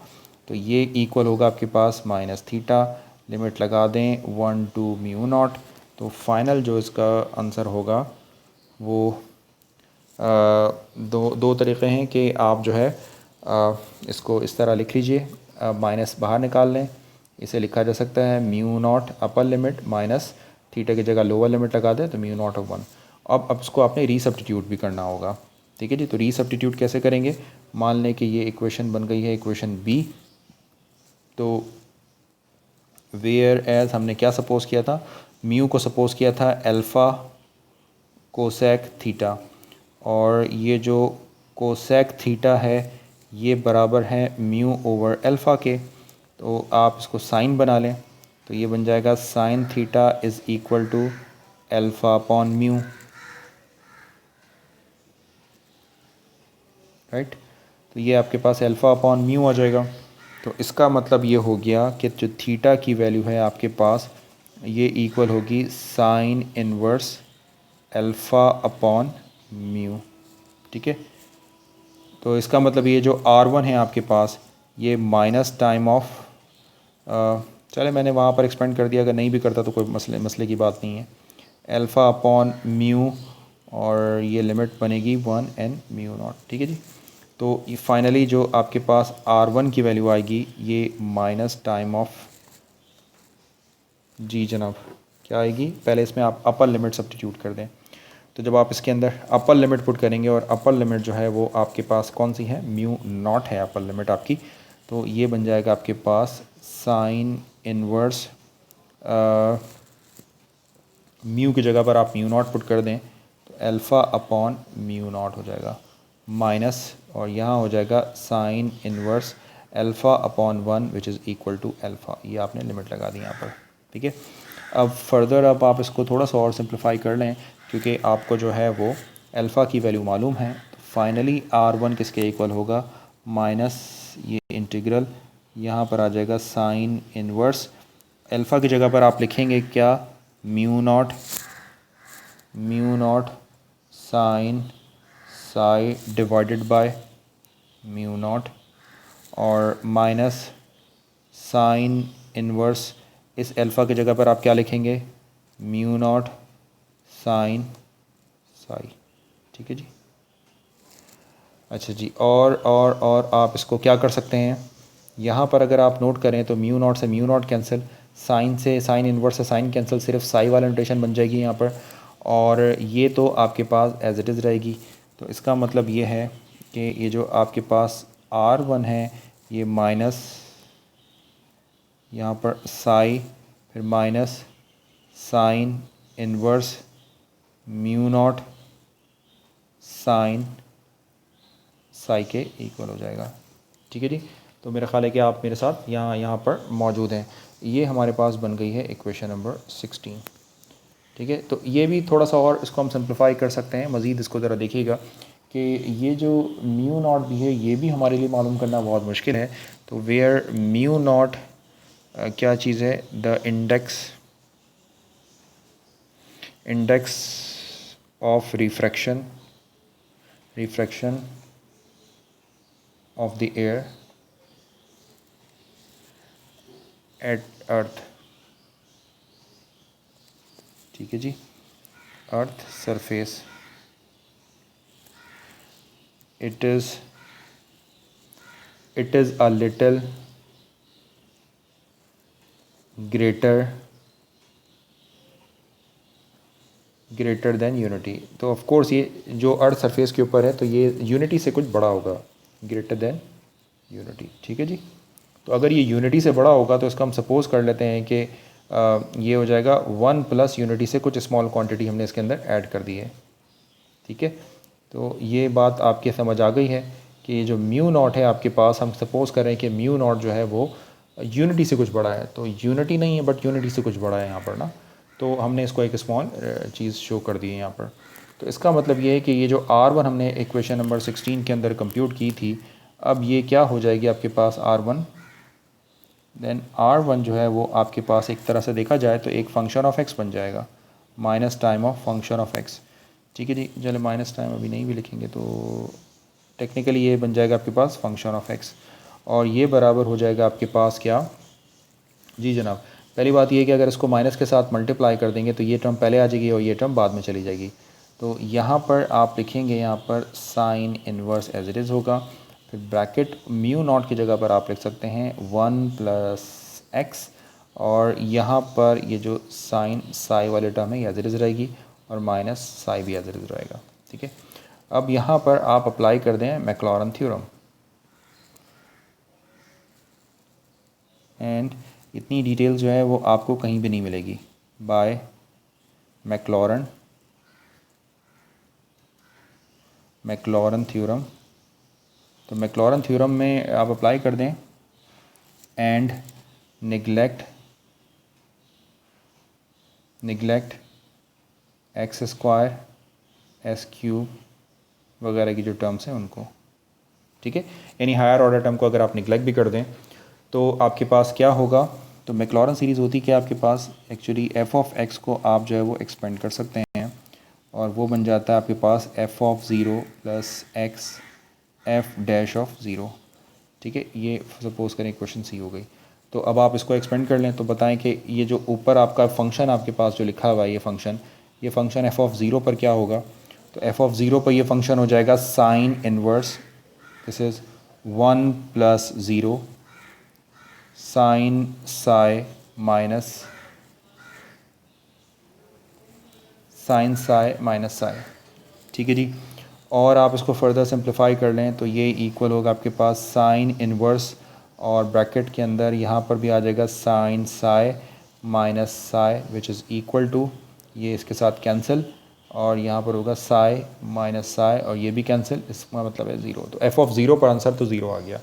S1: तो ये इक्वल होगा आपके पास माइनस थीटा, लिमिट लगा दें 1 टू म्यू नॉट। तो फाइनल जो इसका आंसर होगा वो दो तरीक़े हैं कि आप जो है इसको इस तरह लिख लीजिए, माइनस बाहर निकाल लें, इसे लिखा जा सकता है mu naught upper limit minus theta की जगह लोअर लिमिट लगा दें तो म्यू नॉट ऑफ 1। अब इसको आपने रीसब्स्टिट्यूट भी करना होगा। ठीक है जी। तो रीसब्स्टिट्यूट कैसे करेंगे, मान लें कि ये इक्वेशन बन गई है इक्वेशन बी, तो वेयर एज हमने क्या सपोज़ किया था, म्यू को सपोज़ किया था अल्फ़ा कोसेक थीटा, और ये जो कोसेक थीटा है ये बराबर है म्यू ओवर अल्फ़ा के। तो आप इसको साइन बना लें, तो ये बन जाएगा sine theta is equal to alpha upon mu, right. तो ये आपके पास अल्फ़ा अपॉन म्यू आ जाएगा। तो इसका मतलब ये हो गया कि जो थीटा की वैल्यू है आपके पास ये इक्वल होगी sign inverse alpha upon mu. ठीक है। तो इसका मतलब ये जो R1 है आपके पास ये माइनस टाइम ऑफ, चले मैंने वहाँ पर एक्सपेंड कर दिया, अगर नहीं भी करता तो कोई मसले की बात नहीं है, अल्फ़ा अपॉन म्यू, और ये लिमिट बनेगी 1 एन म्यू नॉट। ठीक है जी। तो ये फाइनली जो आपके पास R1 की वैल्यू आएगी ये माइनस टाइम ऑफ, जी जनाब क्या आएगी, पहले इसमें आप अपर लिमिट सब्स्टिट्यूट कर दें। तो जब आप इसके अंदर अपर लिमिट पुट करेंगे, और अपर लिमिट जो है वो आपके पास कौन सी है, म्यू नॉट है अपर लिमिट आपकी, तो ये बन जाएगा आपके पास साइन इनवर्स, म्यू की जगह पर आप म्यू नॉट पुट कर दें तो अल्फ़ा अपॉन म्यू नॉट हो जाएगा माइनस, और यहाँ हो जाएगा sine inverse alpha upon 1 which is equal to alpha. ये आपने लिमिट लगा दी यहाँ पर। ठीक है। अब फर्दर अब आप इसको थोड़ा सा और सिंप्लीफाई कर लें, क्योंकि आपको जो है वो अल्फ़ा की वैल्यू मालूम है। तो फाइनली R1 किसके इक्वल होगा, माइनस ये इंटीग्रल यहाँ पर आ जाएगा साइन इनवर्स अल्फ़ा की जगह पर आप लिखेंगे क्या, mu not sine psi divided by mu naught, और माइनस साइन इन्वर्स, इस अल्फ़ा की जगह पर आप क्या लिखेंगे, म्यू नॉट साइन साई। ठीक है जी। अच्छा जी, और आप इसको क्या कर सकते हैं, यहाँ पर अगर आप नोट करें तो म्यू नॉट से म्यू नॉट कैंसिल, साइन से साइन इन्वर्स से साइन कैंसिल, सिर्फ साई वाला नोटेशन बन जाएगी यहाँ पर, और ये तो आपके पास एज इट इज़ रहेगी। तो इसका मतलब ये है कि ये जो आपके पास R1 है ये माइनस यहाँ पर साई, फिर minus sine inverse mu not sine psi के इक्वल हो जाएगा। ठीक है जी। तो मेरा ख्याल है कि आप मेरे साथ यहाँ पर मौजूद हैं। ये हमारे पास बन गई है इक्वेशन नंबर 16। ठीक है, तो ये भी थोड़ा सा और इसको हम सिंप्लीफाई कर सकते हैं मज़ीद। इसको ज़रा देखिएगा कि ये जो म्यू नॉट भी है ये भी हमारे लिए मालूम करना बहुत मुश्किल है। तो वेयर म्यू नॉट क्या चीज़ है, the index of refraction of the air at earth। ठीक है जी, earth surface, it is a little greater than unity. तो ऑफ कोर्स ये जो अर्थ सरफेस के ऊपर है तो ये यूनिटी से कुछ बड़ा होगा, ग्रेटर देन यूनिटी। ठीक है जी। तो अगर ये यूनिटी से बड़ा होगा तो इसका हम सपोज़ कर लेते हैं कि ये हो जाएगा 1 प्लस यूनिटी से कुछ स्मॉल क्वांटिटी हमने इसके अंदर ऐड कर दी है। ठीक है, तो ये बात आपके समझ आ गई है कि जो म्यू नॉट है आपके पास, हम सपोज़ करें कि म्यू नॉट जो है वो यूनिटी से कुछ बड़ा है, तो यूनिटी नहीं है बट यूनिटी से कुछ बड़ा है यहाँ पर ना, तो हमने इसको एक स्मॉल चीज़ शो कर दी है यहाँ पर। तो इसका मतलब ये है कि ये जो R1 हमने इक्वेशन नंबर 16 के अंदर कंप्यूट की थी, अब ये क्या हो जाएगी आपके पास R1, देन R1 जो है वो आपके पास एक तरह से देखा जाए तो एक फंक्शन ऑफ x बन जाएगा, minus time of function of x। ठीक है जी, चलो माइनस टाइम अभी नहीं भी लिखेंगे तो टेक्निकली ये बन जाएगा आपके पास फंक्शन ऑफ x, और ये बराबर हो जाएगा आपके पास क्या जी जनाब। पहली बात ये है कि अगर इसको माइनस के साथ मल्टीप्लाई कर देंगे तो ये टर्म पहले आ जाएगी और ये टर्म बाद में चली जाएगी। तो यहाँ पर आप लिखेंगे, यहाँ पर sine inverse as it is होगा, फिर ब्रैकेट म्यू नॉट की जगह पर आप लिख सकते हैं 1 प्लस एक्स, और यहाँ पर ये जो साइन साई वाले टर्म है एज इट इज़ रहेगी, और माइनस साई भी एज इट इज़ रहेगा। ठीक है, अब यहाँ पर आप अप्लाई कर दें मैक्लॉरन थ्योरम, एंड इतनी डिटेल जो है वो आपको कहीं भी नहीं मिलेगी, बाय मैक्लॉरन थ्योरम। तो मैक्लॉरन थ्योरम में आप अप्लाई कर दें and neglect x square S cube वगैरह की जो टर्म्स हैं उनको। ठीक है, यानी हायर ऑर्डर टर्म को अगर आप निगलेक्ट भी कर दें तो आपके पास क्या होगा, तो मैक्लॉरन सीरीज़ होती है कि आपके पास एक्चुअली एफ ऑफ एक्स को आप जो है वो एक्सपेंड कर सकते हैं, और वो बन जाता है आपके पास F of zero plus X F dash of zero. ठीक है, ये सपोज़ करें क्वेश्चन सी हो गई। तो अब आप इसको एक्सपेंड कर लें तो बताएं कि ये जो ऊपर आपका फंक्शन आपके पास जो लिखा हुआ है ये फंक्शन एफ ऑफ ज़ीरो पर क्या होगा, तो एफ ऑफ ज़ीरो पर ये फंक्शन हो जाएगा sine inverse, this is 1 plus zero sign psi minus Sai. ठीक है जी, और आप इसको फर्दर सिंप्लीफाई कर लें तो ये इक्वल होगा आपके पास साइन इनवर्स, और ब्रैकेट के अंदर यहाँ पर भी आ जाएगा sine psi minus psi which is equal to, ये इसके साथ कैंसिल, और यहाँ पर होगा साई माइनस साई, और ये भी कैंसिल, इसका मतलब है ज़ीरो। तो एफ़ ऑफ ज़ीरो पर आंसर तो ज़ीरो आ गया।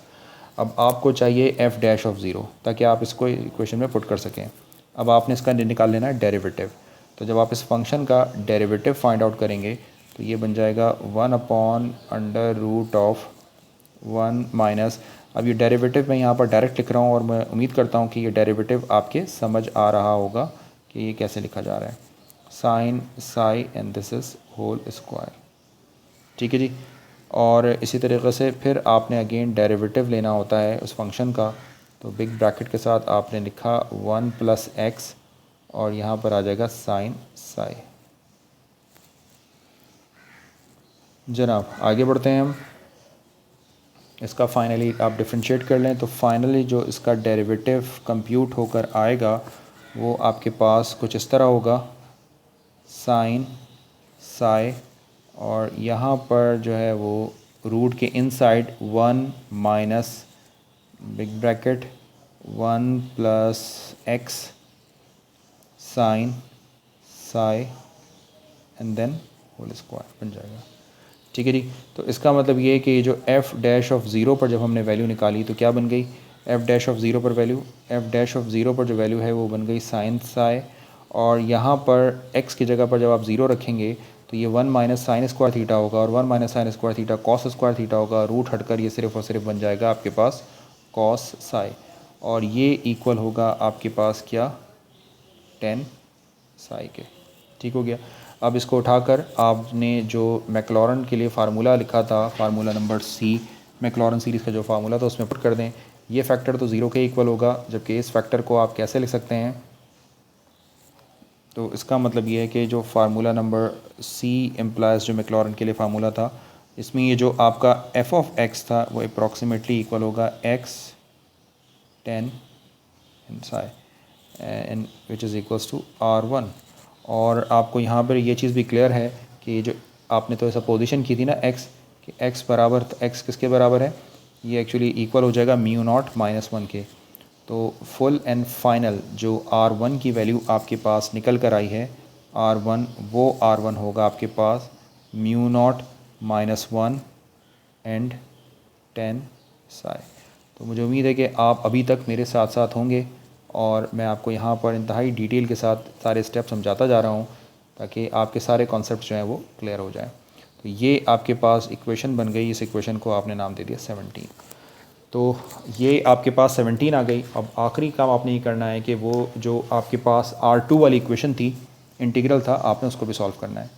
S1: अब आपको चाहिए एफ़ डैश ऑफ ज़ीरो ताकि आप इसको इक्वेशन में पुट कर सकें। अब आपने इसका निकाल लेना है डेरिवेटिव। तो जब आप इस फंक्शन का डेरिवेटिव फाइंड आउट करेंगे तो ये बन जाएगा 1 upon under root of 1 minus, अब ये डेरिवेटिव मैं यहाँ पर डायरेक्ट लिख रहा हूँ और मैं उम्मीद करता हूँ कि ये डेरिवेटिव आपके समझ आ रहा होगा कि ये कैसे लिखा जा रहा है। Sine psi and this is whole square, ठीक है जी। और इसी तरीके से फिर आपने अगेन डेरिवेटिव लेना होता है उस फंक्शन का, तो बिग ब्रैकेट के साथ आपने लिखा 1 + x और यहाँ पर आ जाएगा साइन साई। जनाब आगे बढ़ते हैं हम, इसका फाइनली आप डिफरेंशिएट कर लें तो फाइनली जो इसका डेरिवेटिव कंप्यूट होकर आएगा वो आपके पास कुछ इस तरह होगा, साइन साई और यहाँ पर जो है वो रूट के inside 1 minus big bracket 1 + x sine psi and then whole square बन जाएगा, ठीक है जी। तो इसका मतलब ये है कि जो f डैश ऑफ ज़ीरो पर जब हमने वैल्यू निकाली तो क्या बन गई, f डैश ऑफ ज़ीरो पर value, f dash of zero पर जो वैल्यू है वो बन गई साइन साई, और यहाँ पर x की जगह पर जब आप ज़ीरो रखेंगे तो ये 1 माइनस साइन स्क्वायर थीटा होगा और 1 minus sine square theta cos square theta होगा, रूट हटकर ये सिर्फ और सिर्फ बन जाएगा आपके पास कॉस साई, और ये इक्वल होगा आपके पास क्या, टेन साई के, ठीक हो गया। अब इसको उठाकर आपने जो मैक्लॉरन के लिए फार्मूला लिखा था, फार्मूला नंबर सी, मैक्लॉरन सीरीज़ का जो फार्मूला था उसमें पुट कर दें। ये फैक्टर तो ज़ीरो के इक्वल होगा, जबकि इस फैक्टर को आप कैसे लिख सकते हैं, तो इसका मतलब ये है कि जो फार्मूला नंबर सी एम्प्लाइज जो मैक्लॉरन के लिए फार्मूला था, इसमें ये जो आपका एफ ऑफ एक्स था वो अप्रॉक्सीमेटली इक्वल होगा x ten in psi n which is equals to R1। और आपको यहाँ पर ये चीज़ भी क्लियर है कि जो आपने तो ऐसा पोजीशन की थी ना x, कि x बराबर, x किसके बराबर है, ये एक्चुअली इक्वल हो जाएगा म्यू नॉट -1 के। तो फुल एंड फाइनल जो R1 की वैल्यू आपके पास निकल कर आई है, R1 वो R1 होगा आपके पास म्यू नॉट -1 एंड 10 साई। तो मुझे उम्मीद है कि आप अभी तक मेरे साथ साथ होंगे और मैं आपको यहाँ पर इंतहाई डिटेल के साथ सारे स्टेप समझाता जा रहा हूँ ताकि आपके सारे कॉन्सेप्ट जो हैं वो क्लियर हो जाएं। तो ये आपके पास इक्वेशन बन गई, इस इक्वेशन को आपने नाम दे दिया 17। तो ये आपके पास 17 आ गई। अब आखिरी काम आपने ये करना है कि वो जो आपके पास R2 वाली इक्वेशन थी, इंटीग्रल था, आपने उसको भी सॉल्व करना है।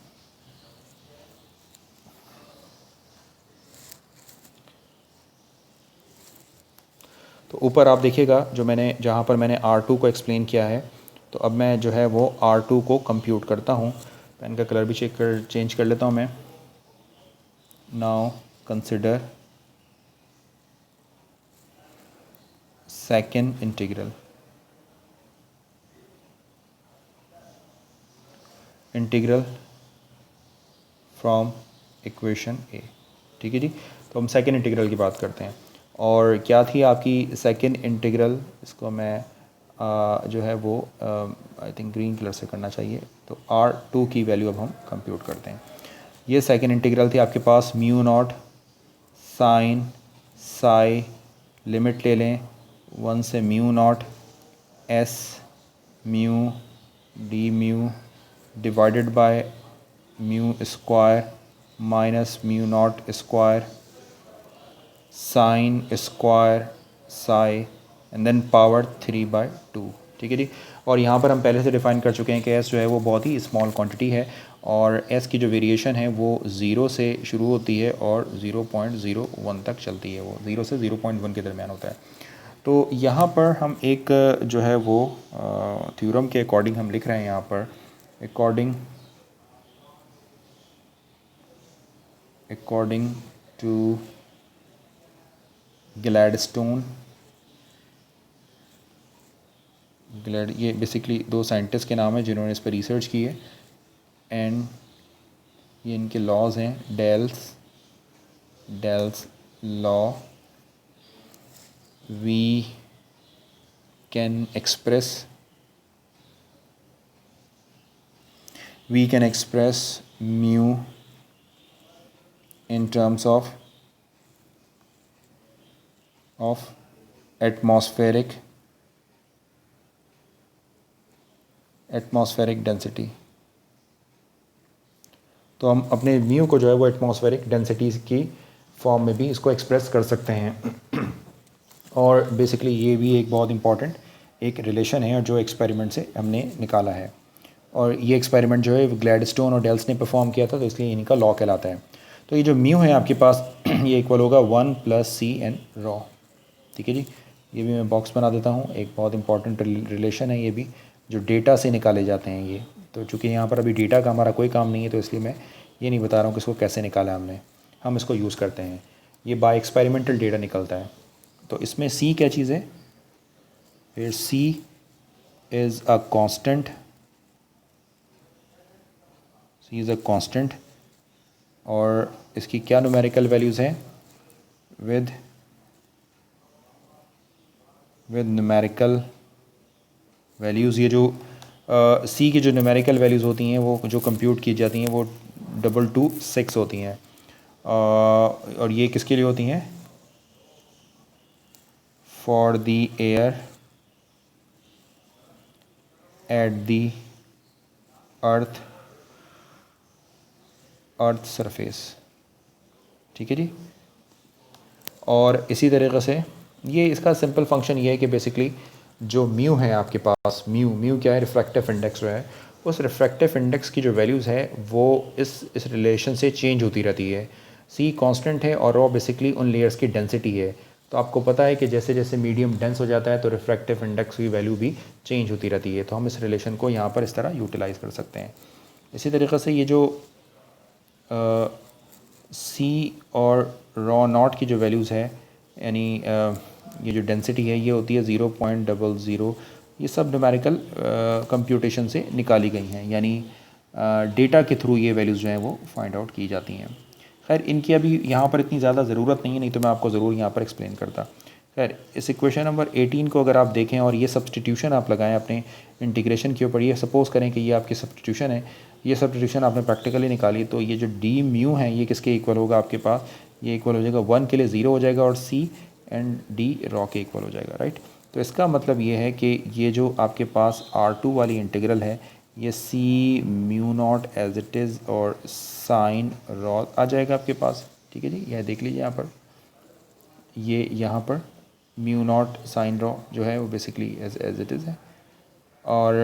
S1: तो ऊपर आप देखिएगा जो मैंने, जहाँ पर मैंने R2 को एक्सप्लेन किया है, तो अब मैं जो है वो R2 को कंप्यूट करता हूँ। पेन का कलर भी चेंज कर लेता हूँ मैं। Now consider second integral, integral from equation A, ठीक है जी। तो हम सेकेंड इंटीग्रल की बात करते हैं। और क्या थी आपकी सेकेंड इंटीग्रल, इसको मैं जो है वो आई थिंक ग्रीन कलर से करना चाहिए। तो R2 की वैल्यू अब हम कंप्यूट करते हैं। ये सेकेंड इंटीग्रल थी आपके पास mu not sine psi, limit ले लें 1 से mu not S mu D mu divided by mu square minus mu not square sine square psi and then power 3/2, ठीक है जी। और यहाँ पर हम पहले से डिफ़ाइन कर चुके हैं कि s जो है वो बहुत ही स्मॉल क्वांटिटी है और s की जो वेरिएशन है वो 0 से शुरू होती है और 0.01 तक चलती है, वो 0 से 0.1 के दरमियान होता है। तो यहाँ पर हम एक जो है वो थ्योरम के अकॉर्डिंग हम लिख रहे हैं, यहाँ पर अकॉर्डिंग टू ग्लैडस्टोन, ये बेसिकली दो साइंटिस्ट के नाम है जिन्होंने इस पर रिसर्च की है, एंड ये इनके लॉज हैं, Dale's law, we can express mu in terms of atmospheric density. तो हम अपने म्यू को जो है वो एटमॉस्फेरिक डेंसिटी की फॉर्म में भी इसको एक्सप्रेस कर सकते हैं। और बेसिकली ये भी एक बहुत इंपॉर्टेंट एक रिलेशन है जो एक्सपेरिमेंट से हमने निकाला है। और ये एक्सपेरिमेंट जो है ग्लैडस्टोन और डेल्स ने परफॉर्म किया था, तो इसलिए इनका लॉ कहलाता है। तो ये जो म्यू है आपके पास ये इक्वल होगा 1 + सी एन रॉ। ठीक है जी, ये भी मैं बॉक्स बना देता हूँ। एक बहुत इंपॉर्टेंट रिलेशन है ये भी, जो डेटा से निकाले जाते हैं ये। तो चूँकि यहाँ पर अभी डेटा का हमारा कोई काम नहीं है, तो इसलिए मैं ये नहीं बता रहा हूँ कि इसको कैसे निकाला हमने, हम इसको यूज़ करते हैं। ये बाय एक्सपेरिमेंटल डेटा निकलता है। तो इसमें सी क्या चीज़ है, फिर C is a constant, C is a constant, और इसकी क्या न्यूमेरिकल वैल्यूज़ हैं, विद न्यूमेरिकल वैल्यूज़। ये जो सी की जो न्यूमेरिकल वैल्यूज़ होती हैं वो जो कंप्यूट की जाती हैं वो 226 होती हैं। और ये किसके लिए होती हैं, for the air at the earth surface. ठीक है जी। और इसी तरीक़े से ये इसका सिंपल फंक्शन ये है कि बेसिकली जो म्यू है आपके पास, म्यू क्या है, रिफ्रैक्टिव इंडेक्स जो है, उस रिफ्रैक्टिव इंडेक्स की जो वैल्यूज़ है वो इस रिलेशन से चेंज होती रहती है। सी कांस्टेंट है और रॉ बेसिकली उन लेयर्स की डेंसिटी है। तो आपको पता है कि जैसे जैसे मीडियम डेंस हो जाता है तो रिफ्रैक्टिव इंडेक्स की वैल्यू भी चेंज होती रहती है। तो हम इस रिलेशन को यहाँ पर इस तरह यूटिलाइज़ कर सकते हैं। इसी तरीक़े से ये जो सी और रॉ नॉट की जो वैल्यूज़ है, यानी ये जो डेंसिटी है ये होती है 0.00। ये सब न्यूमेरिकल कंप्यूटेशन से निकाली गई हैं, यानी डेटा के थ्रू ये वैल्यूज़ जो हैं वो फाइंड आउट की जाती हैं। खैर इनकी अभी यहाँ पर इतनी ज़्यादा ज़रूरत नहीं है, नहीं तो मैं आपको ज़रूर यहाँ पर एक्सप्लेन करता। खैर इस इक्वेशन नंबर 18 को अगर आप देखें और ये सब्सटीट्यूशन आप लगाएं अपने इंटीग्रेशन के ऊपर, ये सपोज़ करें कि ये आपकी सब्सटीट्यूशन है, ये सब्सटीट्यूशन आपने प्रैक्टिकली निकाली, तो ये जो डी म्यू है ये किसके इक्वल होगा आपके पास, ये इक्वल हो जाएगा 1 के लिए 0 हो जाएगा और सी एंड डी रॉ के इक्वल हो जाएगा, राइट। तो इसका मतलब ये है कि ये जो आपके पास R2 वाली इंटीग्रल है ये C mu not as it is और साइन रॉ आ जाएगा आपके पास। ठीक है जी, यह देख लीजिए यहाँ पर, ये यहाँ पर म्यू नॉट साइन रॉ जो है वो बेसिकली एज इट इज़ है। और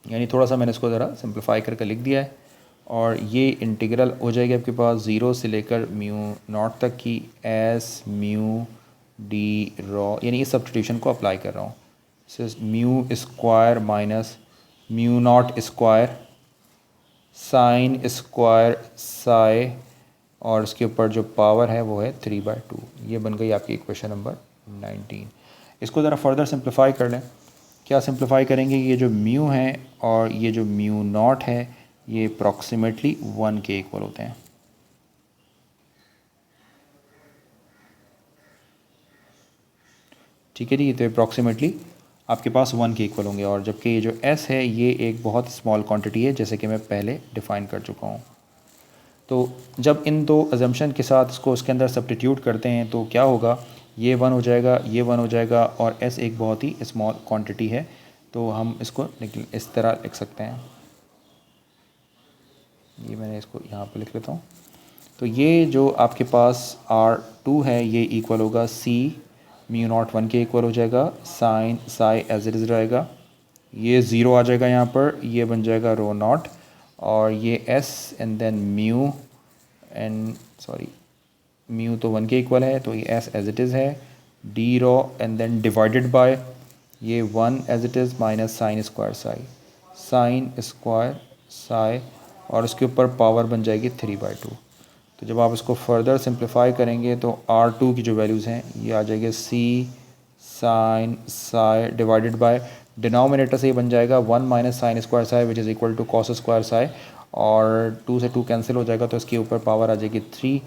S1: यानी थोड़ा सा मैंने इसको ज़रा सिंप्लीफाई करके लिख दिया है। और ये इंटीग्रल हो जाएगी आपके पास 0 से लेकर म्यू नॉट तक की एस म्यू डी रॉ, यानी इस सब्स्टिट्यूशन को अप्लाई कर रहा हूँ। Mu square minus mu not square sine square psi, और उसके ऊपर जो पावर है वो है 3/2। ये बन गई आपकी इक्वेशन नंबर 19। इसको ज़रा फर्दर सिंप्लीफाई कर लें। क्या सिंप्लीफाई करेंगे, ये जो म्यू है और ये जो म्यू नॉट है ये अप्रॉक्सीमेटली 1 के इक्वल होते हैं। ठीक है जी, तो अप्रॉक्सीमेटली आपके पास 1 के इक्वल होंगे। और जबकि ये जो s है ये एक बहुत स्मॉल क्वांटिटी है, जैसे कि मैं पहले डिफ़ाइन कर चुका हूँ। तो जब इन दो अजम्पशन के साथ इसको उसके अंदर सब्स्टिट्यूट करते हैं तो क्या होगा, ये 1 हो जाएगा, ये 1 हो जाएगा, और s एक बहुत ही स्मॉल क्वांटिटी है। तो हम इसको इस तरह लिख सकते हैं, ये मैंने इसको यहाँ पर लिख लेता हूँ। तो ये जो आपके पास R2 है ये इक्वल होगा C म्यू नॉट 1 के इक्वल हो जाएगा, sine psi as it is रहेगा, ये 0 आ जाएगा यहाँ पर, ये बन जाएगा रो नॉट, और ये S and then mu and sorry mu तो 1 के इक्वल है तो ये S एज इट इज़ है, D rho and then divided by ये 1 as it is minus sine square psi, sine square psi, और उसके ऊपर पावर बन जाएगी 3/2। तो जब आप इसको फर्दर सिंप्लीफाई करेंगे तो R2 की जो वैल्यूज़ हैं ये आ जाएगी C sine psi divided by denominator से ये बन जाएगा 1 minus sine square psi which is equal to cos square psi, और 2 से 2 कैंसिल हो जाएगा तो इसके ऊपर पावर आ जाएगी 3,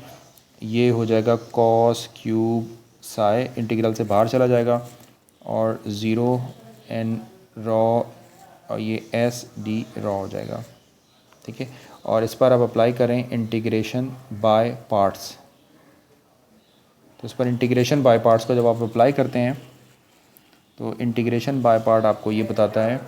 S1: ये हो जाएगा कॉस क्यूब साई, इंटीग्रल से बाहर चला जाएगा, और 0 एन रॉ और ये एस डी रॉ हो जाएगा। ठीक है, और इस पर आप अप्लाई करें इंटीग्रेशन बाय पार्ट्स। तो इस पर इंटीग्रेशन बाय पार्ट्स को जब आप अप्लाई करते हैं तो इंटीग्रेशन बाय पार्ट आपको ये बताता है,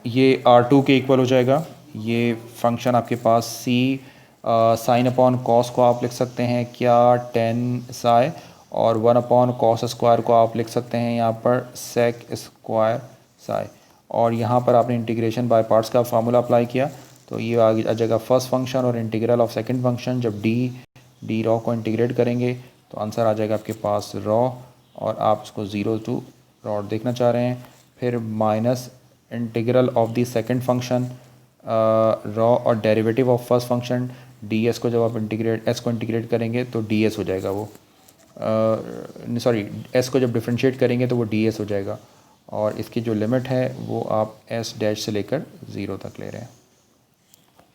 S1: ये R2 के इक्वल हो जाएगा, ये फंक्शन आपके पास C साइन अपॉन कॉस को आप लिख सकते हैं क्या, टेन साई, और वन अपॉन कॉस स्क्वायर को आप लिख सकते हैं यहाँ पर सेक स्क्वायर साई। और यहाँ पर आपने इंटीग्रेशन बाय पार्ट्स का फार्मूला अप्लाई किया तो ये आ जाएगा फर्स्ट फंक्शन और इंटीग्रल ऑफ सेकंड फंक्शन। जब डी रॉ को इंटीग्रेट करेंगे तो आंसर आ जाएगा आपके पास रॉ, और आप इसको ज़ीरो टू रॉ देखना चाह रहे हैं। फिर minus integral of the second function rho और derivative of first function D S को जब आप एस को इंटीग्रेट करेंगे तो डी एस हो जाएगा वो, सॉरी एस को जब डिफ्रेंशिएट करेंगे तो वो डी एस हो जाएगा। और इसकी जो लिमिट है वो आप एस डैश से लेकर ज़ीरो तक ले रहे हैं।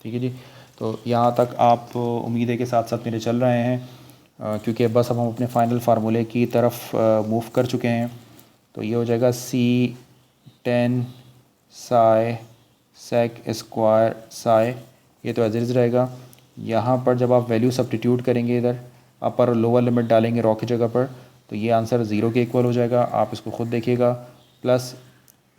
S1: ठीक है जी, तो यहाँ तक आप उम्मीद है के साथ साथ मेरे चल रहे हैं, क्योंकि बस अब हम अपने फाइनल फार्मूले की तरफ मूव कर चुके हैं। तो ये हो जाएगा C tan psi sec square psi, ये तो एज इट इज़ रहेगा। यहाँ पर जब आप वैल्यू सब्स्टिट्यूट करेंगे इधर अपर और लोअर लिमिट डालेंगे रॉ की जगह पर तो ये आंसर ज़ीरो के इक्वल हो जाएगा, आप इसको खुद देखिएगा। प्लस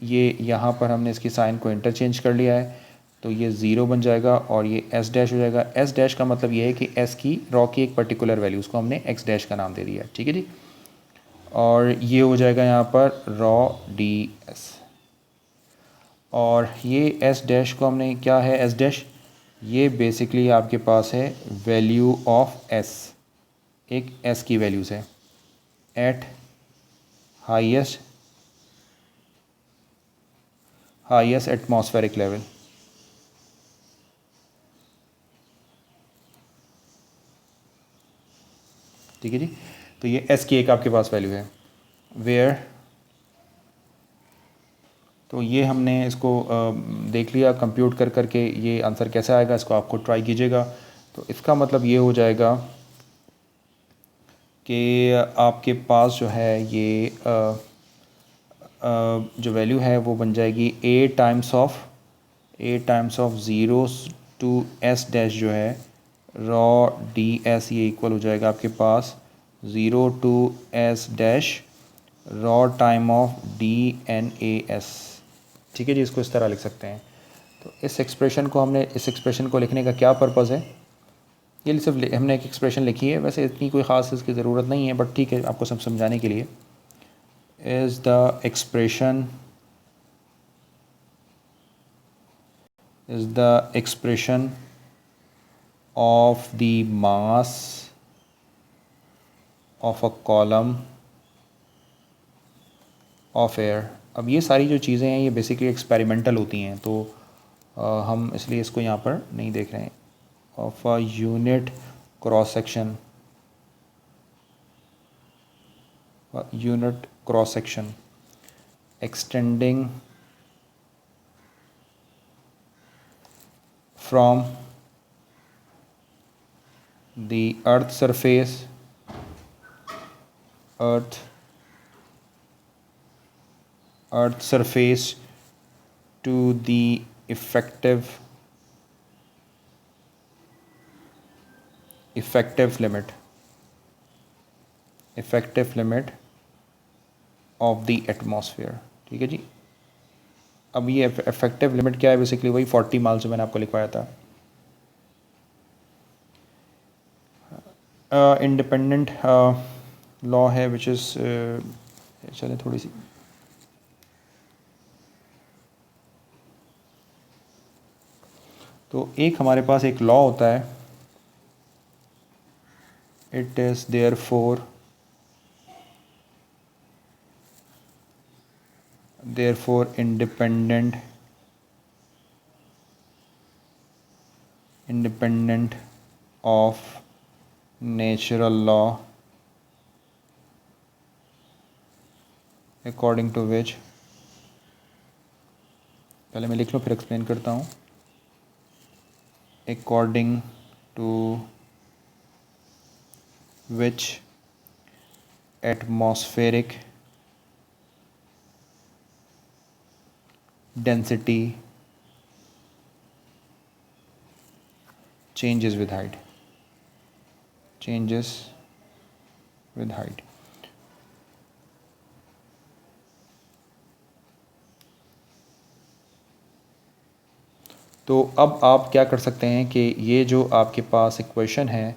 S1: ये यहाँ पर हमने इसकी साइन को इंटरचेंज कर लिया है तो ये ज़ीरो बन जाएगा और ये एस डैश हो जाएगा। एस डैश का मतलब ये है कि एस की रॉ की एक पर्टिकुलर वैल्यू, उसको हमने एक्स डैश का नाम दे दिया। ठीक है जी, और ये हो जाएगा यहाँ पर रॉ डी एस। और ये एस डैश को हमने क्या है, एस डैश ये बेसिकली आपके पास है वैल्यू ऑफ एस, एक एस की वैल्यूज़ है एट हाईएस्ट एटमॉस्फेरिक लेवल। ठीक है जी, तो ये एस की एक आपके पास वैल्यू है वेयर, तो ये हमने इसको देख लिया कंप्यूट कर करके ये आंसर कैसे आएगा, इसको आपको ट्राई कीजिएगा। तो इसका मतलब ये हो जाएगा कि आपके पास जो है ये जो वैल्यू है वो बन जाएगी A times of zero to S dash जो है रॉ डी एस, ये इक्वल हो जाएगा आपके पास zero to S dash rho time of D N A S. ठीक है जी, इसको इस तरह लिख सकते हैं। तो इस एक्सप्रेशन को लिखने का क्या पर्पज़ है, ये सिर्फ हमने एक एक्सप्रेशन लिखी है, वैसे इतनी कोई ख़ास इसकी ज़रूरत नहीं है, बट ठीक है आपको सब समझाने के लिए। Is the expression of the mass of a column of air. अब ये सारी जो चीज़ें हैं ये बेसिकली एक्सपेरिमेंटल होती हैं, तो हम इसलिए इसको यहाँ पर नहीं देख रहे हैं। Of a unit cross section extending from the earth surface to the effective limit of the atmosphere। ठीक है जी, अब ये इफेक्टिव लिमिट क्या है, बेसिकली वही 40 माइल्स जो मैंने आपको लिखवाया था। इंडिपेंडेंट लॉ है विच इज़, चले थोड़ी सी, तो एक हमारे पास एक लॉ होता है, it is therefore independent of natural law according to which, पहले मैं लिख लूँ फिर एक्सप्लेन करता हूँ। according to which atmospheric density changes with height। तो अब आप क्या कर सकते हैं कि ये जो आपके पास इक्वेशन है,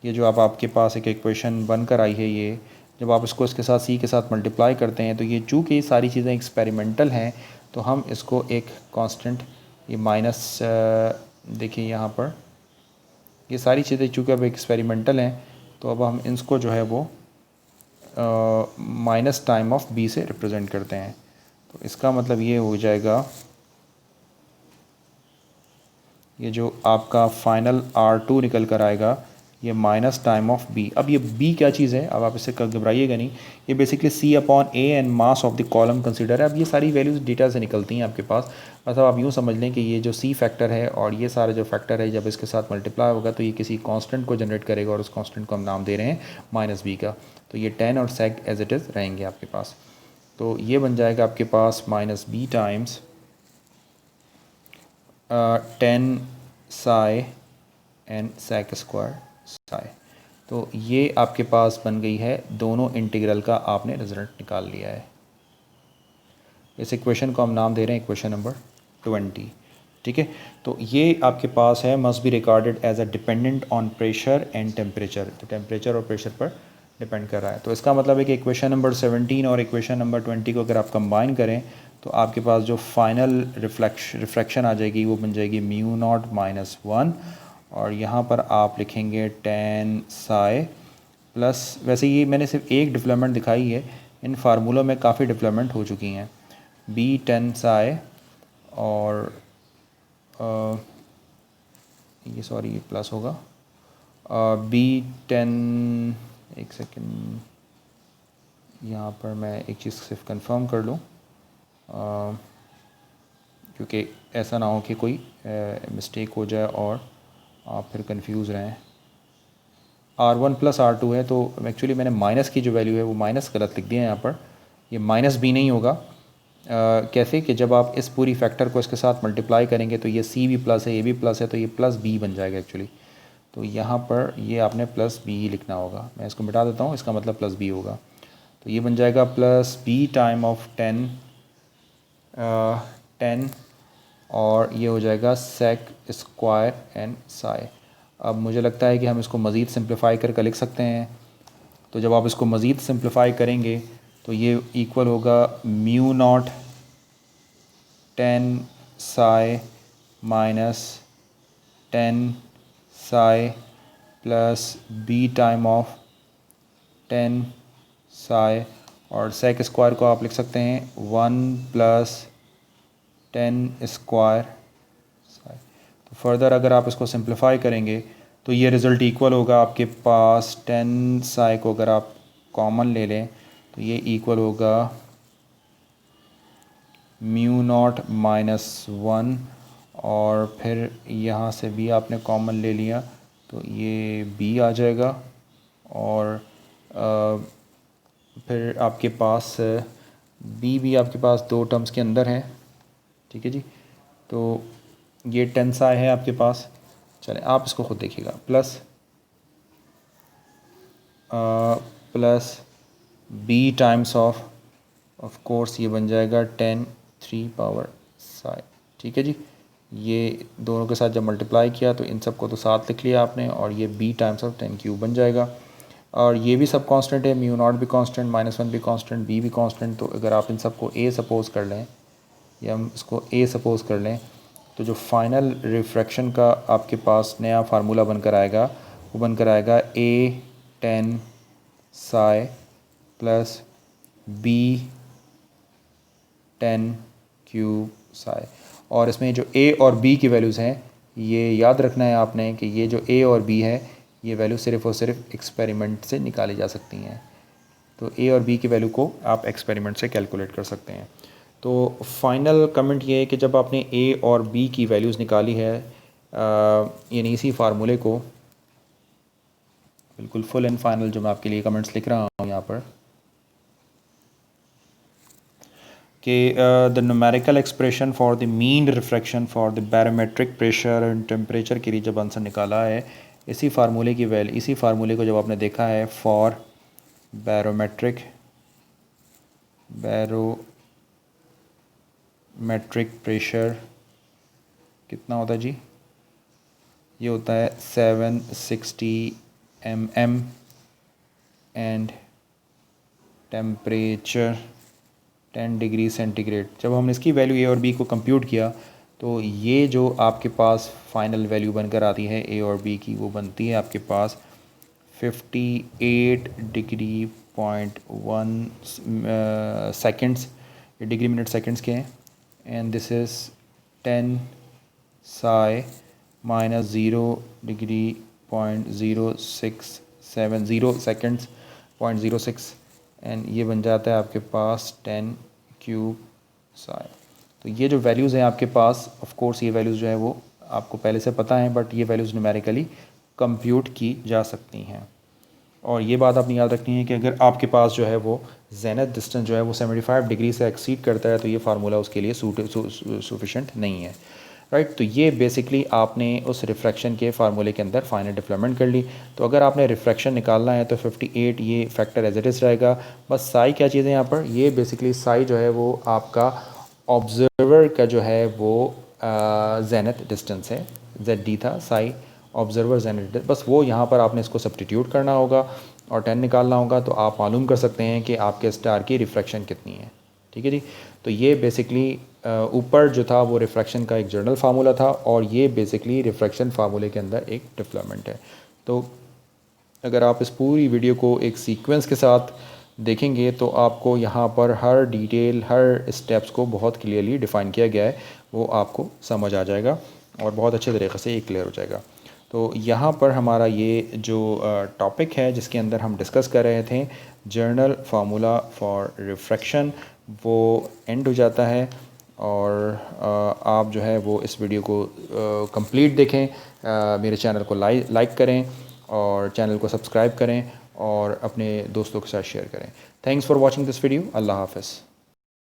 S1: ये जो आपके पास एक इक्वेशन बनकर आई है, ये जब आप इसको इसके साथ सी के साथ मल्टीप्लाई करते हैं तो ये चूँकि सारी चीज़ें एक्सपेरिमेंटल हैं तो हम इसको एक कांस्टेंट, ये माइनस, देखिए यहाँ पर ये सारी चीज़ें चूँकि अब एक्सपेरिमेंटल हैं तो अब हम इसको जो है वो माइनस टाइम ऑफ बी से रिप्रेजेंट करते हैं। तो इसका मतलब ये हो जाएगा, ये जो आपका फाइनल R2 निकल कर आएगा ये माइनस टाइम ऑफ बी। अब ये बी क्या चीज़ है, अब आप इससे घबराइएगा नहीं, ये basically C upon A and mass of the column consider है। अब ये सारी वैल्यूज़ डेटा से निकलती हैं आपके पास। मतलब आप यूँ समझ लें कि ये जो सी फैक्टर है और ये सारा जो फैक्टर है जब इसके साथ मल्टीप्लाई होगा तो ये किसी कांस्टेंट को जनरेट करेगा और उस कांस्टेंट को हम नाम दे रहे हैं माइनस बी का। तो ये 10 और सेक एज इट इज़ रहेंगे आपके पास। तो ये बन जाएगा आपके पास minus B times 10 psi and sec square psi. तो ये आपके पास बन गई है, दोनों इंटीग्रल का आपने रिजल्ट निकाल लिया है। इस इक्वेशन को हम नाम दे रहे हैं इक्वेशन नंबर 20। ठीक है, तो ये आपके पास है must be recorded as a dependent on pressure and temperature. तो टेम्परेचर और प्रेशर पर डिपेंड कर रहा है। तो इसका मतलब है कि इक्वेशन नंबर 17 और इक्वेशन नंबर 20 को अगर आप कंबाइन करें तो आपके पास जो फाइनल रिफ्रैक्शन आ जाएगी वो बन जाएगी म्यू नॉट माइनस 1, और यहाँ पर आप लिखेंगे 10 साई प्लस, वैसे ये मैंने सिर्फ एक डिप्लॉयमेंट दिखाई है, इन फार्मूलों में काफ़ी डिप्लॉयमेंट हो चुकी हैं। बी 10 साई और ये सॉरी ये प्लस होगा, बी 10, एक सेकेंड यहाँ पर मैं एक चीज़ सिर्फ कंफर्म कर लूँ क्योंकि ऐसा ना हो कि कोई मिस्टेक हो जाए और आप फिर कंफ्यूज रहें। R1 प्लस R2 है, तो एक्चुअली मैंने माइनस की जो वैल्यू है वो माइनस गलत लिख दिया है यहाँ पर, ये माइनस बी नहीं होगा। कैसे कि जब आप इस पूरी फैक्टर को इसके साथ मल्टीप्लाई करेंगे तो ये सी भी प्लस है, ये भी प्लस है, तो ये प्लस बी बन जाएगा एक्चुअली। तो यहाँ पर ये आपने प्लस बी ही लिखना होगा। मैं इसको मिटा देता हूँ, इसका मतलब प्लस बी होगा। तो ये बन जाएगा प्लस बी टाइम ऑफ 10 और ये हो जाएगा सेक स्क्वायर एंड साई। अब मुझे लगता है कि हम इसको मज़ीद सिंप्लीफाई करके लिख सकते हैं। तो जब आप इसको मज़ीद सिंप्लीफाई करेंगे तो ये इक्वल होगा mu naught 10 psi minus 10 psi plus B time of 10 psi, और सेक स्क्वायर को आप लिख सकते हैं 1 प्लस 10 स्क्वायर साई। तो फर्दर अगर आप इसको सिंप्लीफाई करेंगे तो ये रिज़ल्ट इक्वल होगा आपके पास 10 साई को अगर आप कॉमन ले लें तो ये इक्वल होगा म्यू नॉट माइनस 1, और फिर यहाँ से भी आपने कॉमन ले लिया तो ये बी आ जाएगा, और फिर आपके पास बी भी आपके पास दो टर्म्स के अंदर है। ठीक है जी, तो ये 10 साई है आपके पास। चलें आप इसको खुद देखिएगा, plus B times of course ये बन जाएगा 10 3 पावर साई। ठीक है जी, ये दोनों के साथ जब मल्टीप्लाई किया तो इन सब को तो साथ लिख लिया आपने, और ये बी टाइम्स ऑफ 10 क्यूब बन जाएगा। और ये भी सब कांस्टेंट है, म्यू नॉट भी कांस्टेंट, -1 भी कांस्टेंट, बी भी कांस्टेंट। तो अगर आप इन सब को ए सपोज़ कर लें, या हम इसको ए सपोज़ कर लें, तो जो फाइनल रिफ्रैक्शन का आपके पास नया फार्मूला बनकर आएगा वो बनकर आएगा A 10 psi plus B 10 cube Sai. और इसमें जो A और B की वैल्यूज़ हैं ये याद रखना है आपने कि ये जो A और B है ये वैल्यू सिर्फ़ और सिर्फ एक्सपेरिमेंट से निकाली जा सकती हैं। तो A और B की वैल्यू को आप एक्सपेरिमेंट से कैलकुलेट कर सकते हैं। तो फाइनल कमेंट ये है कि जब आपने A और B की वैल्यूज़ निकाली है यानी इसी फार्मूले को बिल्कुल फुल एंड फाइनल, जो मैं आपके लिए कमेंट्स लिख रहा हूँ यहाँ पर, कि the numerical expression for the mean refraction for the barometric pressure and temperature के लिए जब आंसर निकाला है, इसी फार्मूले की वैल्यू, इसी फार्मूले को जब आपने देखा है फॉर बैरोमेट्रिक प्रेशर कितना होता है जी, ये होता है 760 mm and temperature 10 degree centigrade. जब हमने इसकी वैल्यू ए और बी को कंप्यूट किया तो ये जो आपके पास फाइनल वैल्यू बनकर आती है ए और बी की, वो बनती है आपके पास 58 डिग्री पॉइंट 1 सेकेंड्स। ये डिग्री मिनट सेकेंड्स के हैं and this is 10 psi minus 0 degree point 0670 seconds .06 and ये बन जाता है आपके पास 10 क्यूब साई। तो ये जो वैल्यूज़ हैं आपके पास, ऑफ कोर्स ये वैल्यूज़ जो है वो आपको पहले से पता हैं, बट ये वैल्यूज़ न्यूमेरिकली कंप्यूट की जा सकती हैं। और ये बात आपने याद रखनी है कि अगर आपके पास जो है वो जेनिथ डिस्टेंस जो है वो 75 डिग्री से एक्सीड करता है तो ये फार्मूला उसके लिए सफिशेंट नहीं है, राइट। तो ये बेसिकली आपने उस रिफ्रैक्शन के फार्मूले के अंदर फाइनल डेवलपमेंट कर ली। तो अगर आपने रिफ्रैक्शन निकालना है तो 58 ये फैक्टर एज इट इज़ रहेगा। बस साई क्या चीज़ है यहाँ पर, ये बेसिकली साई जो है वो आपका ऑब्जर्वर का जो है वो जेनिथ डिस्टेंस है, ZD था साई ऑब्जर्वर जेनिथ, बस वो यहाँ पर आपने इसको सब्स्टिट्यूट करना होगा और 10 निकालना होगा तो आप मालूम कर सकते हैं कि आपके स्टार की रिफ्रैक्शन कितनी है, ठीक है जी। तो ये बेसिकली ऊपर जो था वो रिफ्रैक्शन का एक जर्नल फार्मूला था और ये बेसिकली रिफ्रैक्शन फार्मूले के अंदर एक डेवलपमेंट है। तो अगर आप इस पूरी वीडियो को एक सीक्वेंस के साथ देखेंगे तो आपको यहाँ पर हर डिटेल, हर स्टेप्स को बहुत क्लियरली डिफ़ाइन किया गया है, वो आपको समझ आ जाएगा और बहुत अच्छे तरीक़े से ये क्लियर हो जाएगा। तो यहाँ पर हमारा ये जो टॉपिक है जिसके अंदर हम डिस्कस कर रहे थे जर्नल फार्मूला फॉर रिफ्रैक्शन, वो एंड हो जाता है। और आप जो है वो इस वीडियो को कंप्लीट देखें, मेरे चैनल को लाइक करें और चैनल को सब्सक्राइब करें और अपने दोस्तों के साथ शेयर करें। Thanks for watching this video. अल्लाह हाफ़िज़।